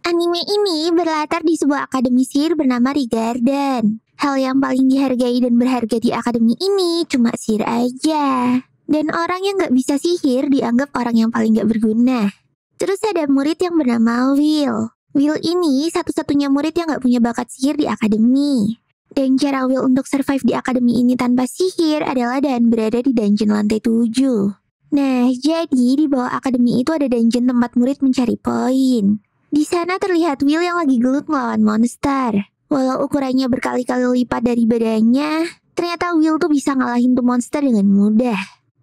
Anime ini berlatar di sebuah akademi sihir bernama Rigarden. Hal yang paling dihargai dan berharga di akademi ini cuma sihir aja. Dan orang yang gak bisa sihir dianggap orang yang paling gak berguna. Terus ada murid yang bernama Will. Will ini satu-satunya murid yang gak punya bakat sihir di akademi. Dan cara Will untuk survive di akademi ini tanpa sihir adalah dan berada di dungeon lantai 7. Nah, jadi di bawah akademi itu ada dungeon tempat murid mencari poin. Di sana terlihat Will yang lagi gelut melawan monster. Walau ukurannya berkali-kali lipat dari badannya, ternyata Will tuh bisa ngalahin tuh monster dengan mudah.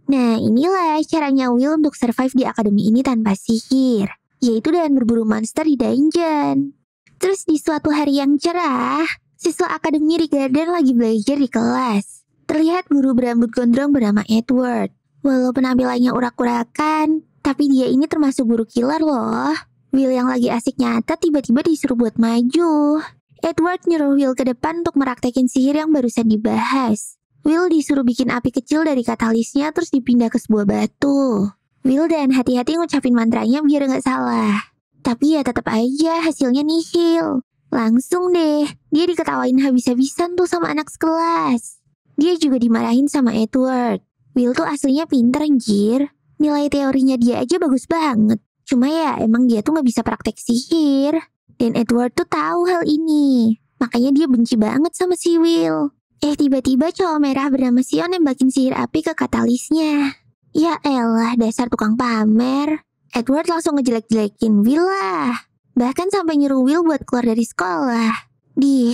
Nah, inilah caranya Will untuk survive di akademi ini tanpa sihir, yaitu dengan berburu monster di dungeon. Terus di suatu hari yang cerah, siswa akademi Rigarden lagi belajar di kelas. Terlihat guru berambut gondrong bernama Edward. Walau penampilannya urak-urakan, tapi dia ini termasuk guru killer loh. Will yang lagi asik nyata tiba-tiba disuruh buat maju. Edward nyuruh Will ke depan untuk meraktekin sihir yang barusan dibahas. Will disuruh bikin api kecil dari katalisnya terus dipindah ke sebuah batu. Will dan hati-hati ngucapin mantranya biar nggak salah. Tapi ya tetap aja hasilnya nihil. Langsung deh, dia diketawain habis-habisan tuh sama anak sekelas. Dia juga dimarahin sama Edward. Will tuh aslinya pinter anjir. Nilai teorinya dia aja bagus banget. Cuma ya emang dia tuh gak bisa praktek sihir. Dan Edward tuh tahu hal ini. Makanya dia benci banget sama si Will. Tiba-tiba cowok merah bernama Sion nembakin sihir api ke katalisnya. Ya elah, dasar tukang pamer. Edward langsung ngejelek-jelekin Will lah. Bahkan sampai nyuruh Will buat keluar dari sekolah.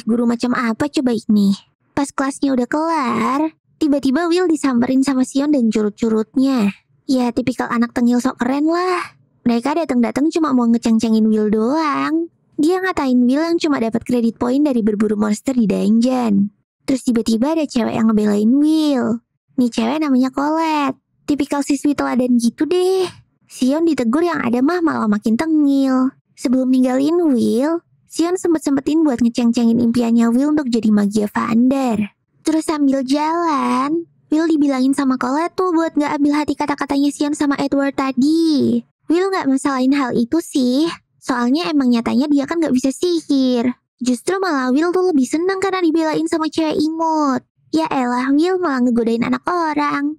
Guru macam apa coba ini? Pas kelasnya udah kelar, tiba-tiba Will disamperin sama Sion dan curut-curutnya. Ya tipikal anak tengil sok keren lah. Mereka datang-datang cuma mau ngeceng-cengin Will doang. Dia ngatain Will yang cuma dapat kredit poin dari berburu monster di dungeon. Terus tiba-tiba ada cewek yang ngebelain Will. Nih cewek namanya Colette. Tipikal siswi teladan gitu deh. Sion ditegur yang ada mah malah makin tengil. Sebelum ninggalin Will, Sion sempet-sempetin buat ngeceng-cengin impiannya Will untuk jadi Magia Vander. Terus sambil jalan, Will dibilangin sama Colette tuh buat gak ambil hati kata-katanya Sion sama Edward tadi. Will gak masalahin hal itu sih, soalnya emang nyatanya dia kan gak bisa sihir. Justru malah Will tuh lebih seneng karena dibelain sama cewek imut. Ya elah, Will malah ngegodain anak orang.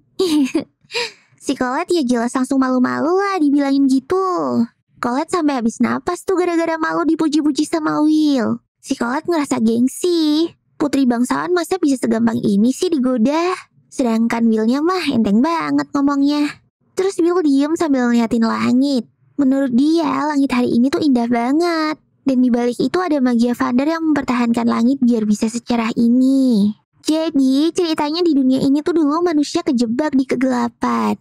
Si Colette ya jelas langsung malu-malu lah dibilangin gitu. Colette sampai habis napas tuh gara-gara malu dipuji-puji sama Will. Si Colette ngerasa gengsi. Putri bangsawan masa bisa segampang ini sih digoda? Sedangkan Willnya mah enteng banget ngomongnya. Terus Will diem sambil ngeliatin langit. Menurut dia, langit hari ini tuh indah banget. Dan dibalik itu ada Magia Vander yang mempertahankan langit biar bisa secerah ini. Jadi, ceritanya di dunia ini tuh dulu manusia kejebak di kegelapan.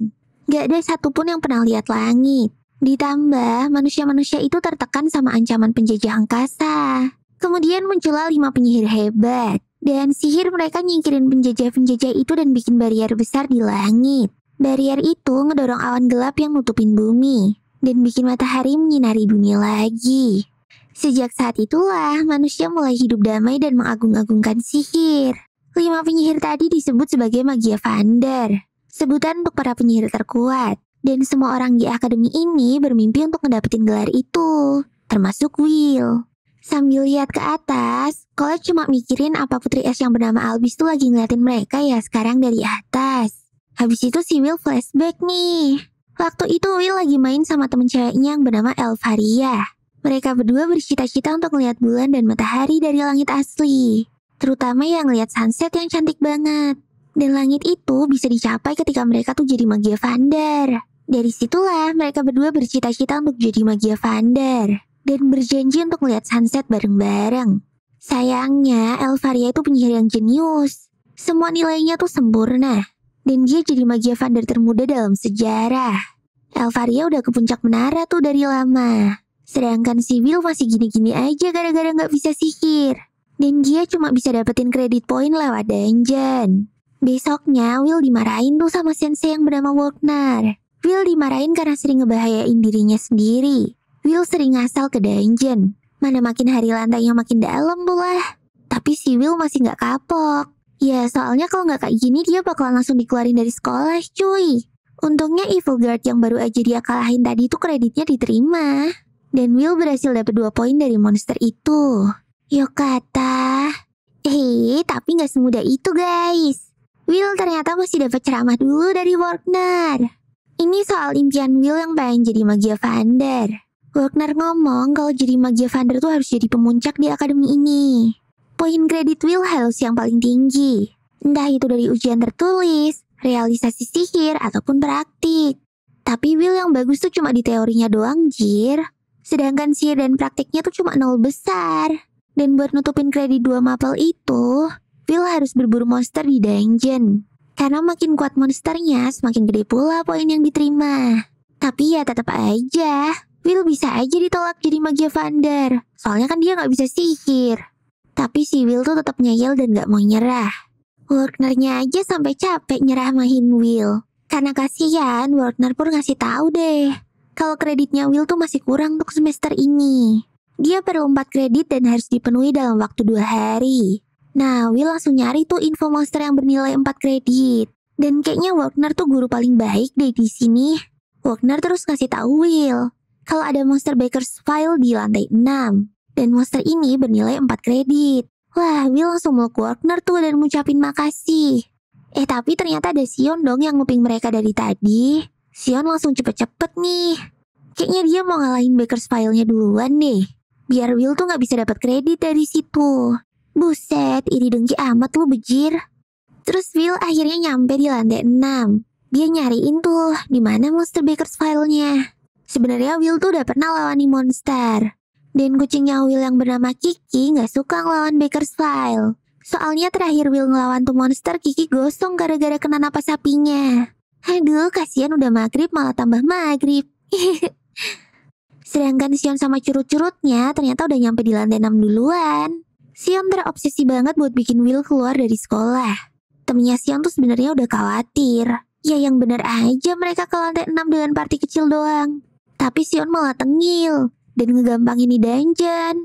Gak ada satupun yang pernah lihat langit. Ditambah, manusia-manusia itu tertekan sama ancaman penjajah angkasa. Kemudian muncullah 5 penyihir hebat. Dan sihir mereka nyingkirin penjajah-penjajah itu dan bikin barrier besar di langit. Barrier itu ngedorong awan gelap yang nutupin bumi. Dan bikin matahari menyinari dunia lagi. Sejak saat itulah, manusia mulai hidup damai dan mengagung-agungkan sihir. 5 penyihir tadi disebut sebagai Magia Vander. Sebutan untuk para penyihir terkuat. Dan semua orang di akademi ini bermimpi untuk ngedapetin gelar itu. Termasuk Will. Sambil lihat ke atas, Colette cuma mikirin apa Putri Es yang bernama Albis tuh lagi ngeliatin mereka ya sekarang dari atas. Habis itu si Will flashback nih. Waktu itu Will lagi main sama temen ceweknya yang bernama Elvaria. Mereka berdua bercita-cita untuk melihat bulan dan matahari dari langit asli. Terutama yang ngeliat sunset yang cantik banget. Dan langit itu bisa dicapai ketika mereka tuh jadi Magia Vander. Dari situlah mereka berdua bercita-cita untuk jadi Magia Vander. Dan berjanji untuk melihat sunset bareng-bareng. Sayangnya Elvaria itu penyihir yang jenius. Semua nilainya tuh sempurna. Dan dia jadi Magia Vander termuda dalam sejarah. Elvaria udah ke puncak menara tuh dari lama. Sedangkan si Will masih gini-gini aja gara-gara gak bisa sihir. Dan dia cuma bisa dapetin kredit poin lewat dungeon. Besoknya Will dimarahin tuh sama sensei yang bernama Wagner. Will dimarahin karena sering ngebahayain dirinya sendiri. Will sering ngasal ke dungeon. Mana makin hari lantainya makin dalam pula. Tapi si Will masih gak kapok. Ya soalnya kalau gak kayak gini dia bakalan langsung dikeluarin dari sekolah cuy. Untungnya Evil Guard yang baru aja dia kalahin tadi tuh kreditnya diterima. Dan Will berhasil dapat 2 poin dari monster itu. Yokata. Tapi gak semudah itu guys. Will ternyata masih dapat ceramah dulu dari Wagner. Ini soal impian Will yang pengen jadi Magia Vander. Wagner ngomong kalau jadi Magia Vander tuh harus jadi pemuncak di akademi ini. Poin kredit Will harus yang paling tinggi. Entah itu dari ujian tertulis, realisasi sihir, ataupun praktik. Tapi Will yang bagus tuh cuma di teorinya doang, Jir. Sedangkan sihir dan praktiknya tuh cuma 0 besar. Dan buat nutupin kredit 2 mapel itu, Will harus berburu monster di dungeon. Karena makin kuat monsternya, semakin gede pula poin yang diterima. Tapi ya tetap aja, Will bisa aja ditolak jadi Magia Vander. Soalnya kan dia gak bisa sihir. Tapi si Will tuh tetap ngeyel dan gak mau nyerah. Wagnernya aja sampai capek nyeramahin Will. Karena kasihan, Wagner pun ngasih tahu deh kalau kreditnya Will tuh masih kurang untuk semester ini. Dia perlu 4 kredit dan harus dipenuhi dalam waktu 2 hari. Nah, Will langsung nyari tuh info monster yang bernilai 4 kredit. Dan kayaknya Wagner tuh guru paling baik deh di sini. Wagner terus ngasih tahu Will kalau ada monster Baker's File di lantai 6. Dan monster ini bernilai 4 kredit. Wah, Will langsung meluk Wagner tuh dan ngucapin makasih. Tapi ternyata ada Sion dong yang nguping mereka dari tadi. Sion langsung cepet-cepet nih. Kayaknya dia mau ngalahin Baker's File-nya duluan deh. Biar Will tuh gak bisa dapat kredit dari situ. Buset, iri dengki amat lu bejir. Terus Will akhirnya nyampe di lantai 6. Dia nyariin tuh di mana monster Baker's File-nya. Sebenarnya Will tuh udah pernah lawani monster. Dan kucingnya Will yang bernama Kiki gak suka ngelawan Baker's File. Soalnya terakhir Will ngelawan tuh monster, Kiki gosong gara-gara kena napas sapinya. Aduh, kasihan udah maghrib malah tambah maghrib. Sedangkan Sion sama curut-curutnya ternyata udah nyampe di lantai 6 duluan. Sion terobsesi banget buat bikin Will keluar dari sekolah. Temennya Sion tuh sebenarnya udah khawatir. Ya yang bener aja mereka ke lantai 6 dengan party kecil doang. Tapi Sion malah tengil dan ngegampangin di dungeon.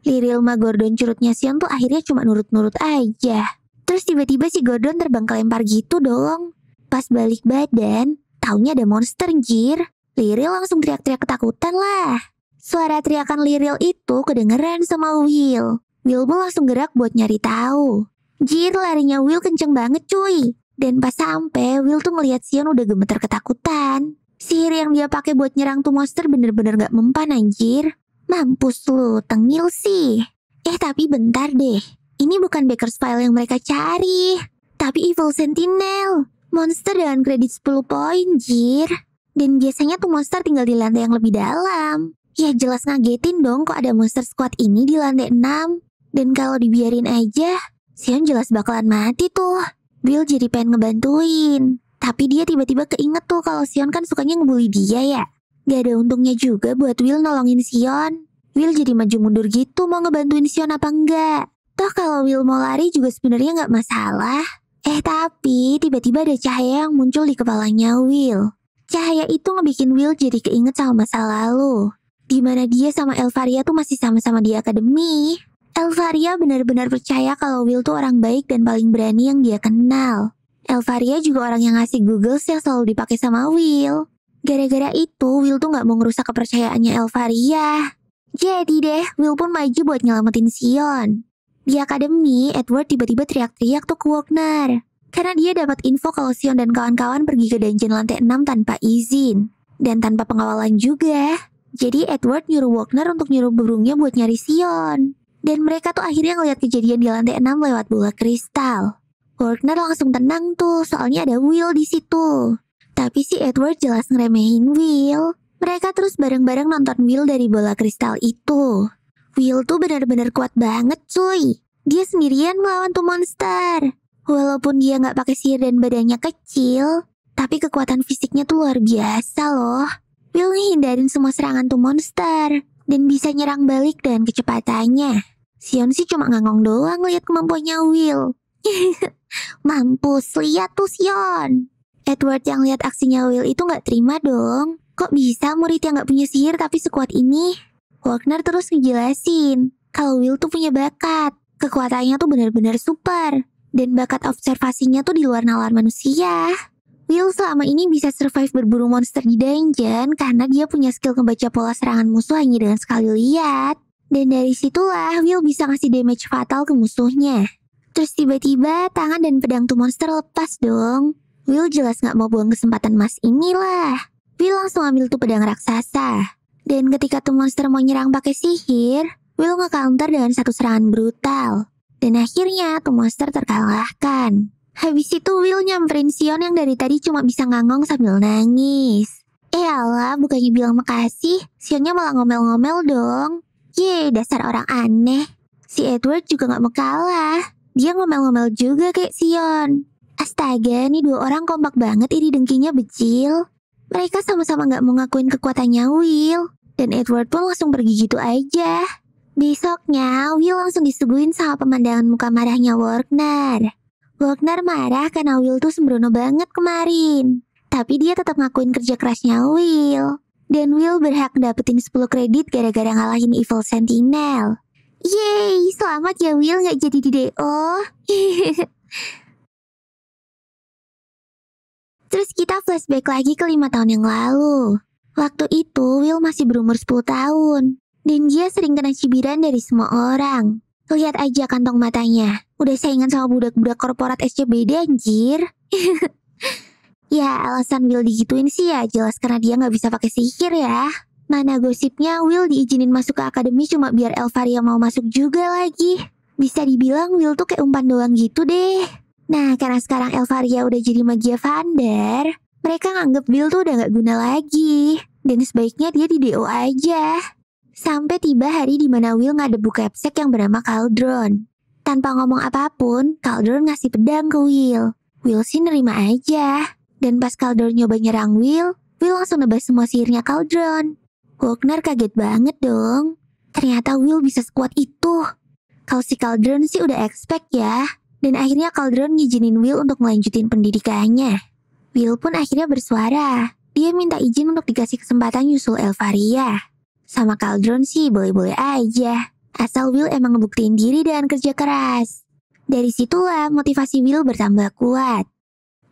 Liril sama Gordon curutnya Sion tuh akhirnya cuma nurut-nurut aja. Terus tiba-tiba si Gordon terbang kelempar gitu dong. Pas balik badan, taunya ada monster Jir. Liril langsung teriak-teriak ketakutan lah. Suara teriakan Liril itu kedengeran sama Will. Will pun langsung gerak buat nyari tahu. Jir, larinya Will kenceng banget cuy. Dan pas sampai, Will tuh ngeliat Sion udah gemeter ketakutan. Sihir yang dia pakai buat nyerang tuh monster bener-bener gak mempan anjir. Mampus lu, tengil sih. Tapi bentar deh. Ini bukan Baker's File yang mereka cari. Tapi Evil Sentinel. Monster dengan kredit 10 poin, Jir. Dan biasanya tuh monster tinggal di lantai yang lebih dalam. Ya jelas ngagetin dong kok ada monster squad ini di lantai 6. Dan kalau dibiarin aja, Sion jelas bakalan mati tuh. Will jadi pengen ngebantuin. Tapi dia tiba-tiba keinget tuh kalau Sion kan sukanya ngebully dia ya. Gak ada untungnya juga buat Will nolongin Sion. Will jadi maju mundur gitu mau ngebantuin Sion apa enggak. Toh kalau Will mau lari juga sebenarnya gak masalah. Tapi tiba-tiba ada cahaya yang muncul di kepalanya Will. Cahaya itu ngebikin Will jadi keinget sama masa lalu. Dimana dia sama Elvaria tuh masih sama-sama di akademi. Elvaria benar-benar percaya kalau Will tuh orang baik dan paling berani yang dia kenal. Elvaria juga orang yang ngasih Googles yang selalu dipakai sama Will. Gara-gara itu, Will tuh gak mau ngerusak kepercayaannya Elvaria. Jadi deh, Will pun maju buat nyelamatin Sion. Di akademi, Edward tiba-tiba teriak-teriak tuh ke Wagner. Karena dia dapat info kalau Sion dan kawan-kawan pergi ke dungeon lantai 6 tanpa izin. Dan tanpa pengawalan juga. Jadi Edward nyuruh Wagner untuk nyuruh burungnya buat nyari Sion. Dan mereka tuh akhirnya ngeliat kejadian di lantai 6 lewat bola kristal. Wagner langsung tenang tuh, soalnya ada Will di situ. Tapi si Edward jelas ngeremehin Will. Mereka terus bareng-bareng nonton Will dari bola kristal itu. Will tuh benar-benar kuat banget cuy. Dia sendirian melawan tuh monster. Walaupun dia gak pakai sihir dan badannya kecil, tapi kekuatan fisiknya tuh luar biasa loh. Will ngehindarin semua serangan tuh monster. Dan bisa nyerang balik dengan kecepatannya. Sion sih cuma ngangong doang lihat kemampuannya Will. Mampus, lihat tuh Sion. Edward yang lihat aksinya Will itu gak terima dong. Kok bisa murid yang gak punya sihir tapi sekuat ini? Wagner terus ngejelasin kalau Will tuh punya bakat. Kekuatannya tuh benar-benar super. Dan bakat observasinya tuh di luar nalar manusia. Will selama ini bisa survive berburu monster di dungeon karena dia punya skill ngebaca pola serangan musuh hanya dengan sekali lihat. Dan dari situlah Will bisa ngasih damage fatal ke musuhnya. Terus tiba-tiba tangan dan pedang tuh monster lepas dong. Will jelas gak mau buang kesempatan emas inilah. Will langsung ambil tuh pedang raksasa. Dan ketika tuh monster mau nyerang pakai sihir, Will nge-counter dengan satu serangan brutal. Dan akhirnya tuh monster terkalahkan. Habis itu Will nyamperin Sion yang dari tadi cuma bisa ngangong sambil nangis. Alah, bukannya bilang makasih, Sionnya malah ngomel-ngomel dong. Dasar orang aneh. Si Edward juga gak mau kalah. Dia ngomel-ngomel juga kayak Sion. Astaga, nih dua orang kompak banget iri dengkinya becil. Mereka sama-sama gak mau ngakuin kekuatannya Will. Dan Edward pun langsung pergi gitu aja. Besoknya, Will langsung disuguhin sama pemandangan muka marahnya Wagner. Wagner marah karena Will tuh sembrono banget kemarin. Tapi dia tetap ngakuin kerja kerasnya Will. Dan Will berhak dapetin 10 kredit gara-gara ngalahin Evil Sentinel. Yeay, selamat ya Will gak jadi di DO. Terus kita flashback lagi ke 5 tahun yang lalu. Waktu itu Will masih berumur 10 tahun. Dan dia sering kena cibiran dari semua orang. Lihat aja kantong matanya. Udah saingan sama budak-budak korporat SCBD anjir. Ya alasan Will digituin sih ya jelas karena dia gak bisa pakai sihir ya. Mana gosipnya Will diizinin masuk ke akademi cuma biar Elfaria mau masuk juga lagi. Bisa dibilang Will tuh kayak umpan doang gitu deh. Nah karena sekarang Elfaria udah jadi magia Vander, mereka nganggep Will tuh udah gak guna lagi. Dan sebaiknya dia di DO aja. Sampai tiba hari dimana Will ngadebu Capsek yang bernama Cauldron. Tanpa ngomong apapun, Cauldron ngasih pedang ke Will. Will sih nerima aja. Dan pas Cauldron nyoba nyerang Will langsung nebas semua sihirnya Cauldron. Wagner kaget banget dong. Ternyata Will bisa sekuat itu. Kalau si Cauldron sih udah expect ya. Dan akhirnya Cauldron ngizinin Will untuk melanjutin pendidikannya. Will pun akhirnya bersuara. Dia minta izin untuk dikasih kesempatan nyusul Elfaria. Sama Cauldron sih boleh-boleh aja. Asal Will emang ngebuktiin diri dengan kerja keras. Dari situlah motivasi Will bertambah kuat.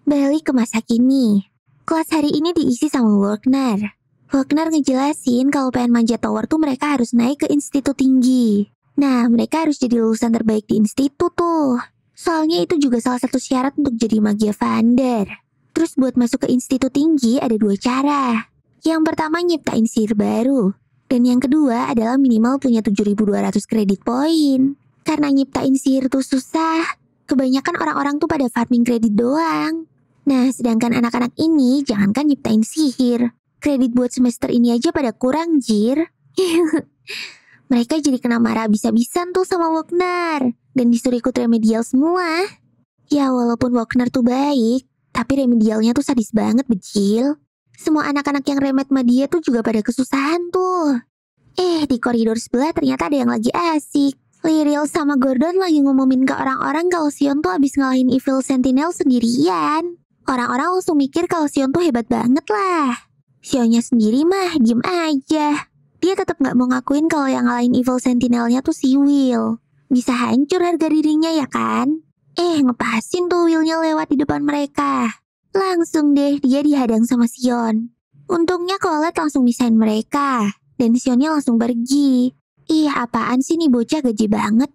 Balik ke masa kini. Kelas hari ini diisi sama Wagner. Wagner ngejelasin kalau pengen manjat tower tuh mereka harus naik ke institut tinggi. Nah, mereka harus jadi lulusan terbaik di institut tuh. Soalnya itu juga salah satu syarat untuk jadi magia Vander. Terus buat masuk ke institut tinggi ada 2 cara. Yang pertama nyiptain sihir baru. Dan yang kedua adalah minimal punya 7.200 kredit poin. Karena nyiptain sihir tuh susah. Kebanyakan orang-orang tuh pada farming kredit doang. Nah, sedangkan anak-anak ini jangankan nyiptain sihir. Kredit buat semester ini aja pada kurang, jir. Mereka jadi kena marah habis-habisan tuh sama Wagner. Dan disuruh ikut remedial semua. Ya walaupun Wagner tuh baik, tapi remedialnya tuh sadis banget becil. Semua anak-anak yang remet sama dia tuh juga pada kesusahan tuh. Di koridor sebelah ternyata ada yang lagi asik. Liril sama Gordon lagi ngumumin ke orang-orang kalau Sion tuh abis ngalahin Evil Sentinel sendirian. Orang-orang langsung mikir kalau Sion tuh hebat banget lah. Sionnya sendiri mah diem aja. Dia tetap gak mau ngakuin kalau yang ngalahin Evil Sentinelnya tuh si Will. Bisa hancur harga dirinya ya kan? Ngepasin tuh Willnya lewat di depan mereka. Langsung deh dia dihadang sama Sion. Untungnya Colette langsung misahin mereka. Dan Sionnya langsung pergi. Apaan sih nih bocah gaji banget.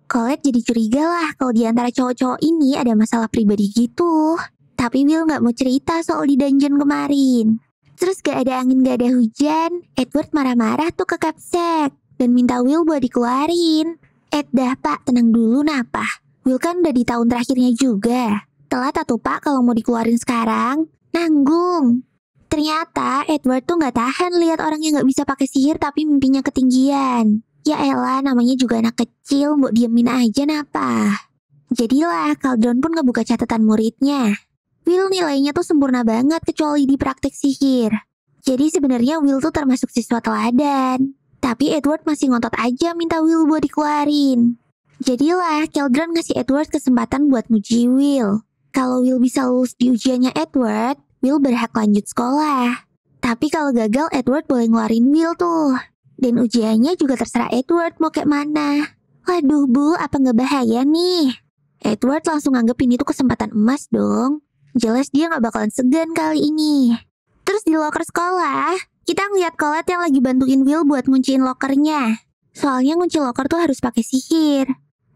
Colette jadi curiga lah kalau di antara cowok-cowok ini ada masalah pribadi gitu. Tapi Will gak mau cerita soal di dungeon kemarin. Terus gak ada angin gak ada hujan, Edward marah-marah tuh ke Capsek. Dan minta Will buat dikeluarin. Dah pak, tenang dulu napa. Will kan udah di tahun terakhirnya juga. Telat atuh pak kalau mau dikeluarin sekarang. Nanggung. Ternyata Edward tuh gak tahan lihat orang yang gak bisa pakai sihir tapi mimpinya ketinggian. Ya elah, namanya juga anak kecil, mau diemin aja napa. Jadilah Cauldron pun ngebuka catatan muridnya. Will nilainya tuh sempurna banget kecuali di praktek sihir. Jadi sebenarnya Will tuh termasuk siswa teladan. Tapi Edward masih ngotot aja minta Will buat dikeluarin. Jadilah Cauldron ngasih Edward kesempatan buat nguji Will. Kalau Will bisa lulus di ujiannya Edward, Will berhak lanjut sekolah. Tapi kalau gagal Edward boleh ngeluarin Will tuh. Dan ujiannya juga terserah Edward mau kayak mana. Waduh bu, apa nggak bahaya nih? Edward langsung anggap ini tuh kesempatan emas dong. Jelas dia gak bakalan segan kali ini. Terus di loker sekolah, kita ngeliat Colette yang lagi bantuin Will buat ngunciin lokernya. Soalnya ngunci loker tuh harus pakai sihir.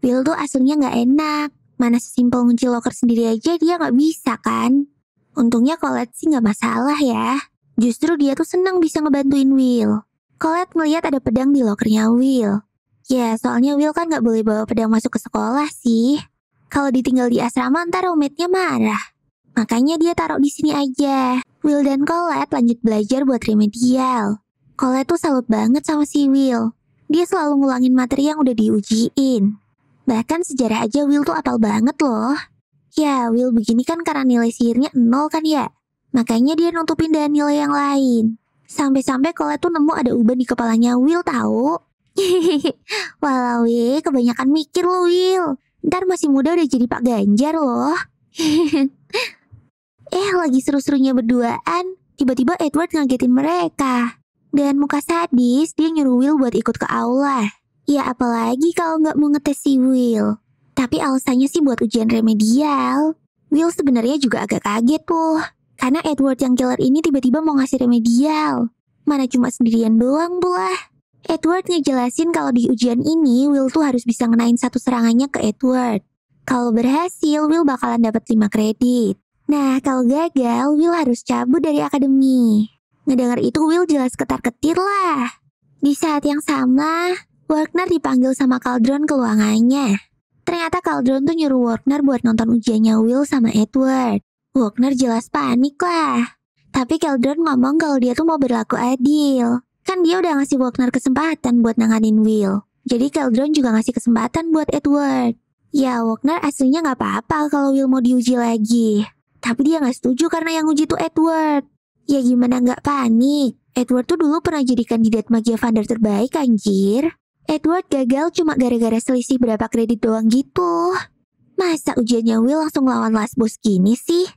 Will tuh aslinya gak enak. Mana sesimpel ngunci loker sendiri aja dia gak bisa kan. Untungnya Colette sih gak masalah ya. Justru dia tuh senang bisa ngebantuin Will. Colette ngeliat ada pedang di lokernya Will. Ya soalnya Will kan gak boleh bawa pedang masuk ke sekolah sih. Kalau ditinggal di asrama ntar roommate-nya marah. Makanya dia taruh di sini aja. Will dan Colette lanjut belajar buat remedial. Colette tuh salut banget sama si Will. Dia selalu ngulangin materi yang udah diujiin. Bahkan sejarah aja Will tuh apal banget loh. Ya, Will begini kan karena nilai sihirnya 0 kan ya? Makanya dia nutupin dengan nilai yang lain. Sampai-sampai Colette tuh nemu ada uban di kepalanya Will tahu. Walau kebanyakan mikir lo Will. Ntar masih muda udah jadi Pak Ganjar loh. Lagi seru-serunya berduaan, tiba-tiba Edward ngagetin mereka. Dengan muka sadis, dia nyuruh Will buat ikut ke aula. Ya apalagi kalau nggak mau ngetes si Will. Tapi alasannya sih buat ujian remedial. Will sebenarnya juga agak kaget tuh. Karena Edward yang killer ini tiba-tiba mau ngasih remedial. Mana cuma sendirian doang buah. Edward ngejelasin kalau di ujian ini Will tuh harus bisa ngenain satu serangannya ke Edward. Kalau berhasil, Will bakalan dapat 5 kredit. Nah, kalau gagal, Will harus cabut dari akademi. Ngedengar itu Will jelas ketar-ketir lah. Di saat yang sama, Wagner dipanggil sama Cauldron ke ruangannya. Ternyata Cauldron tuh nyuruh Wagner buat nonton ujiannya Will sama Edward. Wagner jelas panik lah. Tapi Cauldron ngomong kalau dia tuh mau berlaku adil. Kan dia udah ngasih Wagner kesempatan buat nanganin Will. Jadi Cauldron juga ngasih kesempatan buat Edward. Ya Wagner aslinya gak apa-apa kalau Will mau diuji lagi. Tapi dia gak setuju karena yang uji tuh Edward. Ya gimana gak panik? Edward tuh dulu pernah jadi kandidat Magia Vander terbaik anjir. Edward gagal cuma gara-gara selisih berapa kredit doang gitu. Masa ujiannya Will langsung lawan last boss gini sih?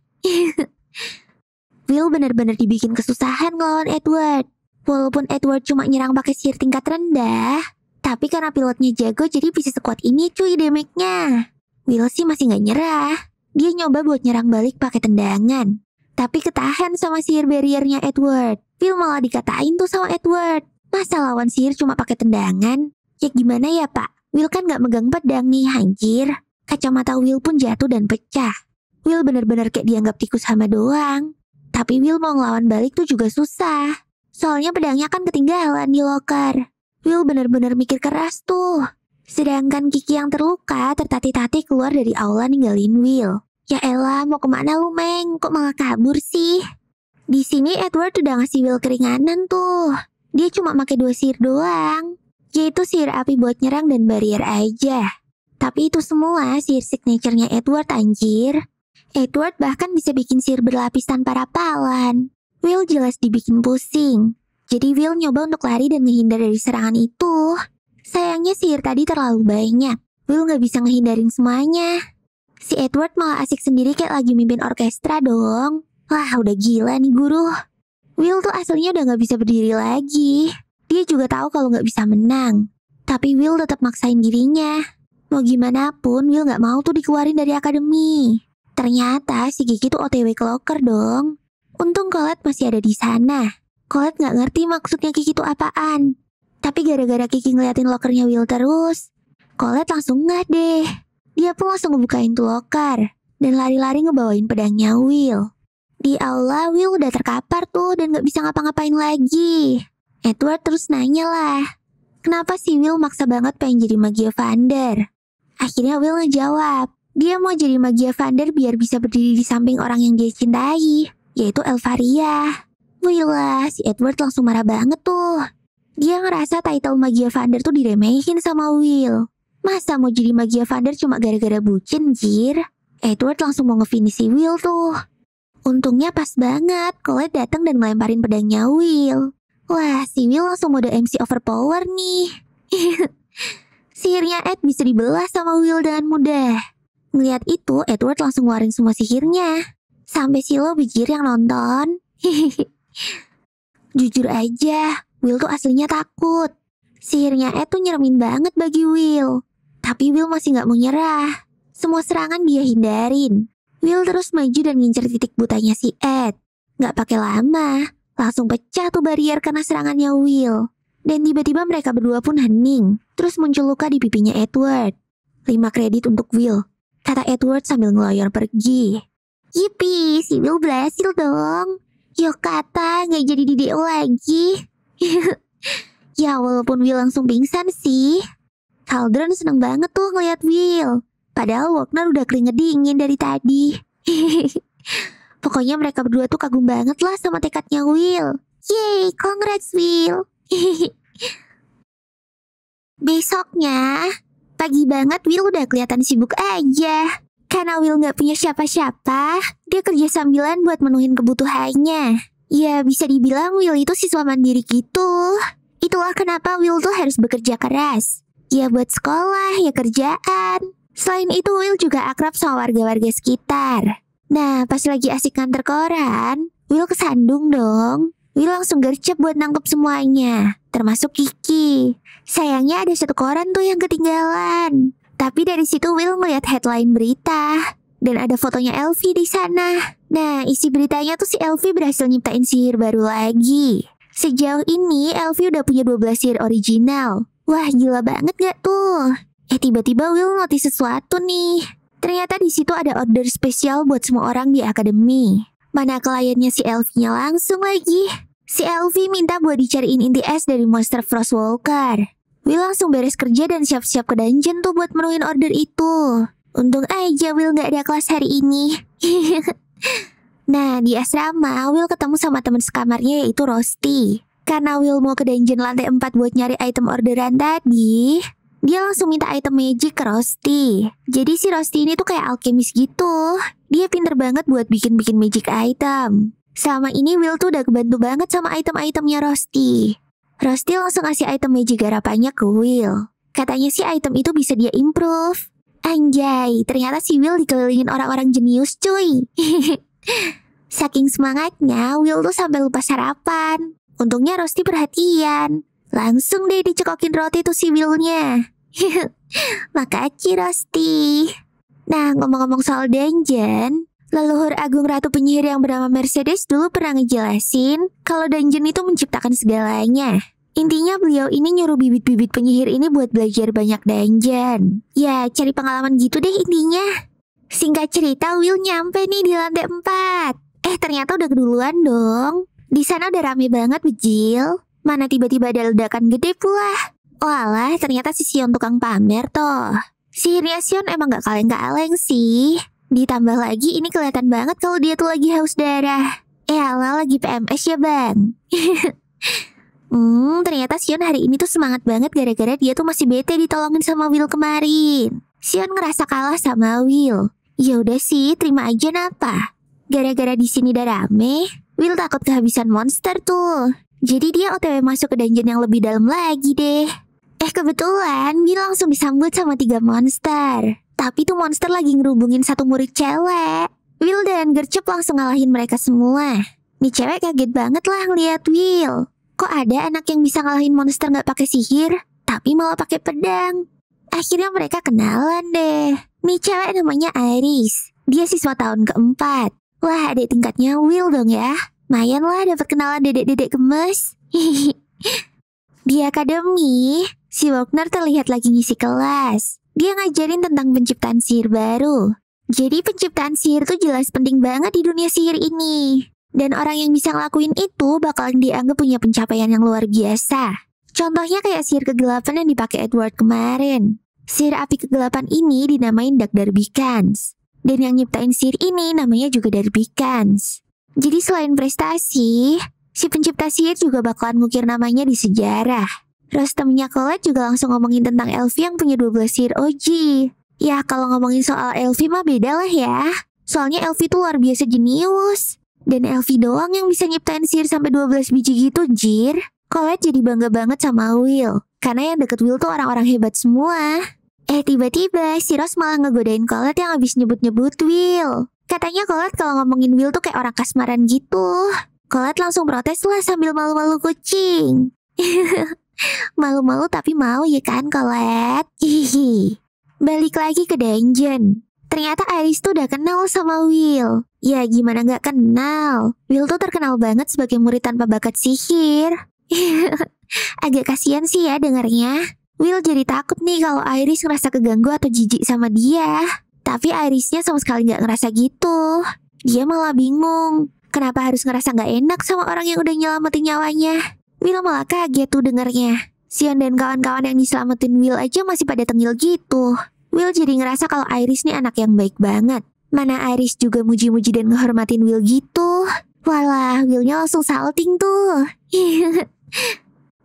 Will bener-bener dibikin kesusahan ngelawan Edward. Walaupun Edward cuma nyerang pakai sihir tingkat rendah, tapi karena pilotnya jago jadi bisa sekuat ini cuy damage-nya. Will sih masih gak nyerah. Dia nyoba buat nyerang balik pakai tendangan. Tapi ketahan sama sihir barriernya Edward. Will malah dikatain tuh sama Edward. Masa lawan sihir cuma pakai tendangan? Ya gimana ya pak? Will kan gak megang pedang nih anjir. Kacamata Will pun jatuh dan pecah. Will bener-bener kayak dianggap tikus hama doang. Tapi Will mau ngelawan balik tuh juga susah. Soalnya pedangnya kan ketinggalan di loker. Will bener-bener mikir keras tuh. Sedangkan Kiki yang terluka tertatih-tatih keluar dari aula ninggalin Will. Ya elah, mau kemana lu Meng? Kok malah kabur sih? Di sini Edward udah ngasih Will keringanan tuh. Dia cuma pakai 2 sihir doang. Yaitu sihir api buat nyerang dan barrier aja. Tapi itu semua sihir signature-nya Edward anjir. Edward bahkan bisa bikin sihir berlapis tanpa rapalan. Will jelas dibikin pusing. Jadi Will nyoba untuk lari dan menghindar dari serangan itu. Sayangnya sihir tadi terlalu banyak. Will gak bisa ngehindarin semuanya. Si Edward malah asik sendiri kayak lagi mimpin orkestra dong. Wah udah gila nih guru. Will tuh aslinya udah gak bisa berdiri lagi. Dia juga tahu kalau gak bisa menang. Tapi Will tetap maksain dirinya. Mau gimana pun Will gak mau tuh dikeluarin dari akademi. Ternyata si Kiki tuh OTW ke loker dong. Untung Colette masih ada di sana. Colette gak ngerti maksudnya Kiki tuh apaan. Tapi gara-gara Kiki ngeliatin lokernya Will terus, Colette langsung ngeh deh. Dia pun langsung ngebukain tuh loker dan lari-lari ngebawain pedangnya Will. Di aula Will udah terkapar tuh dan gak bisa ngapa-ngapain lagi. Edward terus nanya lah, kenapa si Will maksa banget pengen jadi Magia Vander? Akhirnya Will ngejawab, dia mau jadi Magia Vander biar bisa berdiri di samping orang yang dia cintai, yaitu Elvaria. Wih lah, si Edward langsung marah banget tuh. Dia ngerasa title Magia Vander tuh diremehin sama Will. Masa mau jadi Magia Vander cuma gara-gara bucin, jir? Edward langsung mau ngefinish si Will tuh. Untungnya pas banget, Colette datang dan melemparin pedangnya Will. Wah, si Will langsung mode MC overpower nih. Sihirnya Ed bisa dibelah sama Will dengan mudah. Ngeliat itu, Edward langsung ngeluarin semua sihirnya. Sampai si lo bijir yang nonton. Jujur aja, Will tuh aslinya takut. Sihirnya Ed tuh nyeremin banget bagi Will. Tapi Will masih gak mau nyerah. Semua serangan dia hindarin. Will terus maju dan ngincer titik butanya si Ed. Gak pakai lama, langsung pecah tuh barrier karena serangannya Will. Dan tiba-tiba mereka berdua pun hening. Terus muncul luka di pipinya Edward. 5 kredit untuk Will, kata Edward sambil ngeloyor pergi. Yippee, si Will berhasil dong. Yuk kata, gak jadi di DO lagi. Ya walaupun Will langsung pingsan sih. Cauldron seneng banget tuh ngeliat Will. Padahal Wagner udah keringet dingin dari tadi. Pokoknya mereka berdua tuh kagum banget lah sama tekadnya Will. Yeay, congrats Will. Besoknya, pagi banget Will udah kelihatan sibuk aja. Karena Will gak punya siapa-siapa, dia kerja sambilan buat menuhin kebutuhannya. Ya bisa dibilang Will itu siswa mandiri gitu. Itulah kenapa Will tuh harus bekerja keras. Ya buat sekolah, ya kerjaan. Selain itu Will juga akrab sama warga-warga sekitar. Nah pas lagi asik nganter koran, Will kesandung dong. Will langsung gercep buat nangkep semuanya, termasuk Kiki. Sayangnya ada satu koran tuh yang ketinggalan. Tapi dari situ Will ngeliat headline berita. Dan ada fotonya Elfie di sana. Nah isi beritanya tuh si Elfie berhasil nyiptain sihir baru lagi. Sejauh ini Elfie udah punya 12 sihir original. Wah gila banget gak tuh? Tiba-tiba Will notice sesuatu nih. Ternyata di situ ada order spesial buat semua orang di akademi. Mana kliennya si Elfie-nya langsung lagi. Si Elfie minta buat dicariin inti es dari monster Frostwalker. Will langsung beres kerja dan siap-siap ke dungeon tuh buat menuhin order itu. Untung aja Will gak ada kelas hari ini. Nah di asrama Will ketemu sama teman sekamarnya yaitu Rosti. Karena Will mau ke dungeon lantai 4 buat nyari item orderan tadi, dia langsung minta item magic ke Rosti. Jadi si Rosti ini tuh kayak alkemis gitu. Dia pinter banget buat bikin-bikin magic item. Selama ini Will tuh udah kebantu banget sama item-itemnya Rosti. Rosti langsung ngasih item magic garapannya ke Will. Katanya si item itu bisa dia improve. Anjay, ternyata si Will dikelilingin orang-orang jenius cuy. Saking semangatnya, Will tuh sampai lupa sarapan. Untungnya Rosti perhatian. Langsung deh dicekokin roti tuh si Will-nya. Makasih Rosti. Nah ngomong-ngomong soal dungeon, leluhur agung ratu penyihir yang bernama Mercedes dulu pernah ngejelasin kalau dungeon itu menciptakan segalanya. Intinya beliau ini nyuruh bibit-bibit penyihir ini buat belajar banyak dungeon. Ya cari pengalaman gitu deh intinya. Singkat cerita Will nyampe nih di lantai 4. Ternyata udah keduluan dong. Di sana udah rame banget bejil. Mana tiba-tiba ada ledakan gede pula. Walah, ternyata si Sion tukang pamer toh. Sihirnya Sion emang gak kaleng-kaleng sih. Ditambah lagi ini kelihatan banget kalau dia tuh lagi haus darah. Alah lagi PMS ya bang. Ternyata Sion hari ini tuh semangat banget gara-gara dia tuh masih bete ditolongin sama Will kemarin. Sion ngerasa kalah sama Will. Ya udah sih, terima aja napa. Gara-gara di sini udah rame, Will takut kehabisan monster tuh. Jadi dia OTW masuk ke dungeon yang lebih dalam lagi deh. Kebetulan Will langsung disambut sama 3 monster. Tapi tuh monster lagi ngerubungin satu murid cewek. Will dan Gercep langsung ngalahin mereka semua. Nih cewek kaget banget lah ngeliat Will. Kok ada anak yang bisa ngalahin monster gak pakai sihir, tapi malah pakai pedang? Akhirnya mereka kenalan deh. Nih cewek namanya Iris. Dia siswa tahun keempat. Wah adik tingkatnya Will dong ya. Mayan lah dapat kenalan dedek-dedek gemes. Di akademi, si Wagner terlihat lagi ngisi kelas. Dia ngajarin tentang penciptaan sihir baru. Jadi penciptaan sihir tuh jelas penting banget di dunia sihir ini. Dan orang yang bisa ngelakuin itu bakalan dianggap punya pencapaian yang luar biasa. Contohnya kayak sihir kegelapan yang dipakai Edward kemarin. Sihir api kegelapan ini dinamain Dark Darbicans. Dan yang nyiptain sihir ini namanya juga Darbicans. Jadi selain prestasi, si pencipta sihir juga bakalan ngukir namanya di sejarah. Terus temennya Colette juga langsung ngomongin tentang Elfie yang punya 12 sihir OG. Ya kalau ngomongin soal Elfie mah beda lah ya. Soalnya Elfie tuh luar biasa jenius. Dan Elfie doang yang bisa nyiptain sihir sampai 12 biji gitu jir. Colette jadi bangga banget sama Will. Karena yang deket Will tuh orang-orang hebat semua. Tiba-tiba si Rose malah ngegodain Colette yang habis nyebut-nyebut Will. Katanya Colette kalau ngomongin Will tuh kayak orang kasmaran gitu. Colette langsung protes lah sambil malu-malu kucing. Malu-malu tapi mau ya kan Colette? Hihihi. Balik lagi ke dungeon. Ternyata Iris tuh udah kenal sama Will. Ya gimana nggak kenal? Will tuh terkenal banget sebagai murid tanpa bakat sihir. Agak kasihan sih ya dengarnya. Will jadi takut nih kalau Iris ngerasa keganggu atau jijik sama dia. Tapi Irisnya sama sekali nggak ngerasa gitu. Dia malah bingung. Kenapa harus ngerasa nggak enak sama orang yang udah nyelamatin nyawanya? Will malah kaget tuh dengarnya. Sion dan kawan-kawan yang diselamatin Will aja masih pada tengil gitu. Will jadi ngerasa kalau Iris nih anak yang baik banget. Mana Iris juga muji-muji dan ngehormatin Will gitu. Walah, Willnya langsung salting tuh.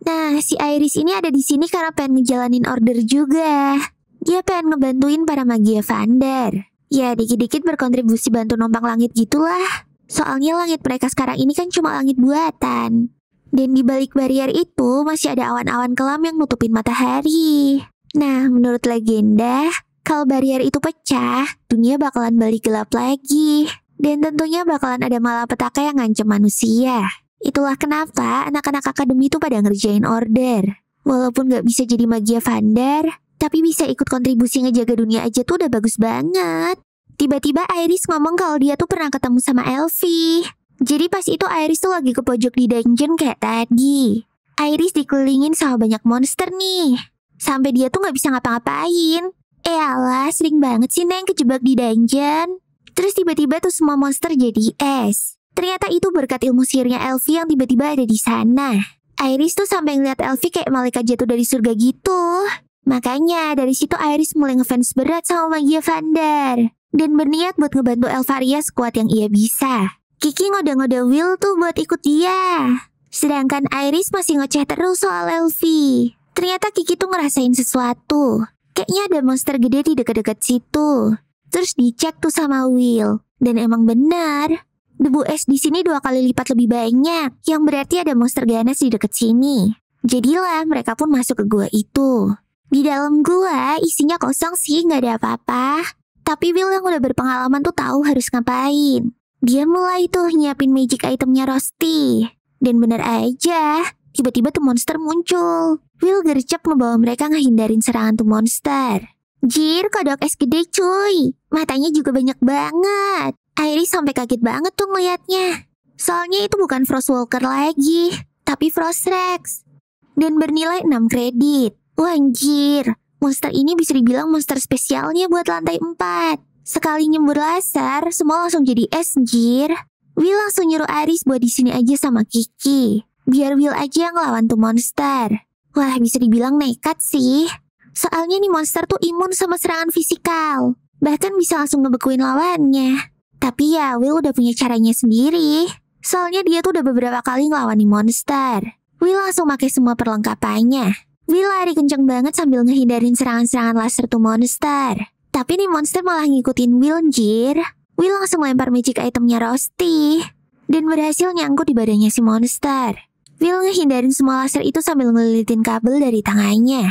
Nah, si Iris ini ada di sini karena pengen ngejalanin order juga. Dia pengen ngebantuin para magia Vander. Ya, dikit-dikit berkontribusi bantu numpang langit gitulah. Soalnya langit mereka sekarang ini kan cuma langit buatan. Dan di balik barrier itu masih ada awan-awan kelam yang nutupin matahari. Nah, menurut legenda, kalau barrier itu pecah, dunia bakalan balik gelap lagi. Dan tentunya bakalan ada malapetaka yang ngancam manusia. Itulah kenapa anak-anak akademi itu pada ngerjain order. Walaupun gak bisa jadi magia Vander, tapi bisa ikut kontribusi ngejaga dunia aja tuh udah bagus banget. Tiba-tiba Iris ngomong kalau dia tuh pernah ketemu sama Elfie. Jadi pas itu Iris tuh lagi ke pojok di dungeon kayak tadi. Iris dikelilingin sama banyak monster nih. Sampai dia tuh gak bisa ngapa-ngapain. Alah, sering banget sih Neng kejebak di dungeon. Terus tiba-tiba tuh semua monster jadi es. Ternyata itu berkat ilmu sihirnya Elfie yang tiba-tiba ada di sana. Iris tuh sampai ngeliat Elfie kayak malaikat jatuh dari surga gitu. Makanya dari situ Iris mulai ngefans berat sama magia Vander. Dan berniat buat ngebantu Elfaria sekuat yang ia bisa. Kiki ngode-ngode Will tuh buat ikut dia. Sedangkan Iris masih ngoceh terus soal Elfie. Ternyata Kiki tuh ngerasain sesuatu. Kayaknya ada monster gede di dekat-dekat situ. Terus dicek tuh sama Will. Dan emang benar. Debu es di sini 2 kali lipat lebih banyak. Yang berarti ada monster ganas di dekat sini. Jadilah mereka pun masuk ke gua itu. Di dalam gua isinya kosong sih, nggak ada apa-apa. Tapi Will yang udah berpengalaman tuh tahu harus ngapain. Dia mulai tuh nyiapin magic itemnya Rosti. Dan bener aja, tiba-tiba tuh monster muncul. Will gercep ngebawa mereka ngehindarin serangan tuh monster. Jir, kodok es gede cuy. Matanya juga banyak banget. Iris sampai kaget banget tuh ngeliatnya. Soalnya itu bukan Frostwalker lagi, tapi Frostrex. Dan bernilai 6 kredit. Wah anjir, monster ini bisa dibilang monster spesialnya buat lantai 4. Sekali nyembur laser, semua langsung jadi es jir. Will langsung nyuruh Iris buat di sini aja sama Kiki. Biar Will aja yang lawan tuh monster. Wah, bisa dibilang nekat sih. Soalnya nih monster tuh imun sama serangan fisikal. Bahkan bisa langsung ngebekuin lawannya. Tapi ya, Will udah punya caranya sendiri. Soalnya dia tuh udah beberapa kali ngelawan nih monster. Will langsung pakai semua perlengkapannya. Will lari kenceng banget sambil ngehindarin serangan-serangan laser tuh monster. Tapi nih monster malah ngikutin Will jir. Will langsung lempar magic itemnya Rosti. Dan berhasil nyangkut di badannya si monster. Will ngehindarin semua laser itu sambil ngelilitin kabel dari tangannya.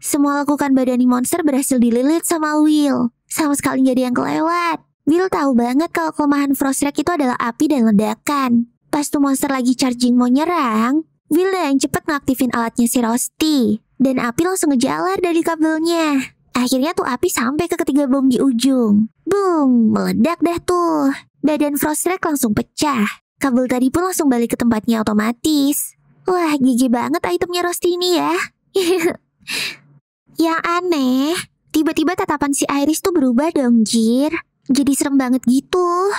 Semua lekukan badan monster berhasil dililit sama Will. Sama sekali gak ada yang kelewat. Will tahu banget kalau kelemahan Frostrex itu adalah api dan ledakan. Pas tuh monster lagi charging mau nyerang, Will yang cepet ngaktifin alatnya si Rosti. Dan api langsung ngejalar dari kabelnya. Akhirnya tuh api sampai ke ketiga bom di ujung. Boom, meledak dah tuh. Badan Frostrex langsung pecah. Kabel tadi pun langsung balik ke tempatnya otomatis. Wah, gigi banget itemnya Rosti ini ya. Yang aneh, tiba-tiba tatapan si Iris tuh berubah dong, jir. Jadi serem banget gitu.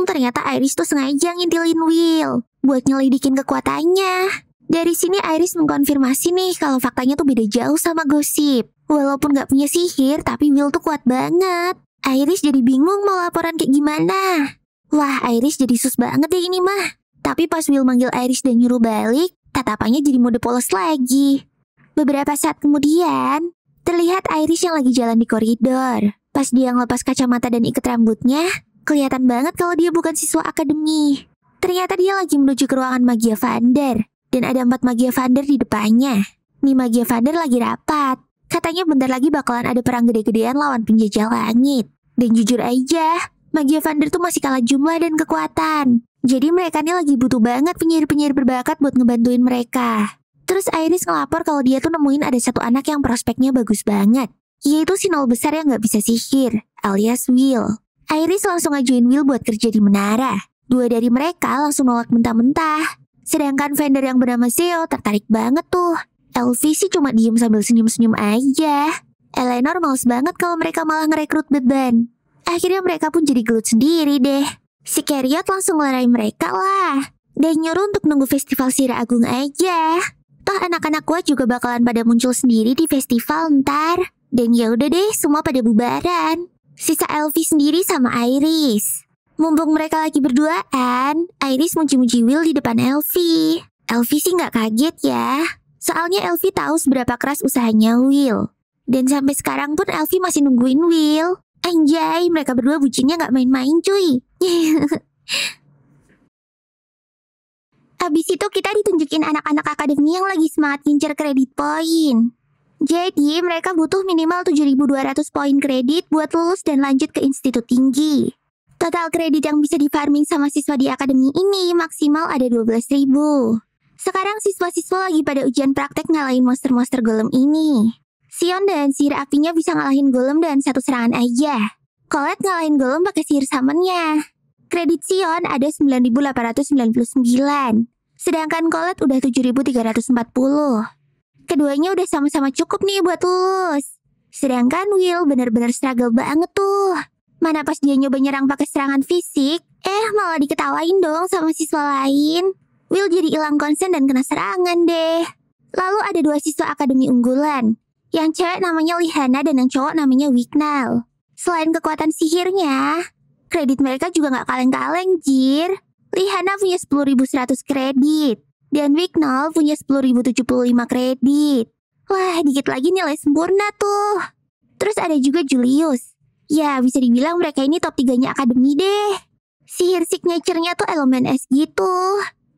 Ternyata Iris tuh sengaja ngintilin Will buat nyelidikin kekuatannya. Dari sini Iris mengkonfirmasi nih kalau faktanya tuh beda jauh sama gosip. Walaupun gak punya sihir, tapi Will tuh kuat banget. Iris jadi bingung mau laporan kayak gimana. Wah, Iris jadi sus banget deh ini mah. Tapi pas Will manggil Iris dan nyuruh balik, tatapannya jadi mode polos lagi. Beberapa saat kemudian, terlihat Iris yang lagi jalan di koridor. Pas dia ngelepas kacamata dan ikat rambutnya, kelihatan banget kalau dia bukan siswa akademi. Ternyata dia lagi menuju ke ruangan magia Vander. Dan ada 4 magia Vander di depannya. Nih magia Vander lagi rapat. Katanya bentar lagi bakalan ada perang gede-gedean lawan penjajah langit. Dan jujur aja, magia Vander tuh masih kalah jumlah dan kekuatan. Jadi mereka nih lagi butuh banget penyihir-penyihir berbakat buat ngebantuin mereka. Terus Iris ngelapor kalau dia tuh nemuin ada satu anak yang prospeknya bagus banget. yaitu si nol besar yang nggak bisa sihir, alias Will. Iris langsung ngajuin Will buat kerja di menara. Dua dari mereka langsung nolak mentah-mentah. Sedangkan vendor yang bernama Zeo tertarik banget tuh. Elfie sih cuma diem sambil senyum-senyum aja. Eleanor males banget kalau mereka malah ngerekrut beban. Akhirnya mereka pun jadi gelut sendiri deh. Si Carriot langsung ngelarai mereka lah. Dan nyuruh untuk nunggu festival Sihir Agung aja. Toh anak-anak gua juga bakalan pada muncul sendiri di festival ntar. Dan ya udah deh, semua pada bubaran. Sisa Elfie sendiri sama Iris. Mumpung mereka lagi berduaan, Iris muji-muji Will di depan Elfie. Elfie sih nggak kaget ya. Soalnya Elfie tahu seberapa keras usahanya Will. Dan sampai sekarang pun Elfie masih nungguin Will. Anjay, mereka berdua bucinnya nggak main-main cuy. Abis itu kita ditunjukin anak-anak akademi yang lagi semangat ngincer kredit poin. Jadi mereka butuh minimal 7.200 poin kredit buat lulus dan lanjut ke institut tinggi. Total kredit yang bisa di-farming sama siswa di akademi ini maksimal ada 12.000. Sekarang siswa-siswa lagi pada ujian praktek ngalahin monster-monster golem ini. Sion dan sihir apinya bisa ngalahin golem dan satu serangan aja. Colette ngalahin golem pakai sihir summonnya. Kredit Sion ada 9.899. Sedangkan Colette udah 7.340. Keduanya udah sama-sama cukup nih buat lulus. Sedangkan Will bener-bener struggle banget tuh. Mana pas dia nyoba nyerang pakai serangan fisik, malah diketawain dong sama siswa lain. Will jadi hilang konsen dan kena serangan deh. Lalu ada dua siswa akademi unggulan. Yang cewek namanya Lihana dan yang cowok namanya Wignall. Selain kekuatan sihirnya, kredit mereka juga gak kaleng-kaleng, jir. Lihana punya 10.100 kredit. Dan Wignall punya 10.075 kredit. Wah, dikit lagi nilai sempurna tuh. Terus ada juga Julius. Ya, bisa dibilang mereka ini top 3-nya akademi deh. Sihir signature-nya tuh elemen es gitu.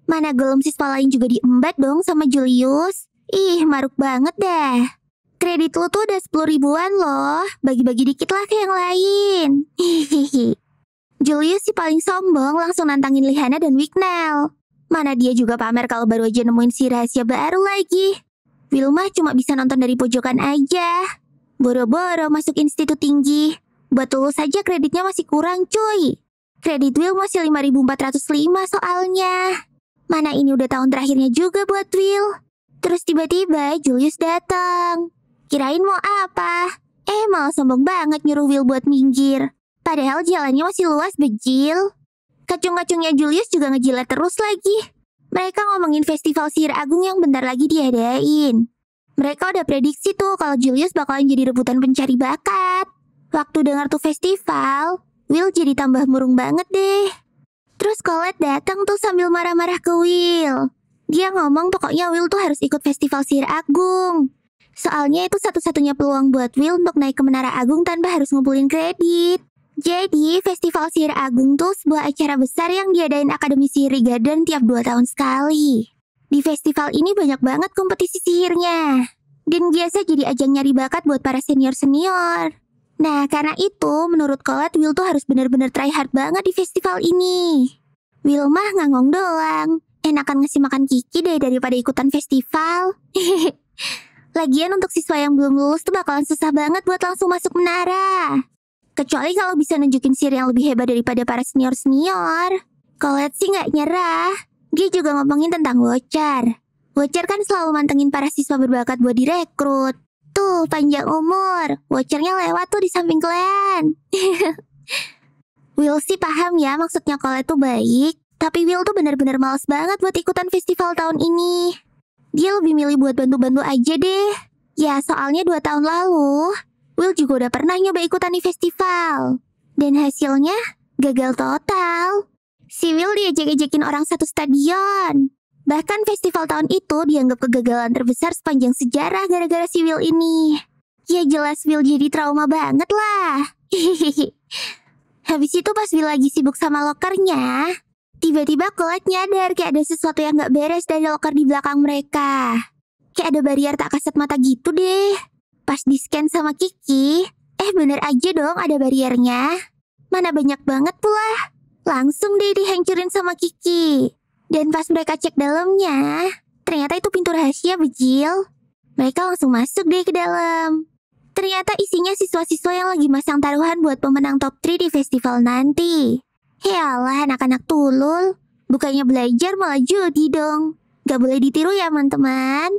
Mana golem siswa lain juga diembat dong sama Julius. Ih, maruk banget dah. Kredit lu tuh udah 10 ribuan loh. Bagi-bagi dikit lah ke yang lain. Hihihi. Julius si paling sombong langsung nantangin Lihana dan Wignall. Mana dia juga pamer kalau baru aja nemuin si rahasia baru lagi. Wilma cuma bisa nonton dari pojokan aja. Boro-boro masuk institut tinggi. Buat lulus saja kreditnya masih kurang cuy. Kredit Will masih 5.405 soalnya. Mana ini udah tahun terakhirnya juga buat Will. Terus tiba-tiba Julius datang. Kirain mau apa? Malah sombong banget nyuruh Will buat minggir. Padahal jalannya masih luas bejil. Kacung-kacungnya Julius juga ngejilat terus lagi. Mereka ngomongin festival sihir agung yang bentar lagi diadain. Mereka udah prediksi tuh kalau Julius bakalan jadi rebutan pencari bakat. Waktu dengar tuh festival, Will jadi tambah murung banget deh. Terus Colette datang tuh sambil marah-marah ke Will. Dia ngomong pokoknya Will tuh harus ikut festival sihir agung. Soalnya itu satu-satunya peluang buat Will untuk naik ke Menara Agung tanpa harus ngumpulin kredit. Jadi, festival sihir agung tuh sebuah acara besar yang diadain Akademi Sihir Garden tiap 2 tahun sekali. Di festival ini banyak banget kompetisi sihirnya. Dan biasa jadi ajang nyari bakat buat para senior-senior. Nah, karena itu, menurut Colette, Will tuh harus bener-bener try hard banget di festival ini. Will mah ngangong doang. Enakan ngasih makan Kiki deh daripada ikutan festival. Lagian untuk siswa yang belum lulus tuh bakalan susah banget buat langsung masuk menara. Kecuali kalau bisa nunjukin sihir yang lebih hebat daripada para senior-senior. Colette sih nggak nyerah. Dia juga ngomongin tentang Watcher. Watcher kan selalu mantengin para siswa berbakat buat direkrut. Tuh, panjang umur. Watchernya lewat tuh di samping kalian. Will sih paham ya maksudnya Colette tuh baik. Tapi Will tuh bener-bener males banget buat ikutan festival tahun ini. Dia lebih milih buat bantu-bantu aja deh. Ya, soalnya 2 tahun lalu, Will juga udah pernah nyoba ikutan di festival. Dan hasilnya gagal total. Si Will diejek-ejekin orang satu stadion. Bahkan festival tahun itu dianggap kegagalan terbesar sepanjang sejarah gara-gara si Will ini. Ya jelas Will jadi trauma banget lah. Habis itu pas Will lagi sibuk sama lokernya, tiba-tiba Colette nyadar kayak ada sesuatu yang gak beres dari loker di belakang mereka. Kayak ada barrier tak kasat mata gitu deh. Pas di-scan sama Kiki, bener aja dong ada barriernya. Mana banyak banget pula. Langsung deh dihancurin sama Kiki. Dan pas mereka cek dalamnya, ternyata itu pintu rahasia bejil. Mereka langsung masuk deh ke dalam. Ternyata isinya siswa-siswa yang lagi masang taruhan buat pemenang top 3 di festival nanti. Yalah, anak-anak tulul. Bukannya belajar malah judi dong. Gak boleh ditiru ya, teman-teman.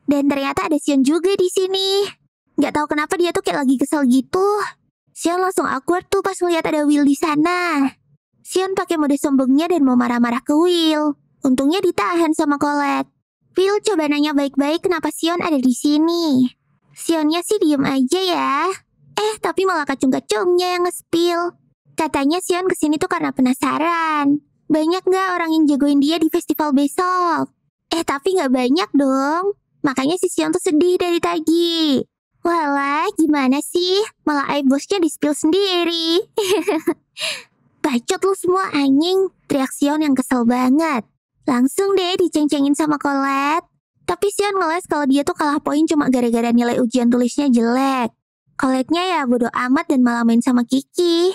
Dan ternyata ada Sion juga di sini. Gak tahu kenapa dia tuh kayak lagi kesel gitu. Sion langsung awkward tuh pas ngeliat ada Will di sana. Sion pakai mode sombongnya dan mau marah-marah ke Will. Untungnya ditahan sama Colette. Will coba nanya baik-baik kenapa Sion ada di sini. Sionnya sih diem aja ya. Tapi malah kacung-kacungnya yang nge-spill. Katanya Sion kesini tuh karena penasaran. Banyak nggak orang yang jagoin dia di festival besok? Tapi nggak banyak dong. Makanya si Sion tuh sedih dari tadi. Walah, gimana sih? Malah aib bosnya di-spill sendiri. Bacot lu semua anjing. Teriak Sion yang kesel banget. Langsung deh diceng-cengin sama Colette. Tapi Sion ngeles kalau dia tuh kalah poin cuma gara-gara nilai ujian tulisnya jelek. Colette-nya ya bodo amat dan malah main sama Kiki.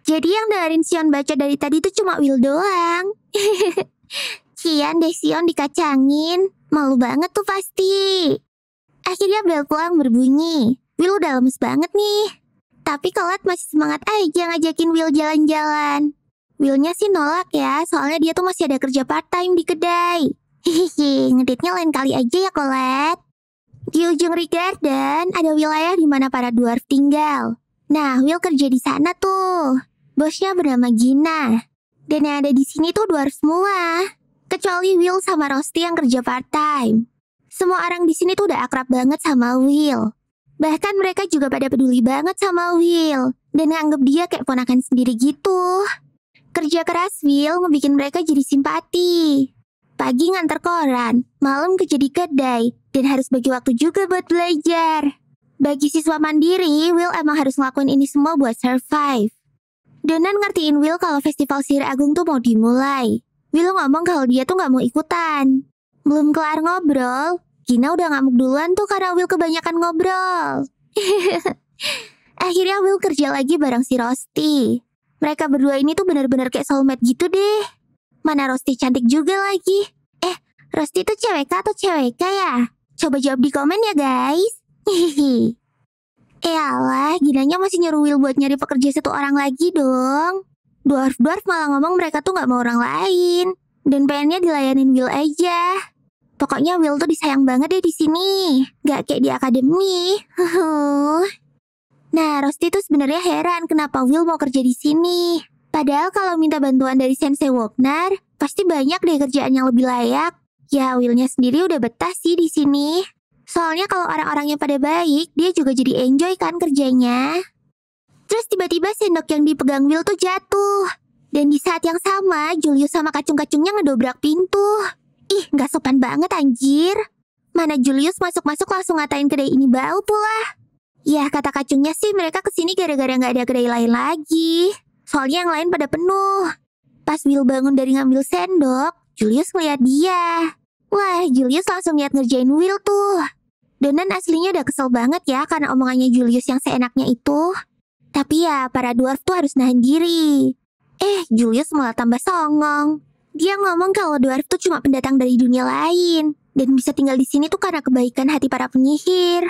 Jadi yang dengerin Sion baca dari tadi tuh cuma Will doang. Cian deh Sion dikacangin. Malu banget tuh pasti. Akhirnya bel pulang berbunyi. Will udah lemes banget nih. Tapi Colette masih semangat aja ngajakin Will jalan-jalan. Willnya sih nolak ya, soalnya dia tuh masih ada kerja part-time di kedai. Hihihi, ngeditnya lain kali aja ya Colette. Di ujung Regarden ada wilayah di mana para dwarf tinggal. Nah, Will kerja di sana tuh. Bosnya bernama Gina. Dan yang ada di sini tuh dwarf semua. Kecuali Will sama Rusty yang kerja part-time. Semua orang di sini tuh udah akrab banget sama Will. Bahkan mereka juga pada peduli banget sama Will. Dan nganggep dia kayak ponakan sendiri gitu. Kerja keras Will ngebikin mereka jadi simpati. Pagi nganter koran, malam kerja di kedai, dan harus bagi waktu juga buat belajar. Bagi siswa mandiri, Will emang harus ngelakuin ini semua buat survive. Donan ngertiin Will kalau festival sihir agung tuh mau dimulai. Will ngomong kalau dia tuh gak mau ikutan. Belum kelar ngobrol, Gina udah ngamuk duluan tuh karena Will kebanyakan ngobrol. Akhirnya Will kerja lagi bareng si Rusty. Mereka berdua ini tuh bener-bener kayak soulmate gitu deh. Mana Rusty cantik juga lagi. Rusty tuh cewek atau cewek ya? Coba jawab di komen ya guys. Hihihi. Alah, Ginanya masih nyuruh Will buat nyari pekerja satu orang lagi dong. Dwarf-dwarf malah ngomong mereka tuh gak mau orang lain. Dan pengennya dilayanin Will aja. Pokoknya Will tuh disayang banget deh di sini. Gak kayak di akademi. Nah, Rusty tuh sebenarnya heran kenapa Will mau kerja di sini. Padahal kalau minta bantuan dari Sensei Wagner, pasti banyak deh kerjaan yang lebih layak. Ya, Willnya sendiri udah betah sih di sini. Soalnya kalau orang-orangnya pada baik, dia juga jadi enjoy kan kerjanya. Terus tiba-tiba sendok yang dipegang Will tuh jatuh. Dan di saat yang sama, Julius sama kacung-kacungnya ngedobrak pintu. Ih, gak sopan banget anjir. Mana Julius masuk-masuk langsung ngatain kedai ini bau pula. Ya, kata kacungnya sih mereka kesini gara-gara gak ada kedai lain lagi. Soalnya yang lain pada penuh. Pas Will bangun dari ngambil sendok, Julius ngeliat dia. Wah, Julius langsung niat ngerjain Will tuh. Donan aslinya udah kesel banget ya karena omongannya Julius yang seenaknya itu. Tapi ya, para dwarf tuh harus nahan diri. Julius malah tambah songong. Dia ngomong kalau dwarf tuh cuma pendatang dari dunia lain. Dan bisa tinggal di sini tuh karena kebaikan hati para penyihir.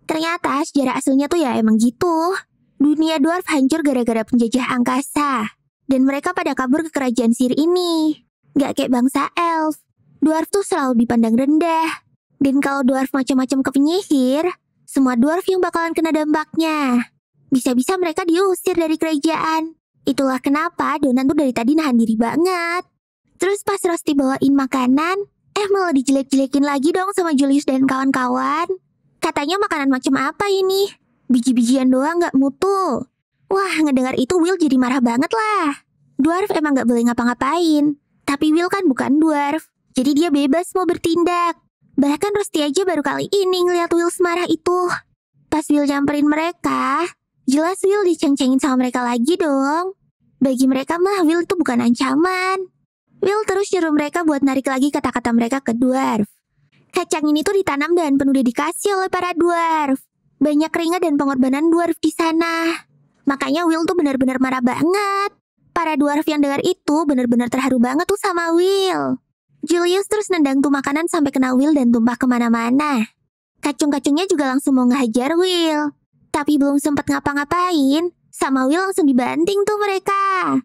Ternyata sejarah aslinya tuh ya emang gitu. Dunia dwarf hancur gara-gara penjajah angkasa. Dan mereka pada kabur ke kerajaan sihir ini. Gak kayak bangsa elf. Dwarf tuh selalu dipandang rendah. Dan kalau dwarf macam-macam ke penyihir, semua dwarf yang bakalan kena dampaknya. Bisa-bisa mereka diusir dari kerajaan. Itulah kenapa Donan tuh dari tadi nahan diri banget. Terus pas Rusty bawain makanan, malah dijelek-jelekin lagi dong sama Julius dan kawan-kawan. Katanya makanan macam apa ini? Biji-bijian doang gak mutu. Wah, ngedengar itu Will jadi marah banget lah. Dwarf emang gak boleh ngapa-ngapain. Tapi Will kan bukan dwarf. Jadi dia bebas mau bertindak. Bahkan Rusty aja baru kali ini ngeliat Will semarah itu. Pas Will nyamperin mereka, jelas Will diceng-cengin sama mereka lagi dong. Bagi mereka mah Will itu bukan ancaman. Will terus nyuruh mereka buat narik lagi kata-kata mereka ke dwarf. Kacang ini tuh ditanam dan penuh dedikasi oleh para dwarf. Banyak keringat dan pengorbanan dwarf di sana. Makanya Will tuh benar-benar marah banget. Para dwarf yang dengar itu benar-benar terharu banget tuh sama Will. Julius terus nendang tuh makanan sampai kena Will dan tumpah kemana-mana. Kacung-kacungnya juga langsung mau ngehajar Will. Tapi belum sempat ngapa-ngapain, sama Will langsung dibanting tuh mereka.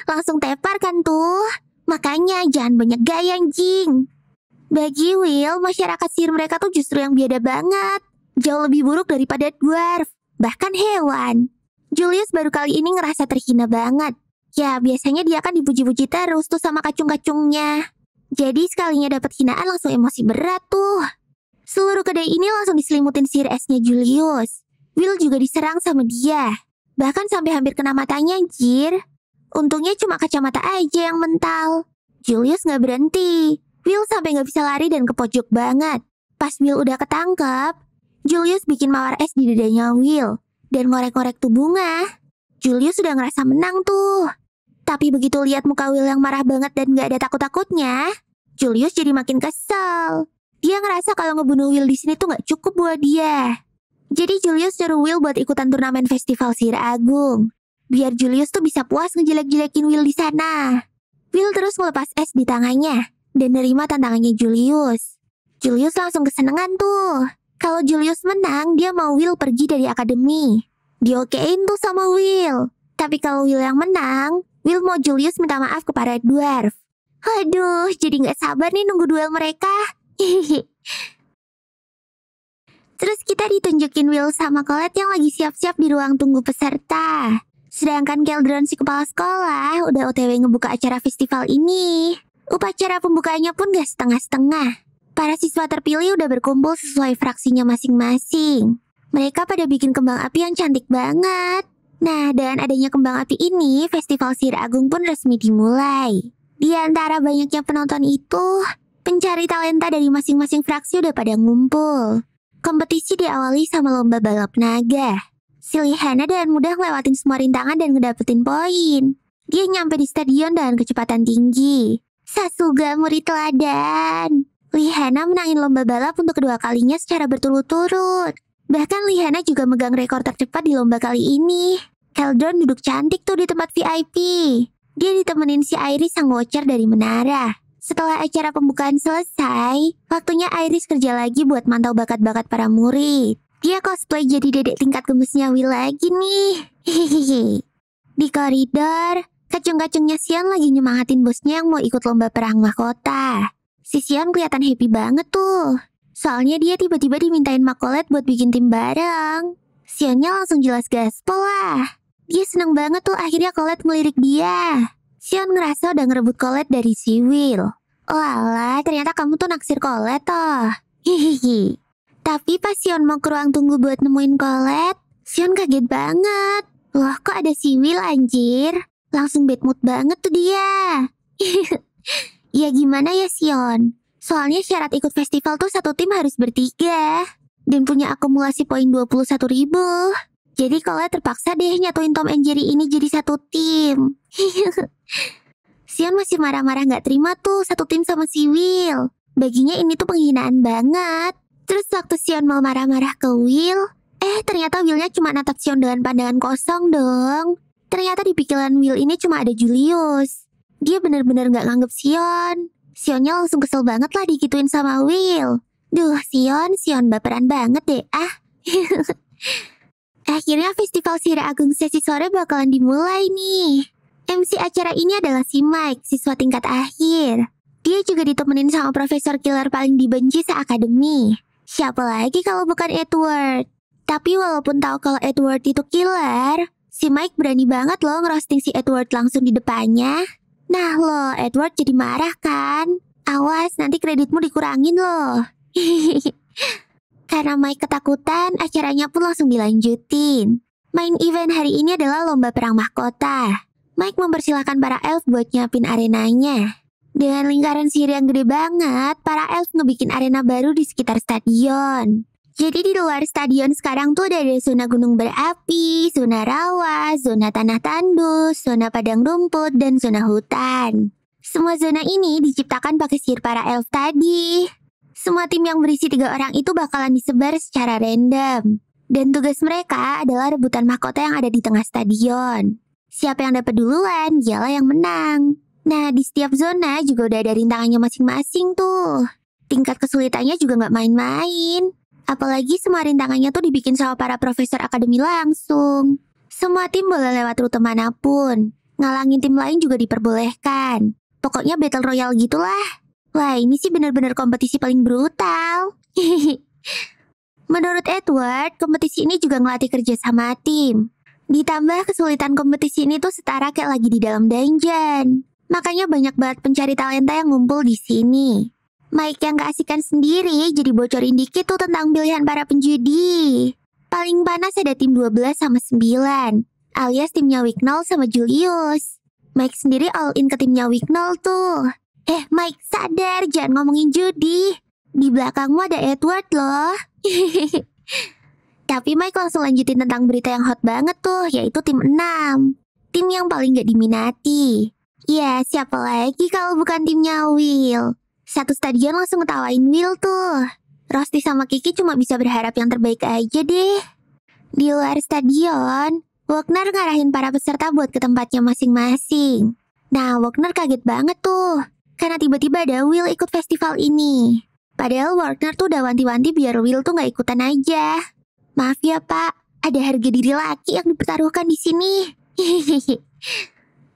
Langsung tepar kan tuh. Makanya jangan banyak gaya anjing. Bagi Will, masyarakat sihir mereka tuh justru yang biada banget. Jauh lebih buruk daripada dwarf, bahkan hewan. Julius baru kali ini ngerasa terhina banget. Ya, biasanya dia kan dipuji-puji terus tuh sama kacung-kacungnya. Jadi sekalinya dapat hinaan langsung emosi berat tuh. Seluruh kedai ini langsung diselimutin sihir esnya Julius. Will juga diserang sama dia. Bahkan sampai hampir kena matanya anjir. Untungnya cuma kacamata aja yang mental. Julius gak berhenti. Will sampai gak bisa lari dan ke pojok banget. Pas Will udah ketangkep, Julius bikin mawar es di dadanya Will. Dan ngorek-ngorek tuh bunga. Julius udah ngerasa menang tuh. Tapi begitu lihat muka Will yang marah banget dan gak ada takut-takutnya, Julius jadi makin kesel. Dia ngerasa kalau ngebunuh Will di sini tuh gak cukup buat dia. Jadi Julius nyuruh Will buat ikutan turnamen festival sihir agung. Biar Julius tuh bisa puas ngejelek-jelekin Will di sana. Will terus ngelepas es di tangannya dan nerima tantangannya Julius. Julius langsung kesenengan tuh. Kalau Julius menang, dia mau Will pergi dari akademi. Diokein tuh sama Will. Tapi kalau Will yang menang, Will mau Julius minta maaf ke para dwarf. Aduh, jadi gak sabar nih nunggu duel mereka. Terus kita ditunjukin Will sama Colette yang lagi siap-siap di ruang tunggu peserta. Sedangkan Keldron si kepala sekolah udah OTW ngebuka acara festival ini. Upacara pembukanya pun gak setengah-setengah. Para siswa terpilih udah berkumpul sesuai fraksinya masing-masing. Mereka pada bikin kembang api yang cantik banget. Nah, dengan adanya kembang api ini, Festival Sihir Agung pun resmi dimulai. Di antara banyaknya penonton itu, pencari talenta dari masing-masing fraksi udah pada ngumpul. Kompetisi diawali sama lomba balap naga. Si Lihana dengan mudah ngelewatin semua rintangan dan ngedapetin poin. Dia nyampe di stadion dengan kecepatan tinggi. Sasuga murid teladan. Lihana menangin lomba balap untuk kedua kalinya secara berturut-turut. Bahkan Lihana juga megang rekor tercepat di lomba kali ini. Keldron duduk cantik tuh di tempat VIP. Dia ditemenin si Iris sang watcher dari menara. Setelah acara pembukaan selesai, waktunya Iris kerja lagi buat mantau bakat-bakat para murid. Dia cosplay jadi dedek tingkat gemesnya Will lagi nih. Hehehe. Di koridor, kacung-kacungnya Sion lagi nyemangatin bosnya yang mau ikut lomba perang mahkota. Si Sion kelihatan happy banget tuh. Soalnya dia tiba-tiba dimintain Mak Colette buat bikin tim bareng. Sionnya langsung jelas gaspol lah. Dia seneng banget tuh akhirnya Colette ngelirik dia. Sion ngerasa udah ngerebut Colette dari si Will. Oh alah, ternyata kamu tuh naksir Colette toh. Hihihi. Tapi pas Sion mau ke ruang tunggu buat nemuin Colette, Sion kaget banget. Loh kok ada si Will anjir? Langsung bad mood banget tuh dia. Ya gimana ya Sion? Soalnya syarat ikut festival tuh satu tim harus bertiga. Dan punya akumulasi poin 21.000. Jadi Colette terpaksa deh nyatuin Tom and Jerry ini jadi satu tim. Sion masih marah-marah gak terima tuh satu tim sama si Will. Baginya ini tuh penghinaan banget. Terus waktu Sion mau marah-marah ke Will, ternyata Willnya cuma natap Sion dengan pandangan kosong dong. Ternyata di pikiran Will ini cuma ada Julius. Dia bener-bener gak nganggep Sion. Sionnya langsung kesel banget lah digituin sama Will. Duh, Sion baperan banget deh, Akhirnya Festival Sihir Agung sesi sore bakalan dimulai nih. MC acara ini adalah si Mike, siswa tingkat akhir. Dia juga ditemenin sama profesor killer paling dibenci se-akademi. Siapa lagi kalau bukan Edward? Tapi walaupun tahu kalau Edward itu killer, si Mike berani banget loh ngerosting si Edward langsung di depannya. Nah loh, Edward jadi marah kan? Awas, nanti kreditmu dikurangin loh. Karena Mike ketakutan, acaranya pun langsung dilanjutin. Main event hari ini adalah lomba perang mahkota. Mike mempersilahkan para elf buat nyiapin arenanya. Dengan lingkaran sihir yang gede banget, para elf ngebikin arena baru di sekitar stadion. Jadi di luar stadion sekarang tuh udah ada zona gunung berapi, zona rawa, zona tanah tandus, zona padang rumput, dan zona hutan. Semua zona ini diciptakan pakai sihir para elf tadi. Semua tim yang berisi 3 orang itu bakalan disebar secara random. Dan tugas mereka adalah rebutan mahkota yang ada di tengah stadion. Siapa yang dapat duluan, dialah yang menang. Nah, di setiap zona juga udah ada rintangannya masing-masing tuh. Tingkat kesulitannya juga nggak main-main. Apalagi semua rintangannya tuh dibikin sama para profesor akademi langsung. Semua tim boleh lewat rute manapun. Ngalangin tim lain juga diperbolehkan. Pokoknya battle royale gitulah. Wah, ini sih bener-bener kompetisi paling brutal. Menurut Edward, kompetisi ini juga ngelatih kerja sama tim. Ditambah kesulitan kompetisi ini tuh setara kayak lagi di dalam dungeon. Makanya banyak banget pencari talenta yang ngumpul di sini. Mike yang keasikan sendiri jadi bocorin dikit tuh tentang pilihan para penjudi. Paling panas ada tim 12 sama 9, alias timnya Wicknell sama Julius. Mike sendiri all in ke timnya Wicknell tuh. Mike, sadar, jangan ngomongin judi. Di belakangmu ada Edward loh. Tapi Mike langsung lanjutin tentang berita yang hot banget tuh, yaitu tim 6. Tim yang paling gak diminati. Ya, siapa lagi kalau bukan timnya Will. Satu stadion langsung ngetawain Will tuh. Rosti sama Kiki cuma bisa berharap yang terbaik aja deh. Di luar stadion, Wagner ngarahin para peserta buat ke tempatnya masing-masing. Nah, Wagner kaget banget tuh, karena tiba-tiba ada Will ikut festival ini. Padahal Wagner tuh udah wanti-wanti biar Will tuh gak ikutan aja. Maaf ya Pak, ada harga diri laki yang dipertaruhkan di sini.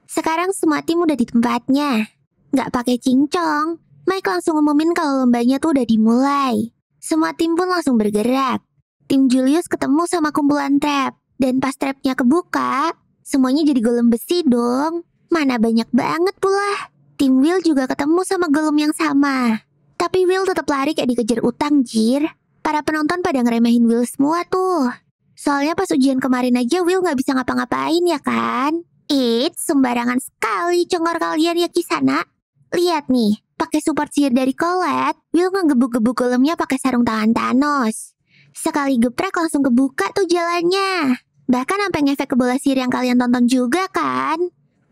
Sekarang semua tim udah di tempatnya. Gak pakai cincong, Mike langsung ngumumin kalau lombanya tuh udah dimulai. Semua tim pun langsung bergerak. Tim Julius ketemu sama kumpulan trap. Dan pas trapnya kebuka, semuanya jadi golem besi dong. Mana banyak banget pula. Tim Will juga ketemu sama golem yang sama. Tapi Will tetap lari kayak dikejar utang, jir. Para penonton pada ngeremehin Will semua tuh. Soalnya pas ujian kemarin aja Will gak bisa ngapa-ngapain ya kan? Sembarangan sekali congor kalian ya Kisana. Lihat nih, pakai support sihir dari Colette, Will ngegebuk-gebuk golemnya pakai sarung tangan Thanos. Sekali geprek langsung kebuka tuh jalannya. Bahkan sampai ngefek ke bola sihir yang kalian tonton juga kan?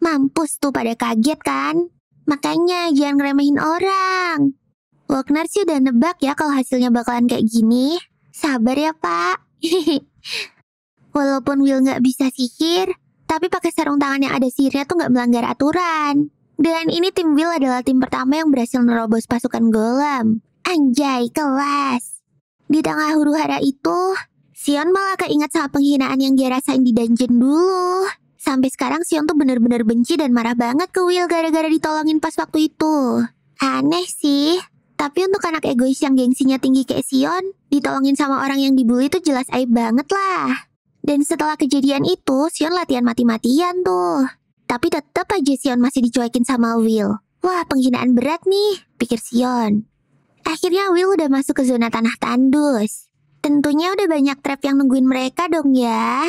Mampus tuh pada kaget kan? Makanya jangan ngeremehin orang. Wagner sih udah nebak ya kalau hasilnya bakalan kayak gini. Sabar ya Pak. Walaupun Will nggak bisa sihir, tapi pakai sarung tangan yang ada sihirnya tuh nggak melanggar aturan. Dan ini tim Will adalah tim pertama yang berhasil nerobos pasukan golem. Anjay, kelas. Di tengah huru-hara itu, Sion malah keinget sama penghinaan yang dia rasain di dungeon dulu. Sampai sekarang Sion tuh bener-bener benci dan marah banget ke Will gara-gara ditolongin pas waktu itu. Aneh sih, tapi untuk anak egois yang gengsinya tinggi kayak Sion, ditolongin sama orang yang dibully tuh jelas aib banget lah. Dan setelah kejadian itu, Sion latihan mati-matian tuh. Tapi tetap aja Sion masih dicuekin sama Will. Wah, penghinaan berat nih, pikir Sion. Akhirnya Will udah masuk ke zona tanah tandus. Tentunya udah banyak trap yang nungguin mereka dong ya.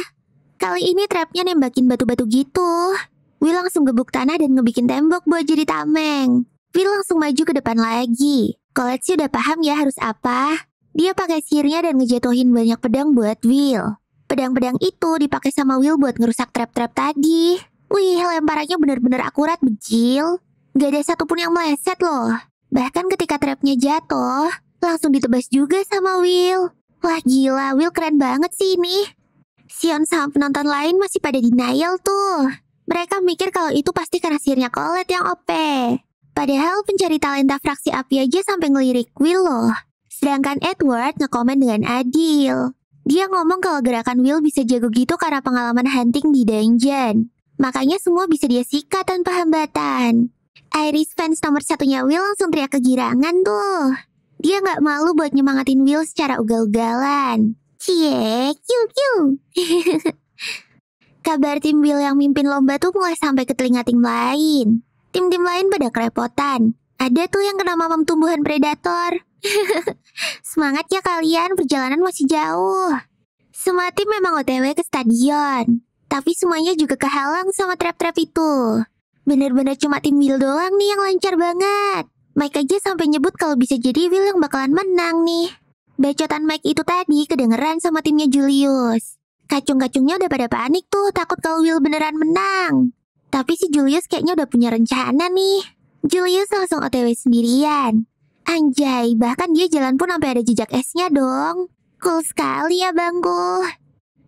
Kali ini trapnya nembakin batu-batu gitu. Will langsung gebuk tanah dan ngebikin tembok buat jadi tameng. Will langsung maju ke depan lagi. Colette sih udah paham ya harus apa. Dia pakai sihirnya dan ngejatuhin banyak pedang buat Will. Pedang-pedang itu dipakai sama Will buat ngerusak trap-trap tadi. Wih, lemparannya bener-bener akurat, bejil. Gak ada satupun yang meleset loh. Bahkan ketika trapnya jatuh, langsung ditebas juga sama Will. Wah gila, Will keren banget sih ini. Sion sama penonton lain masih pada denial tuh. Mereka mikir kalau itu pasti karena sihirnya Colette yang OP. Padahal pencari talenta fraksi api aja sampai ngelirik Will loh. Sedangkan Edward ngekomen dengan adil. Dia ngomong kalau gerakan Will bisa jago gitu karena pengalaman hunting di dungeon. Makanya semua bisa dia sikat tanpa hambatan. Iris fans nomor satunya Will langsung teriak kegirangan tuh. Dia gak malu buat nyemangatin Will secara ugal-ugalan. Cie, kiu. Kabar tim Will yang mimpin lomba tuh mulai sampai ke telinga tim lain. Tim-tim lain pada kerepotan. Ada tuh yang kena mamam tumbuhan predator. Semangat ya kalian, perjalanan masih jauh. Semua tim memang OTW ke stadion. Tapi semuanya juga kehalang sama trap-trap itu. Bener-bener cuma tim Will doang nih yang lancar banget. Mike aja sampai nyebut kalau bisa jadi Will yang bakalan menang nih. Bacotan Mike itu tadi kedengeran sama timnya Julius. Kacung-kacungnya udah pada panik tuh, takut kalau Will beneran menang. Tapi si Julius kayaknya udah punya rencana nih. Julius langsung OTW sendirian. Anjay, bahkan dia jalan pun sampai ada jejak esnya dong. Cool sekali ya bangku.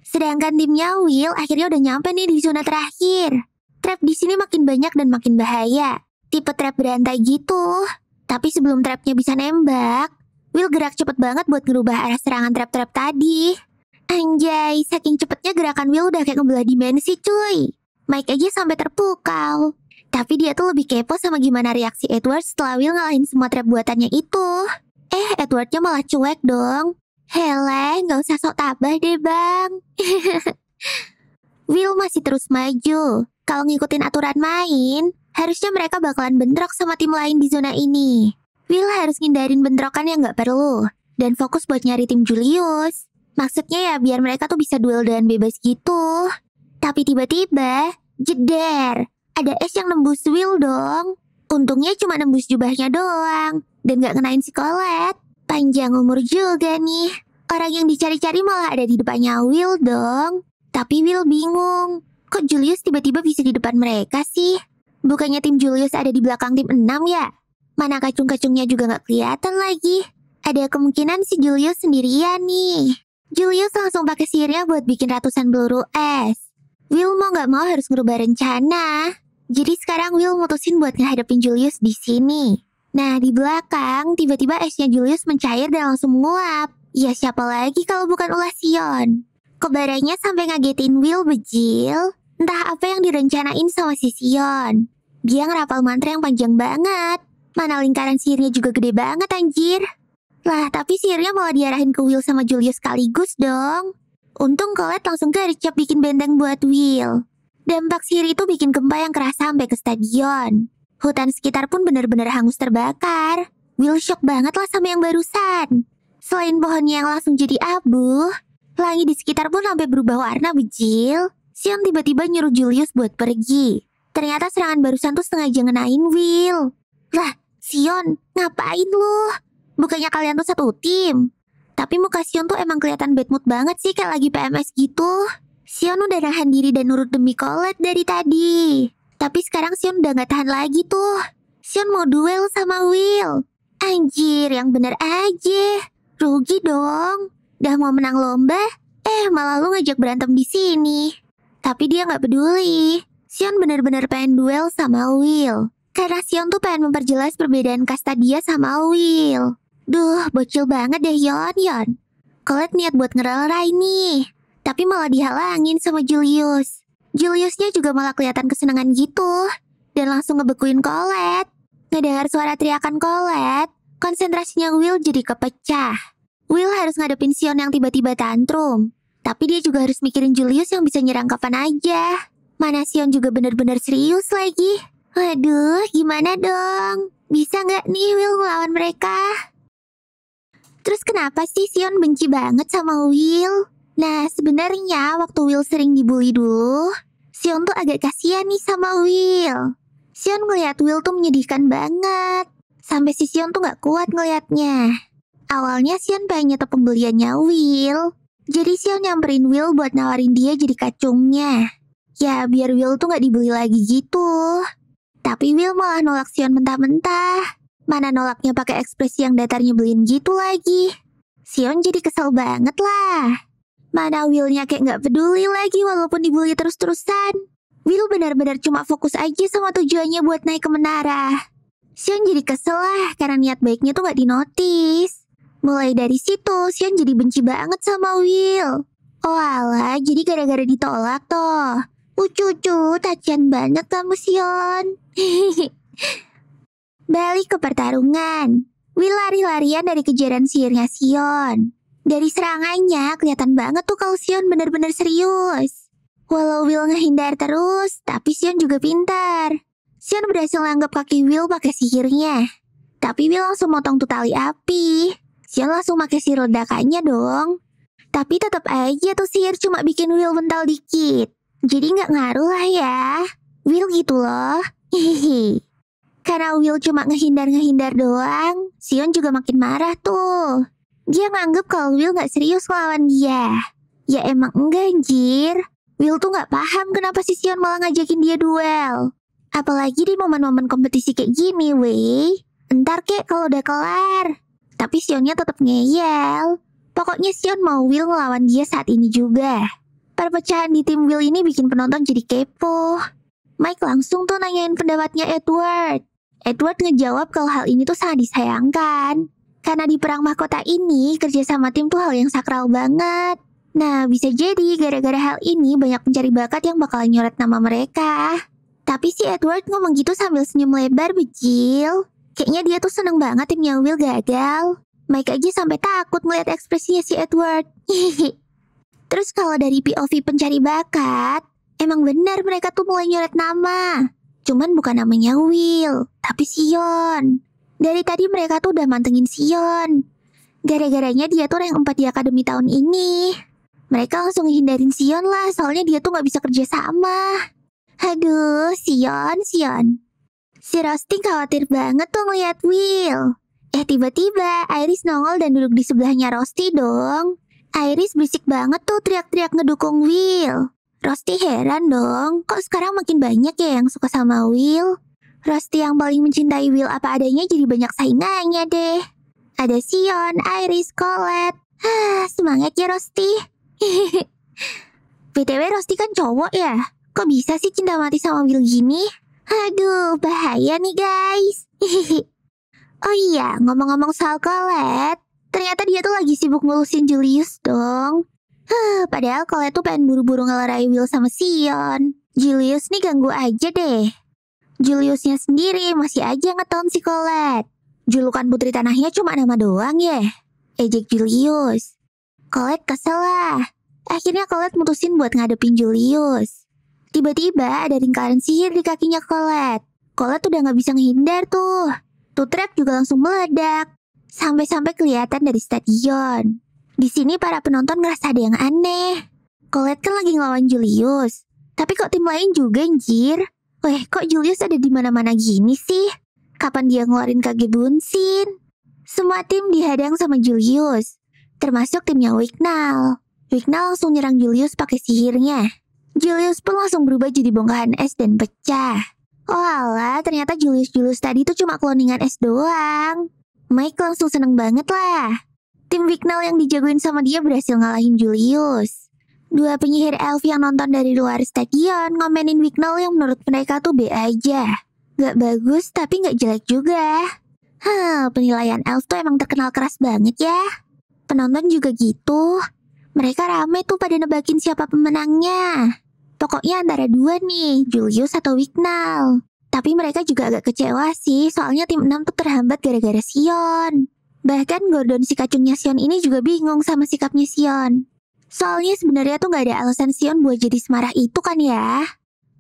Sedangkan timnya Will akhirnya udah nyampe nih di zona terakhir. Trap di sini makin banyak dan makin bahaya. Tipe trap berantai gitu. Tapi sebelum trapnya bisa nembak, Will gerak cepet banget buat ngerubah arah serangan trap-trap tadi. Anjay, saking cepetnya gerakan Will udah kayak ngebelah dimensi cuy. Mike aja sampai terpukau. Tapi dia tuh lebih kepo sama gimana reaksi Edward setelah Will ngalahin semua trap buatannya itu. Edwardnya malah cuek dong. Hele, gak usah sok tabah deh bang. Will masih terus maju. Kalau ngikutin aturan main, harusnya mereka bakalan bentrok sama tim lain di zona ini. Will harus ngindarin bentrokan yang gak perlu, dan fokus buat nyari tim Julius. Maksudnya ya biar mereka tuh bisa duel dengan bebas gitu. Tapi tiba-tiba, jeder, ada es yang nembus Will dong. Untungnya cuma nembus jubahnya doang, dan gak kenain si Colette. Panjang umur juga nih. Orang yang dicari-cari malah ada di depannya Will dong. Tapi Will bingung, kok Julius tiba-tiba bisa di depan mereka sih? Bukannya tim Julius ada di belakang tim 6 ya? Mana kacung-kacungnya juga gak kelihatan lagi. Ada kemungkinan si Julius sendirian nih. Julius langsung pakai sihirnya buat bikin ratusan peluru es. Will mau gak mau harus ngerubah rencana. Jadi sekarang Will mutusin buat ngehadapin Julius di sini. Nah, di belakang tiba-tiba esnya Julius mencair dan langsung menguap. Ya siapa lagi kalau bukan ulah Sion. Kobaranya sampai ngagetin Will bejil. Entah apa yang direncanain sama si Sion. Dia ngerapal mantra yang panjang banget. Mana lingkaran sihirnya juga gede banget anjir. Lah, tapi sihirnya malah diarahin ke Will sama Julius sekaligus dong. Untung Colette langsung gercep bikin benteng buat Will. Dampak sihir itu bikin gempa yang keras sampai ke stadion. Hutan sekitar pun benar-benar hangus terbakar. Will shock banget lah sama yang barusan. Selain pohonnya yang langsung jadi abu, langit di sekitar pun sampai berubah warna bejil. Sion tiba-tiba nyuruh Julius buat pergi. Ternyata serangan barusan tuh sengaja ngenain Will. Lah, Sion, ngapain lu? Bukannya kalian tuh satu tim? Tapi muka Sion tuh emang kelihatan bad mood banget sih, kayak lagi PMS gitu. Sion udah nahan diri dan nurut demi Colette dari tadi. Tapi sekarang Sion udah gak tahan lagi tuh. Sion mau duel sama Will. Anjir, yang bener aja. Rugi dong. Udah mau menang lomba, malah lu ngajak berantem di sini. Tapi dia gak peduli. Sion bener-bener pengen duel sama Will. Karena Sion tuh pengen memperjelas perbedaan kasta dia sama Will. Duh, bocil banget deh Yon. Colette niat buat ngerelerai nih. Tapi malah dihalangin sama Julius. Juliusnya juga malah kelihatan kesenangan gitu. Dan langsung ngebekuin Colette. Ngedengar suara teriakan Colette, konsentrasinya Will jadi kepecah. Will harus ngadepin Sion yang tiba-tiba tantrum. Tapi dia juga harus mikirin Julius yang bisa nyerang kapan aja. Mana Sion juga bener-bener serius lagi. Waduh, gimana dong? Bisa nggak nih Will ngelawan mereka? Terus kenapa sih Sion benci banget sama Will? Nah, sebenarnya waktu Will sering dibully dulu, Sion tuh agak kasihan nih sama Will. Sion ngeliat Will tuh menyedihkan banget. Sampai si Sion tuh nggak kuat ngeliatnya. Awalnya Sion pengen nyetok pembeliannya Will. Jadi Sion nyamperin Will buat nawarin dia jadi kacungnya. Ya biar Will tuh gak dibeli lagi gitu. Tapi Will malah nolak Sion mentah-mentah. Mana nolaknya pakai ekspresi yang datarnya beliin gitu lagi. Sion jadi kesel banget lah. Mana Willnya kayak gak peduli lagi walaupun dibully terus-terusan. Will benar-benar cuma fokus aja sama tujuannya buat naik ke menara. Sion jadi kesel lah karena niat baiknya tuh gak dinotis. Mulai dari situ, Sion jadi benci banget sama Will. Oh alah, jadi gara-gara ditolak toh. Cucu, tacian banget kamu Sion. Balik ke pertarungan. Will lari-larian dari kejaran sihirnya Sion. Dari serangannya, kelihatan banget tuh kalau Sion bener-bener serius. Walau Will ngehindar terus, tapi Sion juga pintar. Sion berhasil nganggap kaki Will pakai sihirnya. Tapi Will langsung motong tuh tali api. Sion langsung pakai sihir ledakannya dong. Tapi tetap aja tuh sihir cuma bikin Will mental dikit. Jadi nggak ngaruh lah ya. Will gitu loh. Hihihi. Karena Will cuma ngehindar-ngehindar doang, Sion juga makin marah tuh. Dia nganggep kalau Will nggak serius ngelawan dia. Ya emang enggak anjir. Will tuh nggak paham kenapa si Sion malah ngajakin dia duel. Apalagi di momen-momen kompetisi kayak gini, weh. Entar kek kalau udah kelar. Tapi Sionnya tetap ngeyel. Pokoknya Sion mau Will ngelawan dia saat ini juga. Perpecahan di tim Will ini bikin penonton jadi kepo. Mike langsung tuh nanyain pendapatnya Edward. Edward ngejawab kalau hal ini tuh sangat disayangkan. Karena di perang mahkota ini, kerja sama tim tuh hal yang sakral banget. Nah, bisa jadi gara-gara hal ini banyak pencari bakat yang bakalan nyoret nama mereka. Tapi si Edward ngomong gitu sambil senyum lebar, bejil. Kayaknya dia tuh seneng banget timnya Will gagal. Mike aja sampai takut melihat ekspresinya si Edward. Terus kalau dari POV pencari bakat, emang benar mereka tuh mulai nyoret nama. Cuman bukan namanya Will, tapi Sion. Dari tadi mereka tuh udah mantengin Sion. Gara-garanya dia tuh rank 4 di akademi tahun ini. Mereka langsung hindarin Sion lah, soalnya dia tuh gak bisa kerja sama. Aduh, Sion. Si Roasting khawatir banget tuh ngeliat Will. Tiba-tiba Iris nongol dan duduk di sebelahnya Rosti dong. Iris berisik banget tuh teriak-teriak ngedukung Will. Rosti heran dong, kok sekarang makin banyak ya yang suka sama Will? Rosti yang paling mencintai Will apa adanya jadi banyak saingannya deh. Ada Sion, Iris, Colette. Semangat ya Rosti. BTW Rosti kan cowok ya? Kok bisa sih cinta mati sama Will gini? Aduh, bahaya nih guys. Oh iya, ngomong-ngomong soal Colette, ternyata dia tuh lagi sibuk ngurusin Julius dong. Padahal Colette tuh pengen buru-buru ngelerai Will sama Sion. Julius nih ganggu aja deh. Juliusnya sendiri masih aja ngeton si Colette. Julukan putri tanahnya cuma nama doang ya. Ejek Julius. Colette kesel lah. Akhirnya Colette mutusin buat ngadepin Julius. Tiba-tiba ada lingkaran sihir di kakinya Colette. Colette udah gak bisa ngehindar tuh. Trap juga langsung meledak. Sampai-sampai kelihatan dari stadion. Di sini para penonton ngerasa ada yang aneh. Colette kan lagi ngelawan Julius. Tapi kok tim lain juga anjir? Kok Julius ada di mana-mana gini sih? Kapan dia ngeluarin kage bunsin? Semua tim dihadang sama Julius. Termasuk timnya Wignall. Wignall langsung nyerang Julius pakai sihirnya. Julius pun langsung berubah jadi bongkahan es dan pecah. Oh alah, ternyata Julius tadi tuh cuma cloningan es doang. Mike langsung seneng banget lah. Tim Wignall yang dijagoin sama dia berhasil ngalahin Julius. Dua penyihir elf yang nonton dari luar stadion ngomenin Wignall yang menurut mereka tuh B aja. Gak bagus tapi gak jelek juga. Penilaian elf tuh emang terkenal keras banget ya. Penonton juga gitu. Mereka rame tuh pada nebakin siapa pemenangnya. Pokoknya antara dua nih, Julius atau Wignall. Tapi mereka juga agak kecewa sih, soalnya tim 6 tuh terhambat gara-gara Sion. Bahkan Gordon si kacungnya Sion ini juga bingung sama sikapnya Sion. Soalnya sebenarnya tuh gak ada alasan Sion buat jadi semarah itu kan ya.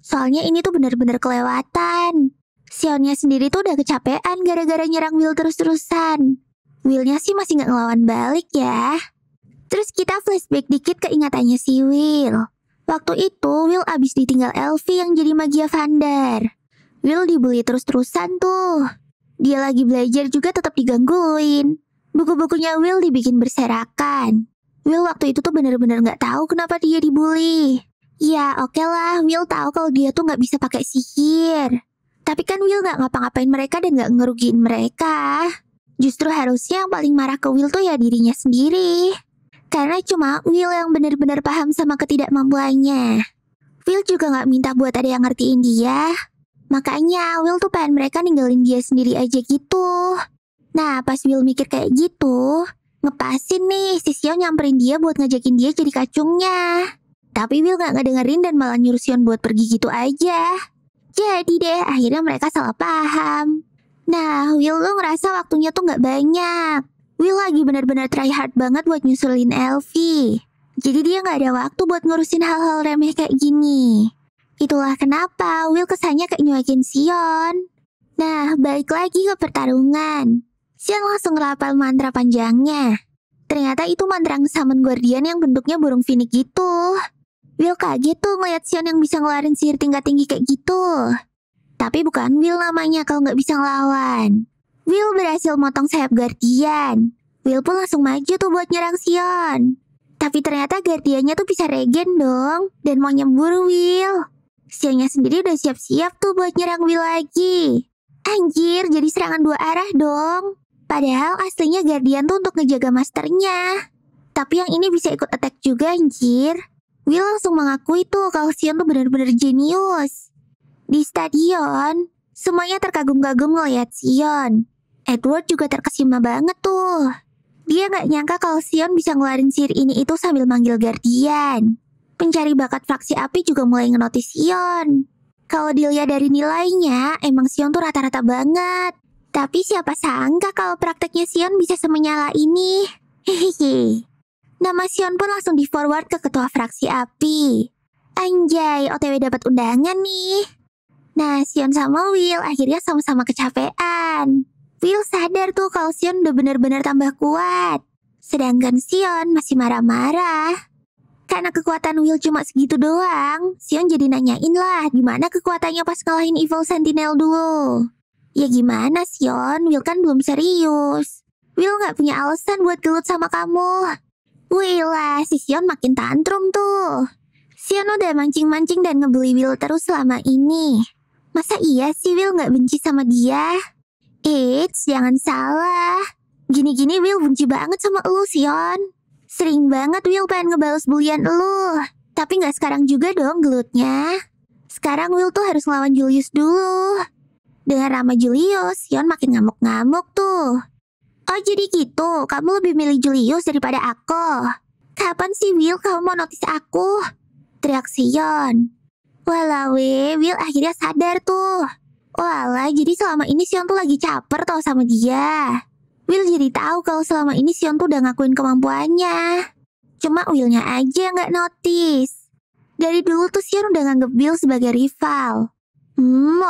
Soalnya ini tuh bener-bener kelewatan. Sionnya sendiri tuh udah kecapean gara-gara nyerang Will terus-terusan. Willnya sih masih gak ngelawan balik ya. Terus kita flashback dikit ke ingatannya si Will. Waktu itu, Will abis ditinggal Elfie yang jadi Magia Vander. Will dibully terus-terusan tuh. Dia lagi belajar juga tetap digangguin. Buku-bukunya Will dibikin berserakan. Will waktu itu tuh bener-bener gak tahu kenapa dia dibully. Ya oke lah, Will tahu kalau dia tuh gak bisa pakai sihir. Tapi kan Will gak ngapa-ngapain mereka dan gak ngerugiin mereka. Justru harusnya yang paling marah ke Will tuh ya dirinya sendiri. Karena cuma Will yang benar-benar paham sama ketidakmampuannya. Will juga gak minta buat ada yang ngertiin dia. Makanya Will tuh pengen mereka ninggalin dia sendiri aja gitu. Nah pas Will mikir kayak gitu, ngepasin nih si Sion nyamperin dia buat ngajakin dia jadi kacungnya. Tapi Will gak ngedengerin dan malah nyuruh Sion buat pergi gitu aja. Jadi deh akhirnya mereka salah paham. Nah Will tuh ngerasa waktunya tuh gak banyak. Will lagi benar-benar try hard banget buat nyusulin Elfie. Jadi dia gak ada waktu buat ngurusin hal-hal remeh kayak gini. Itulah kenapa Will kesannya kayak nyuekin Sion. Nah, balik lagi ke pertarungan. Sion langsung ngerapal mantra panjangnya. Ternyata itu mantra summon guardian yang bentuknya burung phoenix gitu. Will kaget tuh ngeliat Sion yang bisa ngeluarin sihir tingkat tinggi kayak gitu. Tapi bukan Will namanya kalau gak bisa ngelawan. Will berhasil motong sayap guardian. Will pun langsung maju tuh buat nyerang Sion. Tapi ternyata guardiannya tuh bisa regen dong. Dan mau nyembur Will. Sionnya sendiri udah siap-siap tuh buat nyerang Will lagi. Anjir, jadi serangan dua arah dong. Padahal aslinya guardian tuh untuk ngejaga masternya. Tapi yang ini bisa ikut attack juga anjir. Will langsung mengakui tuh kalau Sion tuh benar-benar jenius. Di stadion, Semuanya terkagum-kagum ngeliat Sion. Edward juga terkesima banget tuh. Dia gak nyangka kalau Sion bisa ngeluarin sihir ini itu sambil manggil Guardian. Pencari bakat fraksi api juga mulai ngenotis Sion. Kalau dilihat dari nilainya, emang Sion tuh rata-rata banget. Tapi siapa sangka kalau prakteknya Sion bisa semenyala ini. Hehehe. Nama Sion pun langsung di-forward ke ketua fraksi api. Anjay, OTW dapat undangan nih. Nah, Sion sama Will akhirnya sama-sama kecapean. Will sadar tuh kalau Sion udah bener-bener tambah kuat. Sedangkan Sion masih marah-marah. Karena kekuatan Will cuma segitu doang, Sion jadi nanyain lah gimana kekuatannya pas ngalahin Evil Sentinel dulu. Ya gimana Sion, Will kan belum serius. Will gak punya alasan buat gelut sama kamu. Wih lah, si Sion makin tantrum tuh. Sion udah mancing-mancing dan ngebully Will terus selama ini. Masa iya sih Will gak benci sama dia? Eits, jangan salah. Gini-gini Will benci banget sama lu, Sion. Sering banget Will pengen ngebales bulian lu. Tapi gak sekarang juga dong gelutnya. Sekarang Will tuh harus ngelawan Julius dulu. Dengan nama Julius, Sion makin ngamuk-ngamuk tuh. Oh jadi gitu, kamu lebih milih Julius daripada aku. Kapan sih Will kamu mau notice aku? Teriak Sion. Walah Will akhirnya sadar tuh. Walah, jadi selama ini Sion tuh lagi caper tau sama dia. Will jadi tahu kalau selama ini Sion tuh udah ngakuin kemampuannya. Cuma Willnya aja nggak notice. Dari dulu tuh Sion udah nganggep Will sebagai rival.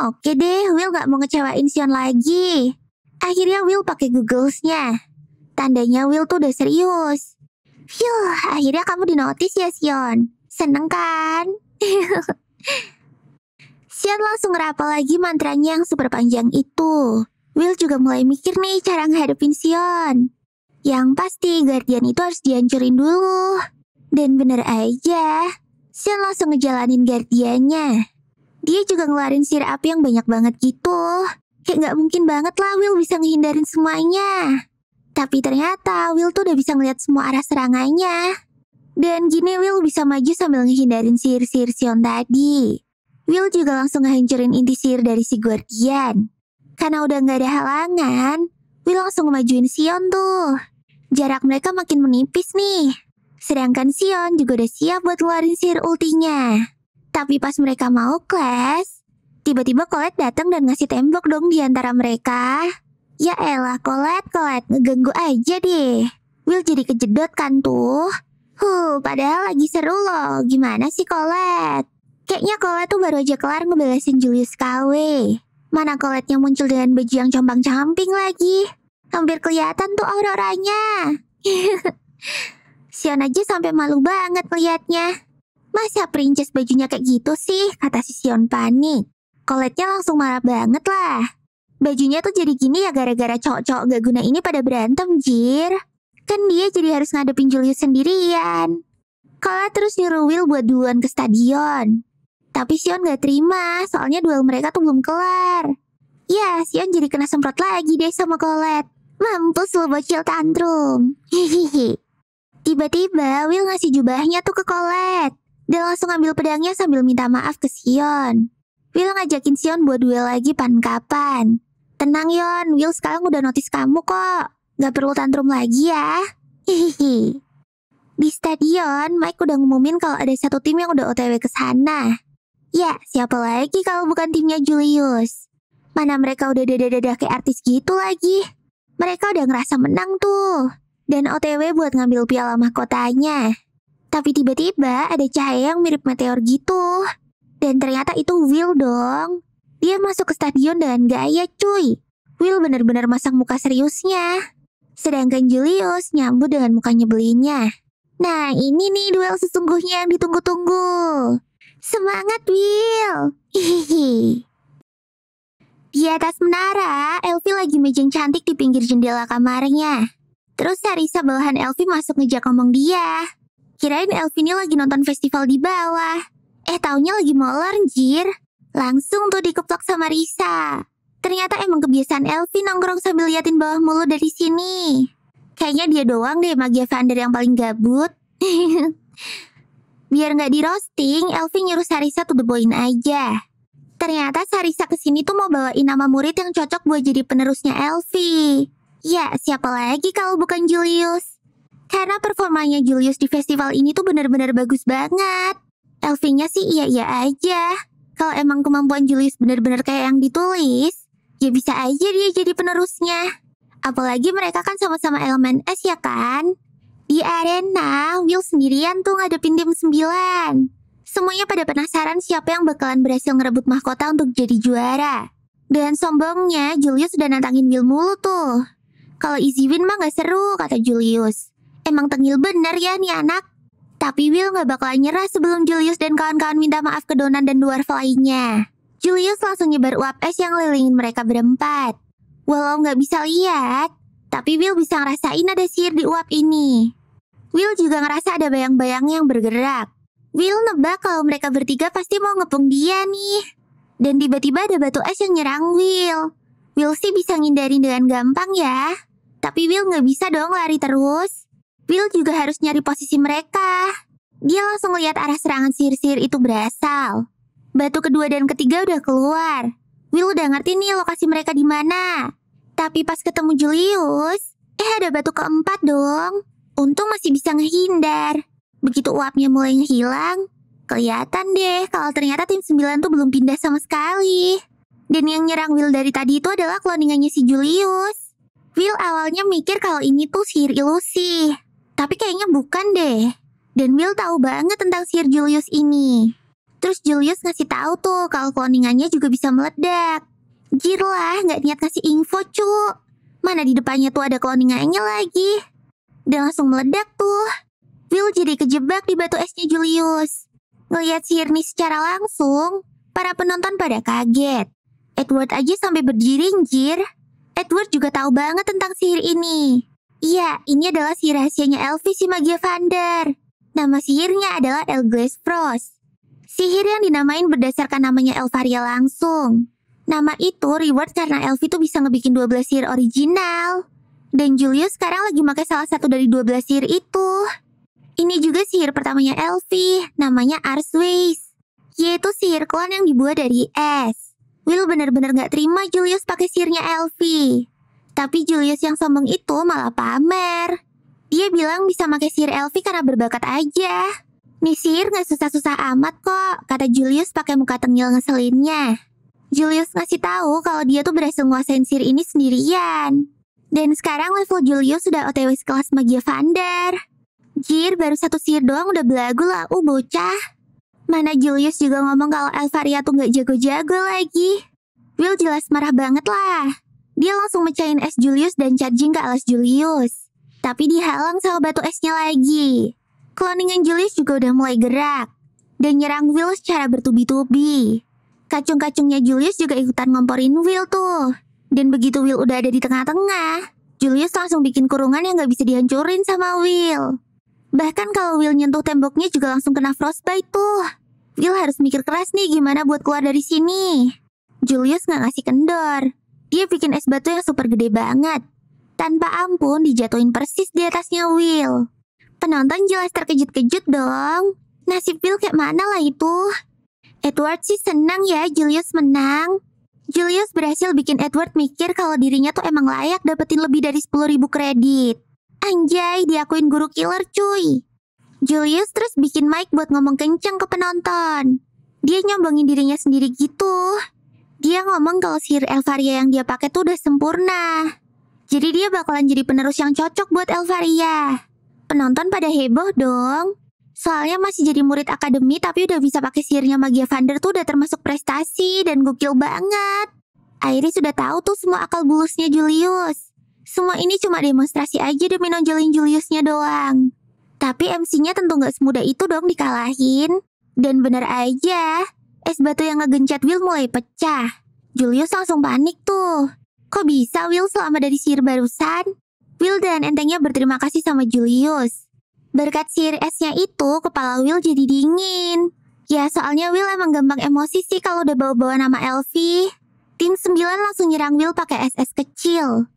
Oke deh, Will nggak mau ngecewain Sion lagi. Akhirnya Will pakai Googlesnya. Tandanya Will tuh udah serius. Phew, akhirnya kamu dinotis ya Sion. Seneng kan? Sion langsung ngerapal lagi mantranya yang super panjang itu. Will juga mulai mikir nih cara ngadepin Sion. Yang pasti Guardian itu harus dihancurin dulu. Dan bener aja, Sion langsung ngejalanin Guardiannya. Dia juga ngeluarin sihir api yang banyak banget gitu. Kayak gak mungkin banget lah Will bisa ngehindarin semuanya. Tapi ternyata Will tuh udah bisa ngeliat semua arah serangannya. Dan gini Will bisa maju sambil ngehindarin sihir-sihir Sion tadi. Will juga langsung ngehancurin inti sihir dari si Guardian. Karena udah gak ada halangan, Will langsung ngemajuin Sion tuh. Jarak mereka makin menipis nih. Sedangkan Sion juga udah siap buat ngeluarin sihir ultinya. Tapi pas mereka mau clash, tiba-tiba Colette datang dan ngasih tembok dong di antara mereka. Ya elah Colette, ngeganggu aja deh. Will jadi kejedot kan tuh. Padahal lagi seru loh. Gimana sih Colette? Kayaknya Colette tuh baru aja kelar ngebelesin Julius KW. Mana Colette-nya muncul dengan baju yang compang-camping lagi. Hampir kelihatan tuh auroranya. Sion aja sampai malu banget liatnya. Masa princess bajunya kayak gitu sih? Kata si Sion panik. Colette-nya langsung marah banget lah. Bajunya tuh jadi gini ya gara-gara cowok-cowok gak guna ini pada berantem, jir. Kan dia jadi harus ngadepin Julius sendirian. Colette terus nyuruh Will buat duluan ke stadion. Tapi Sion gak terima, soalnya duel mereka tuh belum kelar. Ya, Sion jadi kena semprot lagi deh sama Colette. Mampus lu bocil tantrum. Hehehe. Tiba-tiba Will ngasih jubahnya tuh ke Colette. Dan langsung ambil pedangnya sambil minta maaf ke Sion. Will ngajakin Sion buat duel lagi kapan. Tenang Yon, Will sekarang udah notice kamu kok. Gak perlu tantrum lagi ya. Hehehe. Di stadion, Mike udah ngumumin kalau ada satu tim yang udah OTW ke sana. Ya, siapa lagi kalau bukan timnya Julius? Mana mereka udah dadah-dadah kayak artis gitu lagi. Mereka udah ngerasa menang tuh. Dan OTW buat ngambil piala mahkotanya. Tapi tiba-tiba ada cahaya yang mirip meteor gitu. Dan ternyata itu Will dong. Dia masuk ke stadion dengan gaya cuy. Will bener-bener masang muka seriusnya. Sedangkan Julius nyambut dengan muka nyebelinnya. Nah ini nih duel sesungguhnya yang ditunggu-tunggu. Semangat Will. Hihihi. Di atas menara, Elfie lagi mejeng cantik di pinggir jendela kamarnya. Terus Sarisa bawahan Elfie masuk ngejak ngomong dia. Kirain Elfie ini lagi nonton festival di bawah. Taunya lagi molor anjir. Langsung tuh dikeplok sama Risa. Ternyata emang kebiasaan Elfie nongkrong sambil liatin bawah mulu dari sini. Kayaknya dia doang deh Magia Vander yang paling gabut. Biar nggak di roasting, Elfie nyuruh Sarisa to the point aja. Ternyata Sarisa kesini tuh mau bawain nama murid yang cocok buat jadi penerusnya Elfie. Ya, siapa lagi kalau bukan Julius? Karena performanya Julius di festival ini tuh benar-benar bagus banget. Elfie-nya sih iya-iya aja. Kalau emang kemampuan Julius benar-benar kayak yang ditulis, ya bisa aja dia jadi penerusnya. Apalagi mereka kan sama-sama elemen S ya kan? Di arena, Will sendirian tuh ngadepin tim 9. Semuanya pada penasaran siapa yang bakalan berhasil ngerebut mahkota untuk jadi juara. Dan sombongnya, Julius udah nantangin Will mulu tuh. Kalau easy win mah gak seru, kata Julius. Emang tengil bener ya nih anak. Tapi Will gak bakalan nyerah sebelum Julius dan kawan-kawan minta maaf ke Donan dan dwarf lainnya. Julius langsung nyebar uap es yang ngelilingin mereka berempat. Walau gak bisa lihat, tapi Will bisa ngerasain ada sihir di uap ini. Will juga ngerasa ada bayang-bayang yang bergerak. Will nebak kalau mereka bertiga pasti mau ngepung dia nih. Dan tiba-tiba ada batu es yang nyerang Will. Will sih bisa ngindarin dengan gampang ya. Tapi Will gak bisa dong lari terus. Will juga harus nyari posisi mereka. Dia langsung lihat arah serangan sihir-sihir itu berasal. Batu kedua dan ketiga udah keluar. Will udah ngerti nih lokasi mereka di mana. Tapi pas ketemu Julius, ada batu keempat dong. Untung masih bisa ngehindar. Begitu uapnya mulai ngehilang, kelihatan deh kalau ternyata tim 9 tuh belum pindah sama sekali. Dan yang nyerang Will dari tadi itu adalah cloningannya si Julius. Will awalnya mikir kalau ini tuh sihir ilusi. Tapi kayaknya bukan deh. Dan Will tahu banget tentang sihir Julius ini. Terus Julius ngasih tahu tuh kalau cloningannya juga bisa meledak. Jir lah, nggak niat ngasih info cu. Mana di depannya tuh ada cloningannya lagi. Dan langsung meledak tuh. Will jadi kejebak di batu esnya Julius. Ngeliat sihir nih secara langsung, para penonton pada kaget. Edward aja sampai berjiring, jir. Edward juga tahu banget tentang sihir ini. Iya, ini adalah sihir rahasianya Elfie si Magia Vander. Nama sihirnya adalah Elglass Frost. Sihir yang dinamain berdasarkan namanya Elfaria langsung. Nama itu reward karena Elfie tuh bisa ngebikin 12 sihir original. Dan Julius sekarang lagi pakai salah satu dari 12 sihir itu. Ini juga sihir pertamanya Elfie, namanya Arsways. Yaitu sihir klon yang dibuat dari es. Will benar-benar gak terima Julius pakai sihirnya Elfie. Tapi Julius yang sombong itu malah pamer. Dia bilang bisa pakai sihir Elfie karena berbakat aja. Nih sihir gak susah-susah amat kok, kata Julius pakai muka tengil ngeselinnya. Julius ngasih tahu kalau dia tuh berhasil nguasain sihir ini sendirian. Dan sekarang level Julius sudah OTW sekelas Magia Vander. Jir, baru satu sihir doang udah belagu lah, bocah. Mana Julius juga ngomong kalau Elfaria tuh gak jago-jago lagi. Will jelas marah banget lah. Dia langsung mecahin es Julius dan charging ke alas Julius. Tapi dihalang sama batu esnya lagi. Cloningan Julius juga udah mulai gerak. Dan nyerang Will secara bertubi-tubi. Kacung-kacungnya Julius juga ikutan ngomporin Will tuh. Dan begitu Will udah ada di tengah-tengah, Julius langsung bikin kurungan yang gak bisa dihancurin sama Will. Bahkan kalau Will nyentuh temboknya juga langsung kena frostbite tuh. Will harus mikir keras nih gimana buat keluar dari sini. Julius gak ngasih kendor. Dia bikin es batu yang super gede banget. Tanpa ampun dijatuhin persis di atasnya Will. Penonton jelas terkejut-kejut dong. Nasib Will kayak mana lah itu. Edward sih senang ya Julius menang. Julius berhasil bikin Edward mikir kalau dirinya tuh emang layak dapetin lebih dari 10.000 kredit. Anjay, diakuin guru killer cuy. Julius terus bikin mic buat ngomong kenceng ke penonton. Dia nyombongin dirinya sendiri gitu. Dia ngomong kalau sihir Elfaria yang dia pakai tuh udah sempurna. Jadi dia bakalan jadi penerus yang cocok buat Elfaria. Penonton pada heboh dong. Soalnya masih jadi murid akademi tapi udah bisa pakai sihirnya Magia Vander tuh udah termasuk prestasi dan gokil banget. Iris sudah tahu tuh semua akal bulusnya Julius. Semua ini cuma demonstrasi aja demi nonjolin Juliusnya doang. Tapi MC-nya tentu gak semudah itu dong dikalahin. Dan bener aja, es batu yang ngegencet Will mulai pecah. Julius langsung panik tuh. Kok bisa Will selamat dari sihir barusan? Will dan entengnya berterima kasih sama Julius. Berkat sihir esnya itu, kepala Will jadi dingin. Ya soalnya Will emang gampang emosi sih kalau udah bawa-bawa nama Elfie. Tim 9 langsung nyerang Will pakai es-es kecil.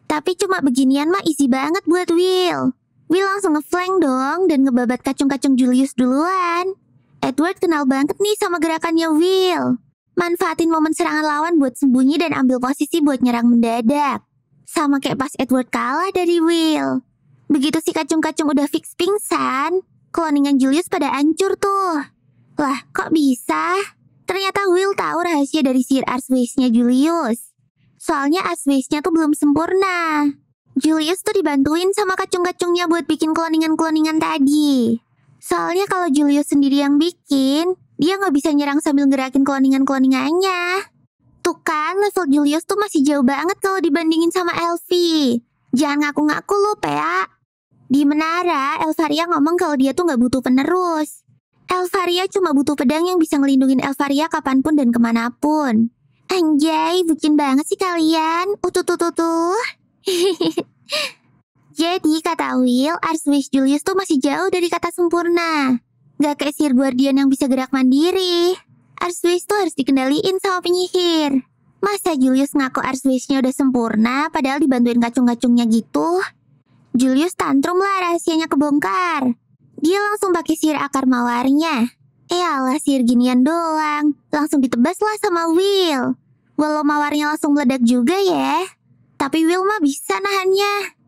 Tapi cuma beginian mah easy banget buat Will. Will langsung ngeflank dong dan ngebabat kacung-kacung Julius duluan. Edward kenal banget nih sama gerakannya Will. Manfaatin momen serangan lawan buat sembunyi dan ambil posisi buat nyerang mendadak. Sama kayak pas Edward kalah dari Will. Begitu si kacung-kacung udah fix pingsan, cloningan Julius pada hancur tuh. Lah, kok bisa? Ternyata Will tahu rahasia dari sihir Archways-nya Julius. Soalnya Archways-nya tuh belum sempurna. Julius tuh dibantuin sama kacung-kacungnya buat bikin cloningan-cloningan tadi. Soalnya kalau Julius sendiri yang bikin, dia nggak bisa nyerang sambil gerakin cloningan-cloningannya. Tuh kan, level Julius tuh masih jauh banget kalau dibandingin sama Elfie. Jangan ngaku-ngaku lu, Pea. Di menara, Elfaria ngomong kalau dia tuh nggak butuh penerus. Elfaria cuma butuh pedang yang bisa ngelindungin Elfaria kapanpun dan kemanapun. Anjay, bucin banget sih kalian. Tuh. Jadi kata Will, Archways Julius tuh masih jauh dari kata sempurna. Gak kayak sihir Guardian yang bisa gerak mandiri. Archways tuh harus dikendaliin sama penyihir. Masa Julius ngaku Archways-nya udah sempurna padahal dibantuin kacung-kacungnya gitu? Julius tantrum lah rahasianya kebongkar. Dia langsung pakai sihir akar mawarnya. Alah, sihir ginian doang. Langsung ditebas lah sama Will. Walau mawarnya langsung meledak juga ya. Tapi Will mah bisa nahannya.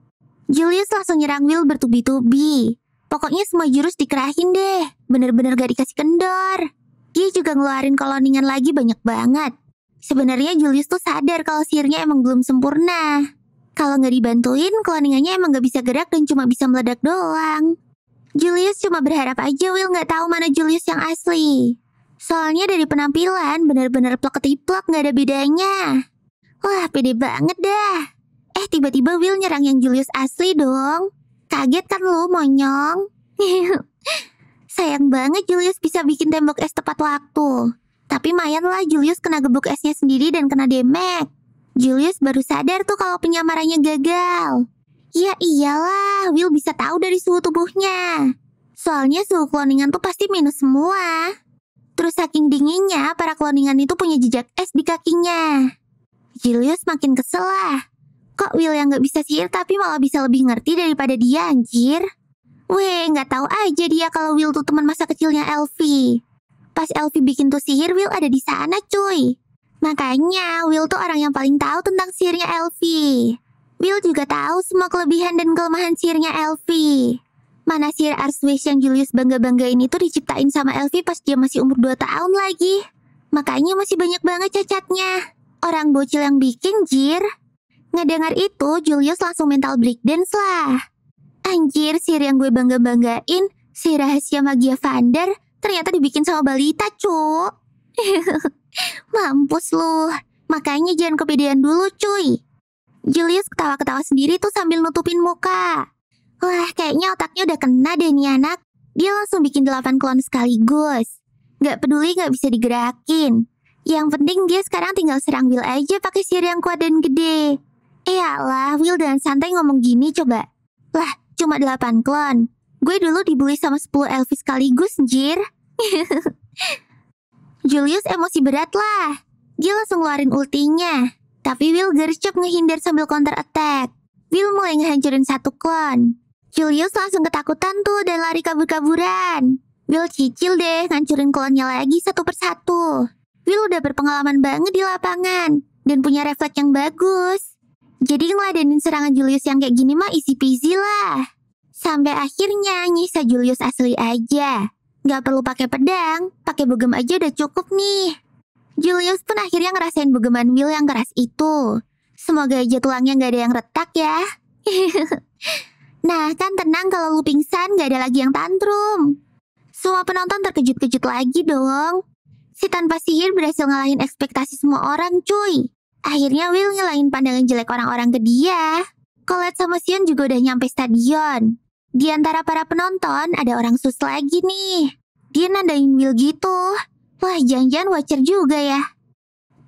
Julius langsung nyerang Will bertubi-tubi. Pokoknya semua jurus dikerahin deh. Bener-bener gak dikasih kendor. Dia juga ngeluarin cloningan lagi banyak banget. Sebenarnya Julius tuh sadar kalau sihirnya emang belum sempurna. Kalau nggak dibantuin, cloningannya emang gak bisa gerak dan cuma bisa meledak doang. Julius cuma berharap aja Will nggak tahu mana Julius yang asli. Soalnya dari penampilan bener-bener plek-ketiplek nggak ada bedanya. Wah, pede banget dah. Tiba-tiba Will nyerang yang Julius asli dong. Kaget kan lu, monyong? Sayang banget Julius bisa bikin tembok es tepat waktu. Tapi mayan lah Julius kena gebuk esnya sendiri dan kena damage. Julius baru sadar tuh kalau penyamarannya gagal. Ya iyalah, Will bisa tahu dari suhu tubuhnya. Soalnya suhu cloningan tuh pasti minus semua. Terus saking dinginnya, para cloningan itu punya jejak es di kakinya. Julius makin kesel lah. Kok Will yang gak bisa sihir tapi malah bisa lebih ngerti daripada dia, anjir? Weh, gak tahu aja dia kalau Will tuh teman masa kecilnya Elfie. Pas Elfie bikin tuh sihir, Will ada di sana cuy. Makanya, Will tuh orang yang paling tahu tentang sihirnya Elfie. Will juga tahu semua kelebihan dan kelemahan sihirnya Elfie. Mana sihir Archways yang Julius bangga-banggain itu diciptain sama Elfie pas dia masih umur 2 tahun lagi. Makanya masih banyak banget cacatnya. Orang bocil yang bikin, jir. Ngedengar itu, Julius langsung mental breakdance lah. Anjir, sihir yang gue bangga-banggain, sihir rahasia magia Vander, ternyata dibikin sama balita, cuk. Mampus lu. Makanya jangan kepedean dulu, cuy. Julius ketawa-ketawa sendiri tuh sambil nutupin muka. Wah, kayaknya otaknya udah kena deh nih anak. Dia langsung bikin 8 klon sekaligus. Gak peduli gak bisa digerakin. Yang penting dia sekarang tinggal serang Will aja pakai sihir yang kuat dan gede. Alah, Will dengan santai ngomong gini coba. Lah, cuma 8 klon. Gue dulu dibully sama 10 Elfie sekaligus, njir. Julius emosi berat lah. Dia langsung ngeluarin ultinya. Tapi Will gercep ngehindar sambil counter attack. Will mulai ngehancurin 1 klon. Julius langsung ketakutan tuh dan lari kabur-kaburan. Will cicil deh ngancurin klonnya lagi satu persatu. Will udah berpengalaman banget di lapangan dan punya refleks yang bagus. Jadi ngeladenin serangan Julius yang kayak gini mah easy peasy lah. Sampai akhirnya nyisa Julius asli aja. Gak perlu pakai pedang, pakai bogem aja udah cukup nih. Julius pun akhirnya ngerasain bogeman Will yang keras itu. Semoga aja tulangnya gak ada yang retak ya. Nah, kan tenang kalau lu pingsan gak ada lagi yang tantrum. Semua penonton terkejut-kejut lagi dong. Si tanpa sihir berhasil ngalahin ekspektasi semua orang, cuy. Akhirnya Will ngelain pandangan jelek orang-orang ke dia. Colette sama Sion juga udah nyampe stadion. Di antara para penonton ada orang sus lagi nih. Dia nandain Will gitu. Wah, jangan-jangan watcher juga ya.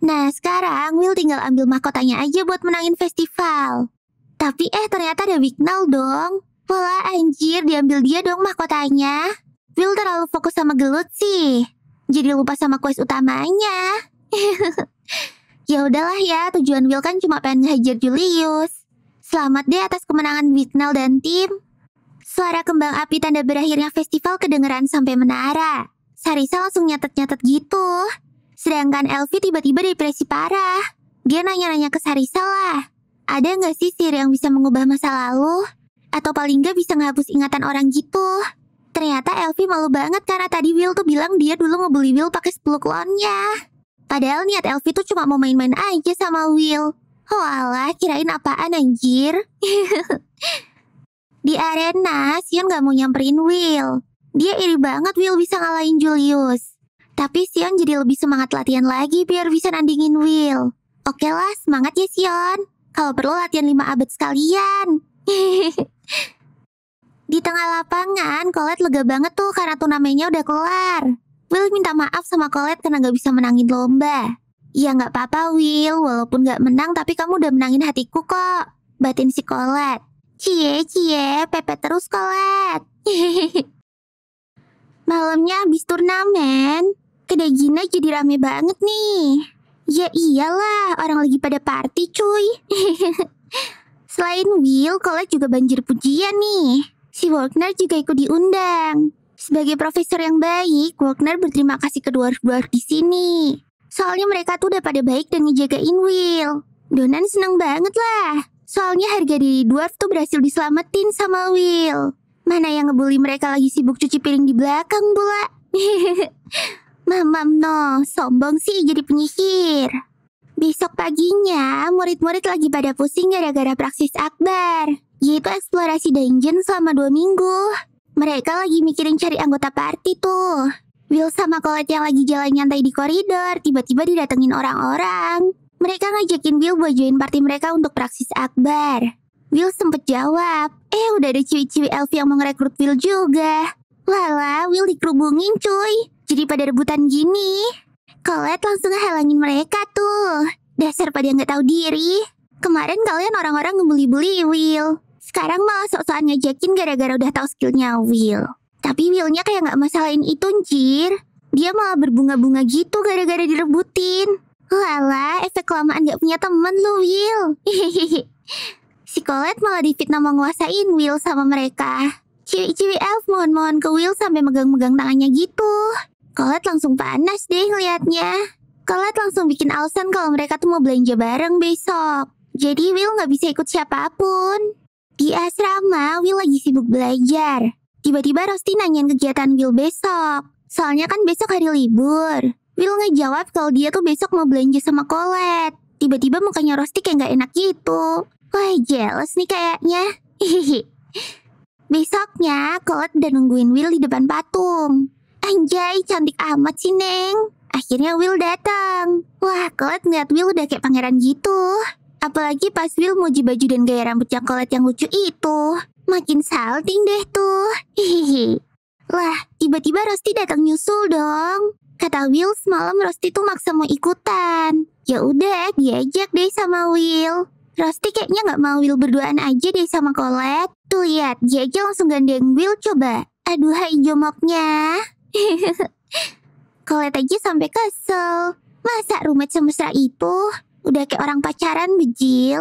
Nah, sekarang Will tinggal ambil mahkotanya aja buat menangin festival. Tapi ternyata ada Wignall dong. Wala anjir, diambil dia dong mahkotanya. Will terlalu fokus sama gelut sih. Jadi lupa sama quest utamanya. Ya udahlah ya, tujuan Will kan cuma pengen ngehajar Julius. Selamat deh atas kemenangan Wignall dan tim. Suara kembang api tanda berakhirnya festival kedengeran sampai menara. Sarisa langsung nyatet-nyatet gitu. Sedangkan Elvi tiba-tiba depresi parah. Dia nanya-nanya ke Sarisa lah. Ada nggak sih sihir yang bisa mengubah masa lalu? Atau paling nggak bisa ngehapus ingatan orang gitu? Ternyata Elvi malu banget karena tadi Will tuh bilang dia dulu ngebully Will pakai 10 klonnya. Padahal niat Elvi tuh cuma mau main-main aja sama Will. Oh alah, kirain apaan anjir. Di arena, Sion gak mau nyamperin Will. Dia iri banget Will bisa ngalahin Julius. Tapi Sion jadi lebih semangat latihan lagi biar bisa nandingin Will. Oke lah, semangat ya Sion. Kalau perlu latihan 5 abad sekalian. Di tengah lapangan, Colette lega banget tuh karena turnamennya udah kelar. Will minta maaf sama Colette karena gak bisa menangin lomba. Ya gak apa-apa Will, walaupun gak menang tapi kamu udah menangin hatiku kok. Batin si Colette. Cie, pepet terus Colette. Malamnya habis turnamen, kedai Gina jadi rame banget nih. Ya iyalah, orang lagi pada party cuy. Selain Will, Colette juga banjir pujian nih. Si Wagner juga ikut diundang. Sebagai profesor yang baik, Wagner berterima kasih ke dwarf-dwarf di sini. Soalnya mereka tuh udah pada baik dan ngejagain Will. Donan seneng banget lah. Soalnya harga diri dwarf tuh berhasil diselamatin sama Will. Mana yang ngebully mereka lagi sibuk cuci piring di belakang pula. Mamam no, sombong sih jadi penyihir. Besok paginya, murid-murid lagi pada pusing gara-gara praksis akbar. Yaitu eksplorasi dungeon selama 2 minggu. Mereka lagi mikirin cari anggota party tuh. Will sama Colette yang lagi jalan nyantai di koridor, tiba-tiba didatengin orang-orang. Mereka ngajakin Will buat join party mereka untuk praksis akbar. Will sempet jawab, udah ada ciwi-ciwi elf yang mau ngerekrut Will juga. Walah, Will dikerubungin cuy. Jadi pada rebutan gini. Colette langsung ngehalangin mereka tuh. Dasar pada nggak tahu diri. Kemarin kalian orang-orang ngebully-bully Will. Sekarang malah sok-sokan ngajakin gara-gara udah tahu skillnya Will. Tapi Willnya kayak gak masalahin itu, anjir. Dia malah berbunga-bunga gitu gara-gara direbutin. Walah, efek kelamaan gak punya temen lu, Will. Si Colette malah difitnah menguasain Will sama mereka. Ciwi-ciwi elf mohon-mohon ke Will sampai megang-megang tangannya gitu. Colette langsung panas deh ngeliatnya. Colette langsung bikin alasan kalau mereka tuh mau belanja bareng besok. Jadi Will gak bisa ikut siapapun. Di asrama, Will lagi sibuk belajar. Tiba-tiba Rosti nanyain kegiatan Will besok. Soalnya kan besok hari libur. Will ngejawab kalau dia tuh besok mau belanja sama Colette. Tiba-tiba mukanya Rosti kayak gak enak gitu. Wah, jealous nih kayaknya. Besoknya, Colette udah nungguin Will di depan patung. Anjay, cantik amat sih, Neng. Akhirnya Will datang. Wah, Colette ngeliat Will udah kayak pangeran gitu. Apalagi pas Will muji baju dan gaya rambutnya Colette yang lucu itu. Makin salting deh tuh. Hihihi. Lah, tiba-tiba Rosti datang nyusul dong. Kata Will semalam Rosti tuh maksa mau ikutan. Ya udah, diajak deh sama Will. Rosti kayaknya nggak mau Will berduaan aja deh sama Colette. Tuh lihat, dia aja langsung gandeng Will coba. Aduh, hai jomoknya. Colette aja sampai kesel. Masa roommate semesra itu? Udah kayak orang pacaran bejil.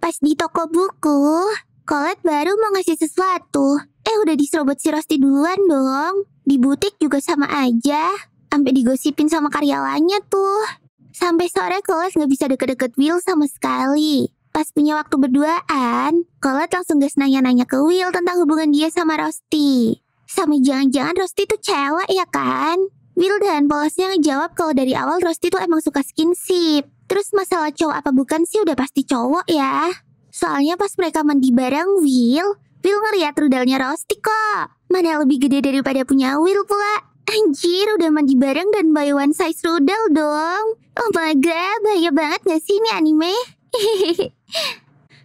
Pas di toko buku, Colette baru mau ngasih sesuatu. Udah diserobot si Rosti duluan dong. Di butik juga sama aja. Sampai digosipin sama karyawannya tuh. Sampai sore Colette gak bisa deket-deket Will sama sekali. Pas punya waktu berduaan, Colette langsung gas nanya-nanya ke Will tentang hubungan dia sama Rosti. Sama jangan-jangan Rosti tuh cewek ya kan? Will dan polosnya ngejawab kalau dari awal Rosti tuh emang suka skinship. Terus masalah cowok apa bukan sih udah pasti cowok ya. Soalnya pas mereka mandi bareng Will ngeliat rudalnya Rosti kok. Mana lebih gede daripada punya Will pula. Anjir, udah mandi bareng dan buy one size rudal dong. Oh my god, bahaya banget gak sih ini anime?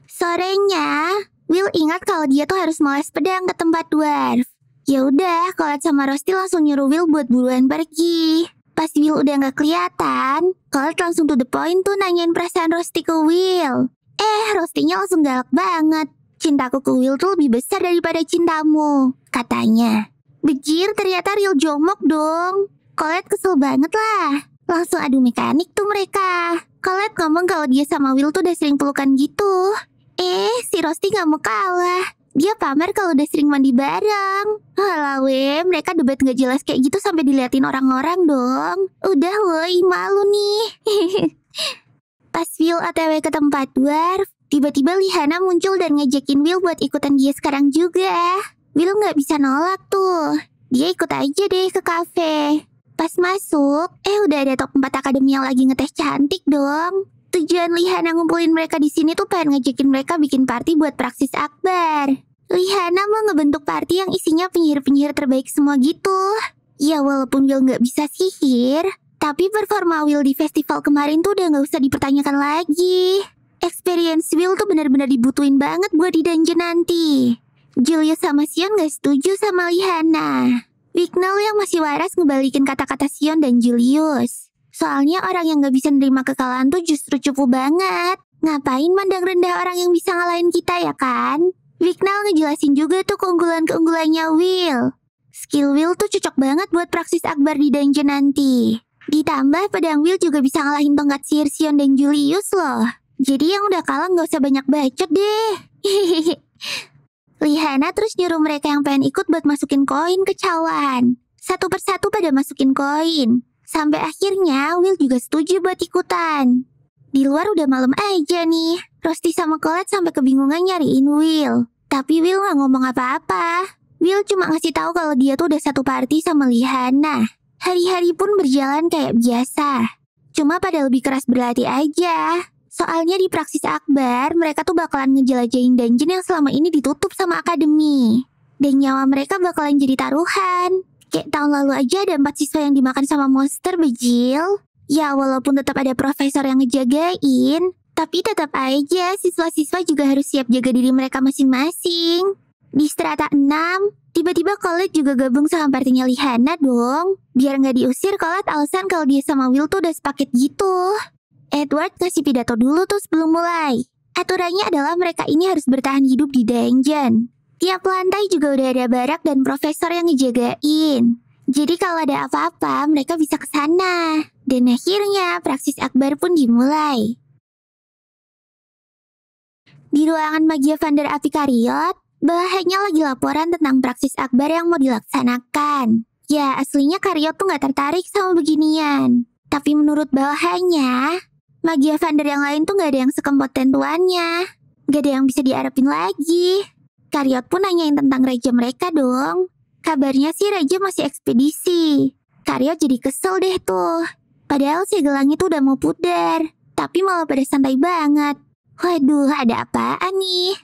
Sorenya, Will ingat kalau dia tuh harus moles pedang ke tempat dwarf. Ya udah, Colette sama Rosti langsung nyuruh Will buat buruan pergi. Pas Will udah gak kelihatan, Colette langsung to the point tuh nanyain perasaan Rosti ke Will. Rostinya langsung galak banget. Cintaku ke Will tuh lebih besar daripada cintamu, katanya. Bejir, ternyata real jomok dong. Colette kesel banget lah. Langsung adu mekanik tuh mereka. Colette ngomong kalau dia sama Will tuh udah sering pelukan gitu. Si Rosti gak mau kalah. Dia pamer kalau udah sering mandi bareng. Alah weh, mereka debat gak jelas kayak gitu sampai diliatin orang-orang dong. Udah woi, malu nih. Pas Will OTW ke tempat dwarf, tiba-tiba Lihana muncul dan ngajakin Will buat ikutan dia sekarang juga. Will gak bisa nolak tuh. Dia ikut aja deh ke kafe. Pas masuk, udah ada top 4 akademi yang lagi ngetes cantik dong. Tujuan Lihana ngumpulin mereka di sini tuh pengen ngajakin mereka bikin party buat praksis akbar. Lihana mau ngebentuk party yang isinya penyihir-penyihir terbaik semua gitu. Ya walaupun Will nggak bisa sihir, tapi performa Will di festival kemarin tuh udah nggak usah dipertanyakan lagi. Experience Will tuh benar-benar dibutuhin banget buat di dungeon nanti. Julius sama Sion nggak setuju sama Lihana. Wignall yang masih waras ngebalikin kata-kata Sion dan Julius. Soalnya orang yang gak bisa nerima kekalahan tuh justru cupu banget. Ngapain mandang rendah orang yang bisa ngalahin kita ya kan? Wignall ngejelasin juga tuh keunggulan-keunggulannya Will. Skill Will tuh cocok banget buat praksis akbar di dungeon nanti. Ditambah pedang Will juga bisa ngalahin tongkat sihir Sion dan Julius loh. Jadi yang udah kalah gak usah banyak bacot deh. Lihana terus nyuruh mereka yang pengen ikut buat masukin koin ke cawan. Satu persatu pada masukin koin. Sampai akhirnya Will juga setuju buat ikutan. Di luar udah malam aja nih. Rosti sama Colette sampai kebingungan nyariin Will. Tapi Will gak ngomong apa-apa. Will cuma ngasih tahu kalau dia tuh udah satu party sama Lihana. Hari-hari pun berjalan kayak biasa. Cuma pada lebih keras berlatih aja. Soalnya di praksis akbar, mereka tuh bakalan ngejelajahin dungeon yang selama ini ditutup sama akademi. Dan nyawa mereka bakalan jadi taruhan. Kayak tahun lalu aja ada 4 siswa yang dimakan sama monster bejil. Ya walaupun tetap ada profesor yang ngejagain, tapi tetap aja siswa-siswa juga harus siap jaga diri mereka masing-masing. Di strata 6, tiba-tiba Colette juga gabung sama partinya Lihana dong. Biar nggak diusir, Colette alasan kalau dia sama Will tuh udah sepaket gitu. Edward ngasih pidato dulu tuh sebelum mulai. Aturannya adalah mereka ini harus bertahan hidup di dungeon. Tiap lantai juga udah ada barak dan profesor yang ngejagain. Jadi kalau ada apa-apa, mereka bisa ke sana. Dan akhirnya, praksis akbar pun dimulai. Di ruangan Magia Vander Apikariot, bawahannya lagi laporan tentang praksis akbar yang mau dilaksanakan. Ya, aslinya Kariot tuh gak tertarik sama beginian. Tapi menurut bawahannya, Magia Vander yang lain tuh gak ada yang sekompeten tuannya. Gak ada yang bisa diharapin lagi. Kariot pun nanyain tentang raja mereka dong. Kabarnya sih raja masih ekspedisi. Kariot jadi kesel deh tuh. Padahal si gelangnya tuh udah mau pudar. Tapi malah pada santai banget. Waduh, ada apaan nih?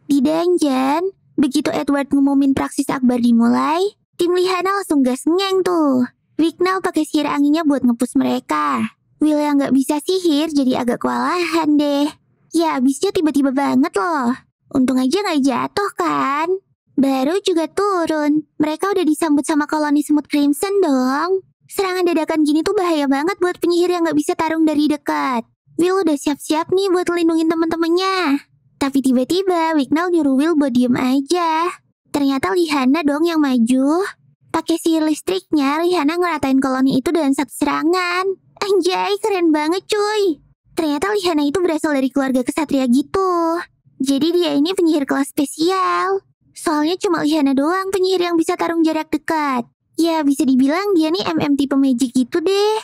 Di dungeon, begitu Edward ngumumin praksis akbar dimulai, tim Lihana langsung gas ngeng tuh. Wignall pakai sihir anginnya buat ngepus mereka. Will yang gak bisa sihir jadi agak kewalahan deh. Ya abisnya tiba-tiba banget loh. Untung aja gak jatuh kan. Baru juga turun. Mereka udah disambut sama koloni semut Crimson dong. Serangan dadakan gini tuh bahaya banget buat penyihir yang gak bisa tarung dari dekat. Will udah siap-siap nih buat melindungi teman-temannya. Tapi tiba-tiba Wignall nyuruh Will buat diem aja. Ternyata Lihana dong yang maju. Pakai sihir listriknya, Lihana ngeratain koloni itu dengan satu serangan. Anjay, keren banget cuy. Ternyata Lihana itu berasal dari keluarga kesatria gitu. Jadi dia ini penyihir kelas spesial. Soalnya cuma Lihana doang penyihir yang bisa tarung jarak dekat. Ya bisa dibilang dia nih MM tipe magic gitu deh.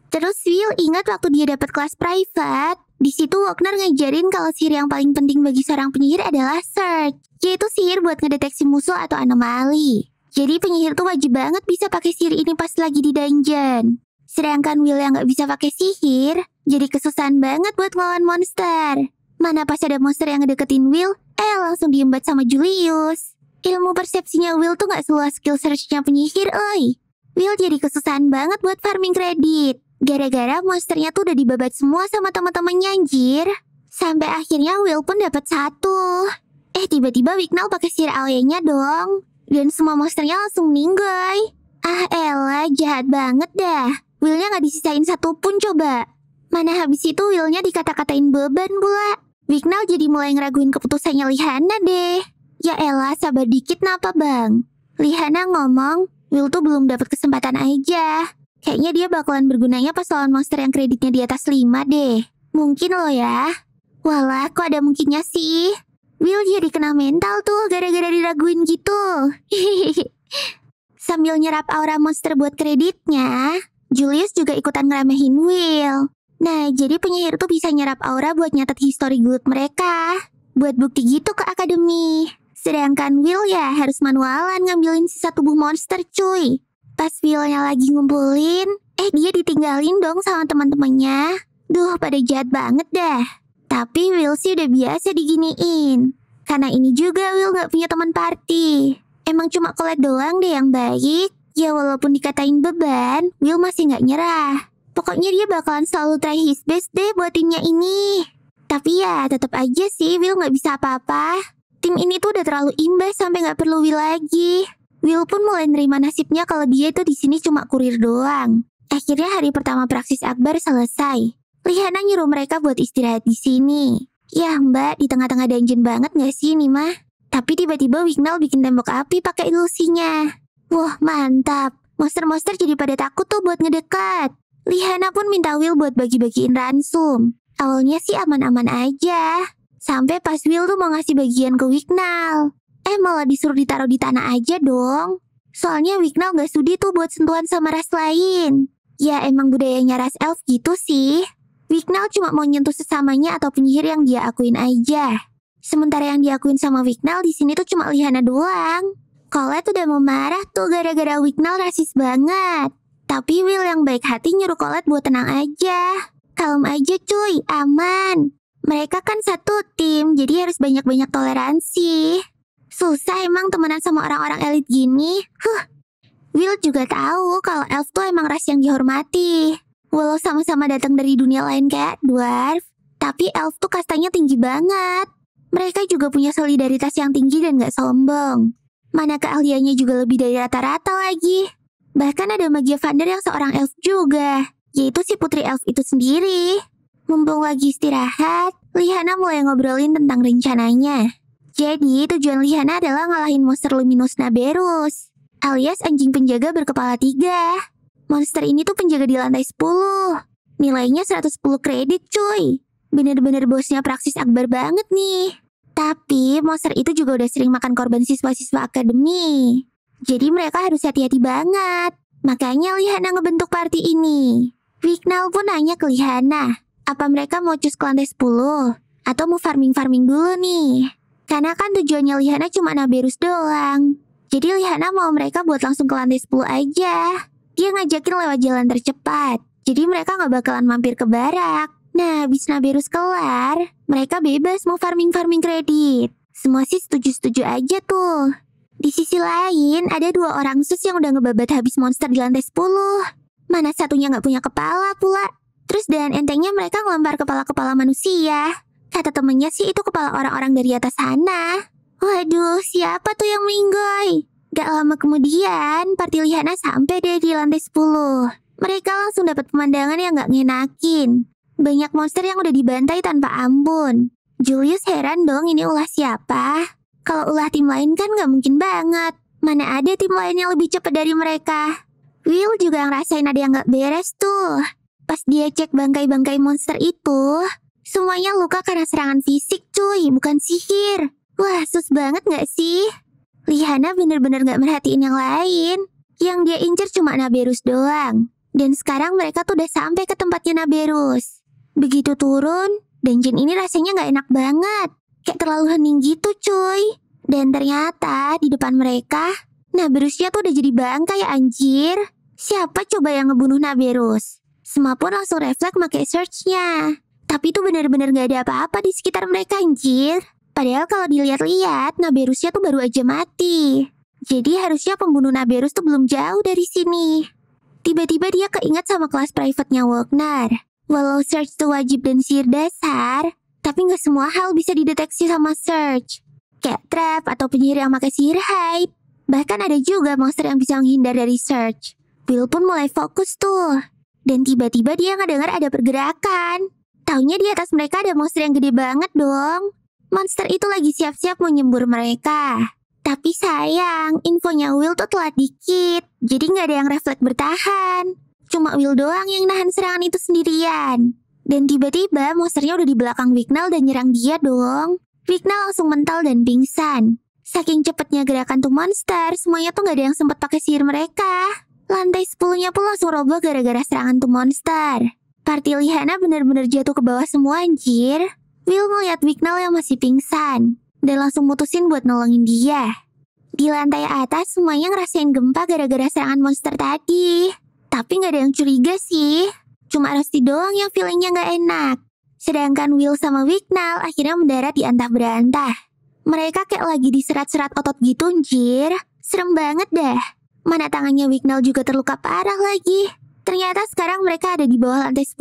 Terus Will ingat waktu dia dapat kelas private. Di situ Wagner ngajarin kalau sihir yang paling penting bagi seorang penyihir adalah search. Yaitu sihir buat ngedeteksi musuh atau anomali. Jadi penyihir tuh wajib banget bisa pakai sihir ini pas lagi di dungeon. Sedangkan Will yang gak bisa pakai sihir, jadi kesusahan banget buat ngelawan monster. Mana pas ada monster yang ngedeketin Will, langsung diembat sama Julius. Ilmu persepsinya Will tuh gak seluas skill search-nya penyihir, oi. Will jadi kesusahan banget buat farming kredit. Gara-gara monsternya tuh udah dibabat semua sama teman-temannya anjir. Sampai akhirnya Will pun dapat 1. Tiba-tiba Wignall pakai sihir Aoyenya dong. Dan semua monsternya langsung meninggal. Elah, jahat banget dah. Willnya gak disisain satupun coba. Mana habis itu Willnya dikata-katain beban pula. Wignall jadi mulai ngeraguin keputusannya Lihana deh. Ya elah, sabar dikit napa bang? Lihana ngomong, Will tuh belum dapat kesempatan aja. Kayaknya dia bakalan bergunanya pas lawan monster yang kreditnya di atas 5 deh. Mungkin loh ya. Walah, kok ada mungkinnya sih? Will jadi kena mental tuh gara-gara diraguin gitu. Sambil nyerap aura monster buat kreditnya, Julius juga ikutan ngeremehin Will. Nah, jadi penyihir tuh bisa nyerap aura buat nyatet history guild mereka. Buat bukti gitu ke akademi. Sedangkan Will ya harus manualan ngambilin sisa tubuh monster cuy. Pas Willnya lagi ngumpulin, dia ditinggalin dong sama teman-temannya. Duh, pada jahat banget dah. Tapi Will sih udah biasa diginiin. Karena ini juga Will gak punya teman party. Emang cuma Colette doang deh yang baik. Ya walaupun dikatain beban, Will masih gak nyerah. Pokoknya dia bakalan selalu try his best deh buat timnya ini. Tapi ya tetap aja sih Will gak bisa apa-apa. Tim ini tuh udah terlalu imbas sampai gak perlu Will lagi. Will pun mulai nerima nasibnya kalau dia tuh di sini cuma kurir doang. Akhirnya hari pertama praksis akbar selesai. Liana nyuruh mereka buat istirahat di sini. Yah mbak, di tengah-tengah dungeon banget gak sih ini mah? Tapi tiba-tiba Wignall bikin tembok api pakai ilusinya. Wah mantap, monster-monster jadi pada takut tuh buat ngedekat. Liana pun minta Will buat bagi-bagiin ransum. Awalnya sih aman-aman aja. Sampai pas Will tuh mau ngasih bagian ke Wignall. Malah disuruh ditaruh di tanah aja dong. Soalnya Wignall gak sudi tuh buat sentuhan sama ras lain. Ya emang budayanya ras elf gitu sih. Wignall cuma mau nyentuh sesamanya atau penyihir yang dia akuin aja. Sementara yang diakuin sama Wignall di sini tuh cuma Liana doang. Colette udah mau marah tuh gara-gara Wignall rasis banget. Tapi Will yang baik hati nyuruh Colette buat tenang aja. Kalem aja cuy, aman. Mereka kan satu tim, jadi harus banyak-banyak toleransi. Susah emang temenan sama orang-orang elit gini. Will juga tahu kalau elf tuh emang ras yang dihormati. Walau sama-sama datang dari dunia lain kayak dwarf, tapi elf tuh kastanya tinggi banget. Mereka juga punya solidaritas yang tinggi dan gak sombong. Mana keahliannya juga lebih dari rata-rata lagi. Bahkan ada Magia Vander yang seorang elf juga, yaitu si putri elf itu sendiri. Mumpung lagi istirahat, Liana mulai ngobrolin tentang rencananya. Jadi tujuan Liana adalah ngalahin monster Luminous Naberus, alias anjing penjaga berkepala 3. Monster ini tuh penjaga di lantai 10. Nilainya 110 kredit cuy. Bener-bener bosnya praksis akbar banget nih. Tapi monster itu juga udah sering makan korban siswa-siswa akademi. Jadi mereka harus hati-hati banget. Makanya Liana ngebentuk party ini. Wignall pun nanya ke Liana, apa mereka mau cus ke lantai 10? Atau mau farming-farming dulu nih? Karena kan tujuannya Liana cuma Naberus doang. Jadi Liana mau mereka buat langsung ke lantai 10 aja. Dia ngajakin lewat jalan tercepat. Jadi mereka gak bakalan mampir ke barak. Nah, habis Naberus kelar, mereka bebas mau farming-farming kredit. Semua sih setuju-setuju aja tuh. Di sisi lain, ada 2 orang sus yang udah ngebabat habis monster di lantai 10. Mana satunya gak punya kepala pula. Terus dengan entengnya mereka ngelempar kepala-kepala manusia. Kata temennya sih itu kepala orang-orang dari atas sana. Waduh, siapa tuh yang minggoy? Gak lama kemudian, party Liana sampai deh di lantai 10. Mereka langsung dapat pemandangan yang gak ngenakin. Banyak monster yang udah dibantai tanpa ampun. Julius heran dong ini ulah siapa? Kalau ulah tim lain kan gak mungkin banget. Mana ada tim lain yang lebih cepat dari mereka? Will juga ngerasain ada yang gak beres tuh. Pas dia cek bangkai-bangkai monster itu, semuanya luka karena serangan fisik cuy, bukan sihir. Wah, sus banget gak sih? Liana bener-bener gak merhatiin yang lain. Yang dia incer cuma Naberus doang. Dan sekarang mereka tuh udah sampai ke tempatnya Naberus. Begitu turun, dungeon ini rasanya gak enak banget. Kayak terlalu hening gitu cuy. Dan ternyata di depan mereka, Naberusnya tuh udah jadi bangkai anjir. Siapa coba yang ngebunuh Naberus? Semua pun langsung refleks pakai search-nya. Tapi tuh bener-bener gak ada apa-apa di sekitar mereka anjir. Padahal kalau dilihat-lihat, Naberusnya tuh baru aja mati. Jadi harusnya pembunuh Naberus tuh belum jauh dari sini. Tiba-tiba dia keinget sama kelas private-nya Wagner. Walau search itu wajib dan sihir dasar, tapi nggak semua hal bisa dideteksi sama search. Kayak trap atau penyihir yang pakai sihir hide. Bahkan ada juga monster yang bisa menghindar dari search. Will pun mulai fokus tuh. Dan tiba-tiba dia ngedengar ada pergerakan. Taunya di atas mereka ada monster yang gede banget dong. Monster itu lagi siap-siap mau nyembur mereka. Tapi sayang, infonya Will tuh telat dikit. Jadi nggak ada yang refleks bertahan. Cuma Will doang yang nahan serangan itu sendirian. Dan tiba-tiba monsternya udah di belakang Wignall dan nyerang dia dong. Wigna langsung mental dan pingsan. Saking cepatnya gerakan tuh monster, semuanya tuh gak ada yang sempat pakai sihir mereka. Lantai 10-nya pun langsung roboh gara-gara serangan tuh monster. Party Lihana bener-bener jatuh ke bawah semua anjir. Will ngeliat Wignall yang masih pingsan dan langsung mutusin buat nolongin dia. Di lantai atas semuanya ngerasain gempa gara-gara serangan monster tadi. Tapi gak ada yang curiga sih. Cuma Rusty doang yang feelingnya gak enak. Sedangkan Will sama Wignall akhirnya mendarat di antah berantah. Mereka kayak lagi diserat-serat otot gitu anjir. Serem banget dah. Mana tangannya Wignall juga terluka parah lagi. Ternyata sekarang mereka ada di bawah lantai 10.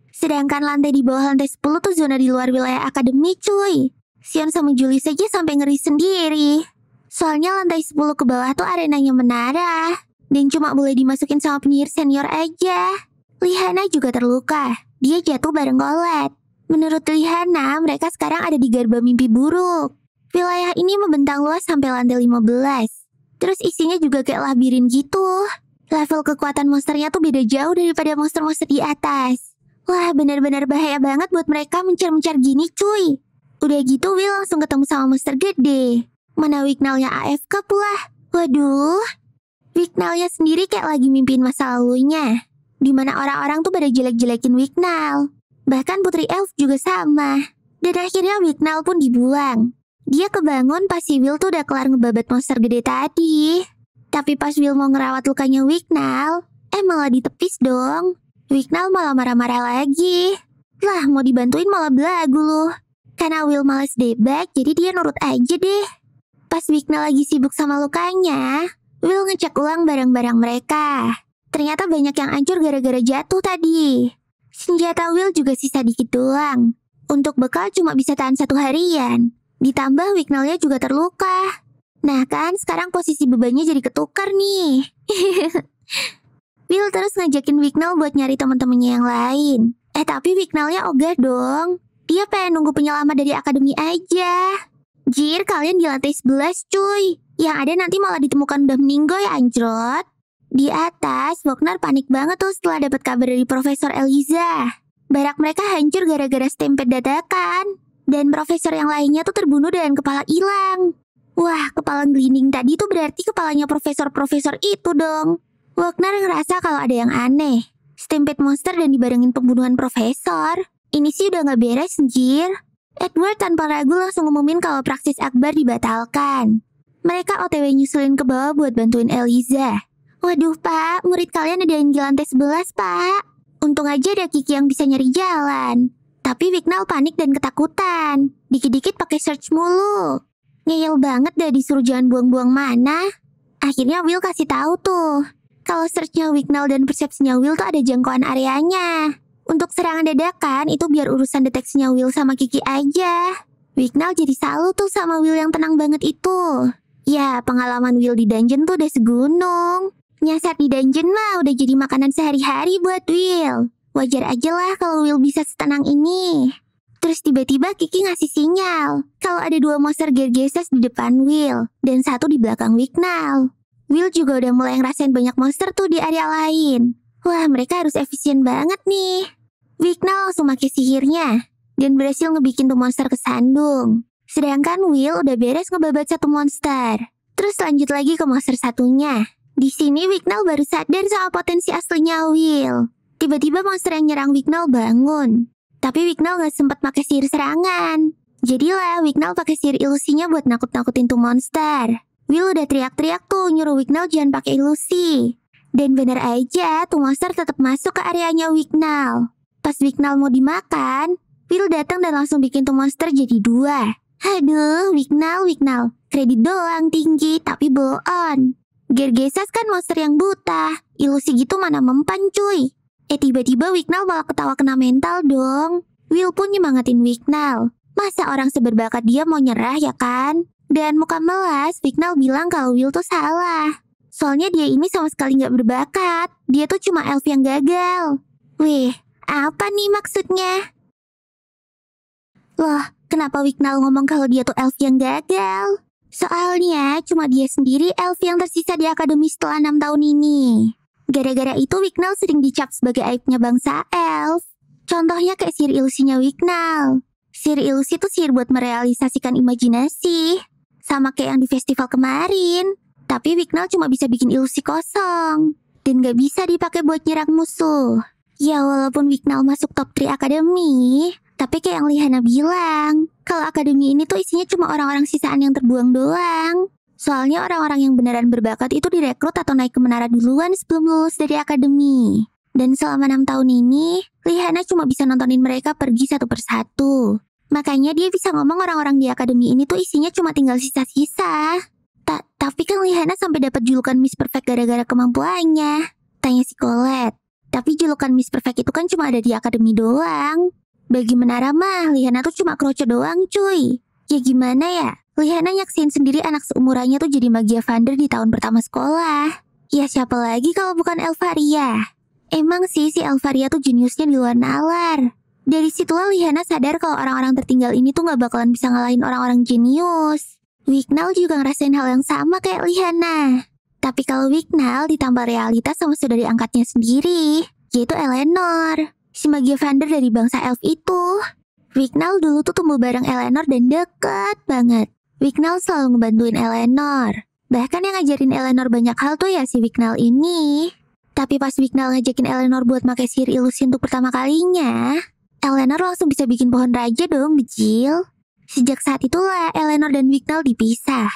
Sedangkan lantai di bawah lantai 10 tuh zona di luar wilayah akademi cuy. Sion sama Julie saja sampai ngeri sendiri. Soalnya lantai 10 ke bawah tuh arenanya menara. Dan cuma boleh dimasukin sama penyihir senior aja. Lihana juga terluka. Dia jatuh bareng Colette. Menurut Lihana, mereka sekarang ada di garba mimpi buruk. Wilayah ini membentang luas sampai lantai 15. Terus isinya juga kayak labirin gitu. Level kekuatan monsternya tuh beda jauh daripada monster-monster di atas. Wah, benar-benar bahaya banget buat mereka mencar-mencar gini cuy. Udah gitu Will langsung ketemu sama monster gede. Mana Wignall-nya AFK pula. Waduh. Wignall-nya sendiri kayak lagi mimpiin masa lalunya. Dimana orang-orang tuh pada jelek-jelekin Wignall. Bahkan Putri Elf juga sama. Dan akhirnya Wignall pun dibuang. Dia kebangun pas si Will tuh udah kelar ngebabat monster gede tadi. Tapi pas Will mau ngerawat lukanya Wignall, malah ditepis dong. Wignall malah marah-marah lagi. Lah mau dibantuin malah belagu loh. Karena Will males debak, jadi dia nurut aja deh. Pas Wignall lagi sibuk sama lukanya, Will ngecek ulang barang-barang mereka. Ternyata banyak yang hancur gara-gara jatuh tadi. Senjata Will juga sisa dikit doang. Untuk bekal cuma bisa tahan 1 harian. Ditambah Wignall-nya juga terluka. Nah kan, sekarang posisi bebannya jadi ketukar nih. Will terus ngajakin Wignall buat nyari teman-temannya yang lain. Tapi Wignall-nya ogah dong. Dia pengen nunggu penyelamat dari akademi aja. Jir, kalian di lantai 11 cuy. Yang ada nanti malah ditemukan udah meninggoy anjrot. Di atas, Wagner panik banget tuh setelah dapat kabar dari Profesor Eliza. Barak mereka hancur gara-gara stampede dadakan. Dan profesor yang lainnya tuh terbunuh dengan kepala hilang. Wah, kepala gelinding tadi tuh berarti kepalanya profesor-profesor itu dong. Wagner ngerasa kalau ada yang aneh. Stampede monster dan dibarengin pembunuhan profesor. Ini sih udah gak beres, anjir. Edward tanpa ragu langsung ngumumin kalau praksis akbar dibatalkan. Mereka OTW nyusulin ke bawah buat bantuin Eliza. Waduh pak, murid kalian ada yang di lantai 11 pak. Untung aja ada Kiki yang bisa nyari jalan. Tapi Wignall panik dan ketakutan. Dikit-dikit pakai search mulu. Ngeyel banget dah disuruh jangan buang-buang mana. Akhirnya Will kasih tahu tuh. Kalau searchnya Wignall dan persepsinya Will tuh ada jangkauan areanya. Untuk serangan dadakan itu biar urusan deteksinya Will sama Kiki aja. Wignall jadi salut tuh sama Will yang tenang banget itu. Ya, pengalaman Will di dungeon tuh udah segunung. Nyasar di dungeon mah udah jadi makanan sehari-hari buat Will. Wajar aja lah kalau Will bisa setenang ini. Terus tiba-tiba Kiki ngasih sinyal kalau ada 2 monster Gergeses di depan Will dan 1 di belakang Wignall. Will juga udah mulai ngerasain banyak monster tuh di area lain. Wah, mereka harus efisien banget nih. Wignall langsung pakai sihirnya dan berhasil ngebikin tuh monster kesandung. Sedangkan Will udah beres ngebabat 1 monster. Terus lanjut lagi ke monster satunya. Di sini Wignall baru sadar soal potensi aslinya Will. Tiba-tiba monster yang nyerang Wignall bangun. Tapi Wignall gak sempat pakai sihir serangan. Jadilah Wignall pakai sihir ilusinya buat nakut-nakutin tuh monster. Will udah teriak-teriak tuh nyuruh Wignall jangan pakai ilusi. Dan bener aja tuh monster tetap masuk ke areanya Wignall. Pas Wignall mau dimakan, Will datang dan langsung bikin tuh monster jadi 2. Aduh, Wignall. Kredit doang tinggi tapi boon. Gergeses kan monster yang buta. Ilusi gitu mana mempan cuy. Tiba-tiba Wignall malah ketawa kena mental dong. Will pun nyemangatin Wignall. Masa orang seberbakat dia mau nyerah ya kan? Dan muka melas, Wignall bilang kalau Will tuh salah. Soalnya dia ini sama sekali gak berbakat. Dia tuh cuma elf yang gagal. Wih, apa nih maksudnya? Loh, kenapa Wignall ngomong kalau dia tuh elf yang gagal? Soalnya cuma dia sendiri elf yang tersisa di akademi setelah 6 tahun ini. Gara-gara itu Wignall sering dicap sebagai aibnya bangsa elf. Contohnya kayak sihir ilusinya Wignall. Sihir ilusi tuh sihir buat merealisasikan imajinasi. Sama kayak yang di festival kemarin. Tapi Wignail cuma bisa bikin ilusi kosong. Dan gak bisa dipakai buat nyerang musuh. Ya walaupun Wignail masuk top 3 akademi, tapi kayak yang Lihana bilang, kalau akademi ini tuh isinya cuma orang-orang sisaan yang terbuang doang. Soalnya orang-orang yang beneran berbakat itu direkrut atau naik ke menara duluan sebelum lulus dari akademi. Dan selama 6 tahun ini, Lihana cuma bisa nontonin mereka pergi satu persatu. Makanya dia bisa ngomong orang-orang di akademi ini tuh isinya cuma tinggal sisa-sisa. Tapi kan Lihana sampai dapat julukan Miss Perfect gara-gara kemampuannya. Tanya si Colette. Tapi julukan Miss Perfect itu kan cuma ada di akademi doang. Bagi Menara mah, Lihana tuh cuma kroco doang cuy. Ya gimana ya? Lihana nyaksin sendiri anak seumurannya tuh jadi Magia Vander di tahun pertama sekolah. Ya siapa lagi kalau bukan Elfaria? Emang sih si Elfaria tuh jeniusnya di luar nalar. Dari situlah Lihana sadar kalau orang-orang tertinggal ini tuh gak bakalan bisa ngalahin orang-orang jenius. Wignail juga ngerasain hal yang sama kayak Lihana. Tapi kalau Wignail ditambah realitas sama saudari angkatnya sendiri, yaitu Eleanor, si Magia Vander dari bangsa elf itu. Wignail dulu tuh tumbuh bareng Eleanor dan deket banget. Wignail selalu ngebantuin Eleanor. Bahkan yang ngajarin Eleanor banyak hal tuh ya si Wignail ini. Tapi pas Wignail ngajakin Eleanor buat pakai sihir ilusi untuk pertama kalinya, Eleanor langsung bisa bikin pohon raja dong, Bejil. Sejak saat itulah Eleanor dan Wignail dipisah.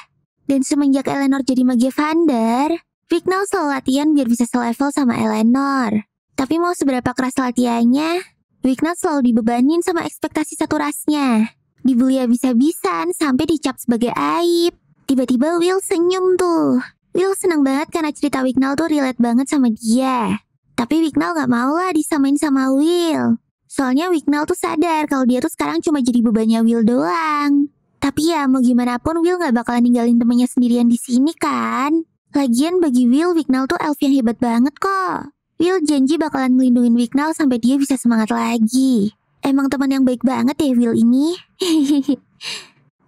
Dan semenjak Eleanor jadi Magia Vander, Wignail selalu latihan biar bisa selevel sama Eleanor. Tapi mau seberapa keras latihannya, Wignail selalu dibebanin sama ekspektasi satu rasnya. Dibully habis-habisan sampai dicap sebagai aib. Tiba-tiba Will senyum tuh. Will senang banget karena cerita Wignail tuh relate banget sama dia. Tapi Wignail gak mau lah disamain sama Will. Soalnya Wignail tuh sadar kalau dia tuh sekarang cuma jadi bebannya Will doang. Tapi ya mau gimana pun Will gak bakalan ninggalin temennya sendirian di sini kan. Lagian bagi Will, Wignail tuh elf yang hebat banget kok. Will janji bakalan ngelindungin Wignail sampai dia bisa semangat lagi. Emang teman yang baik banget ya Will ini.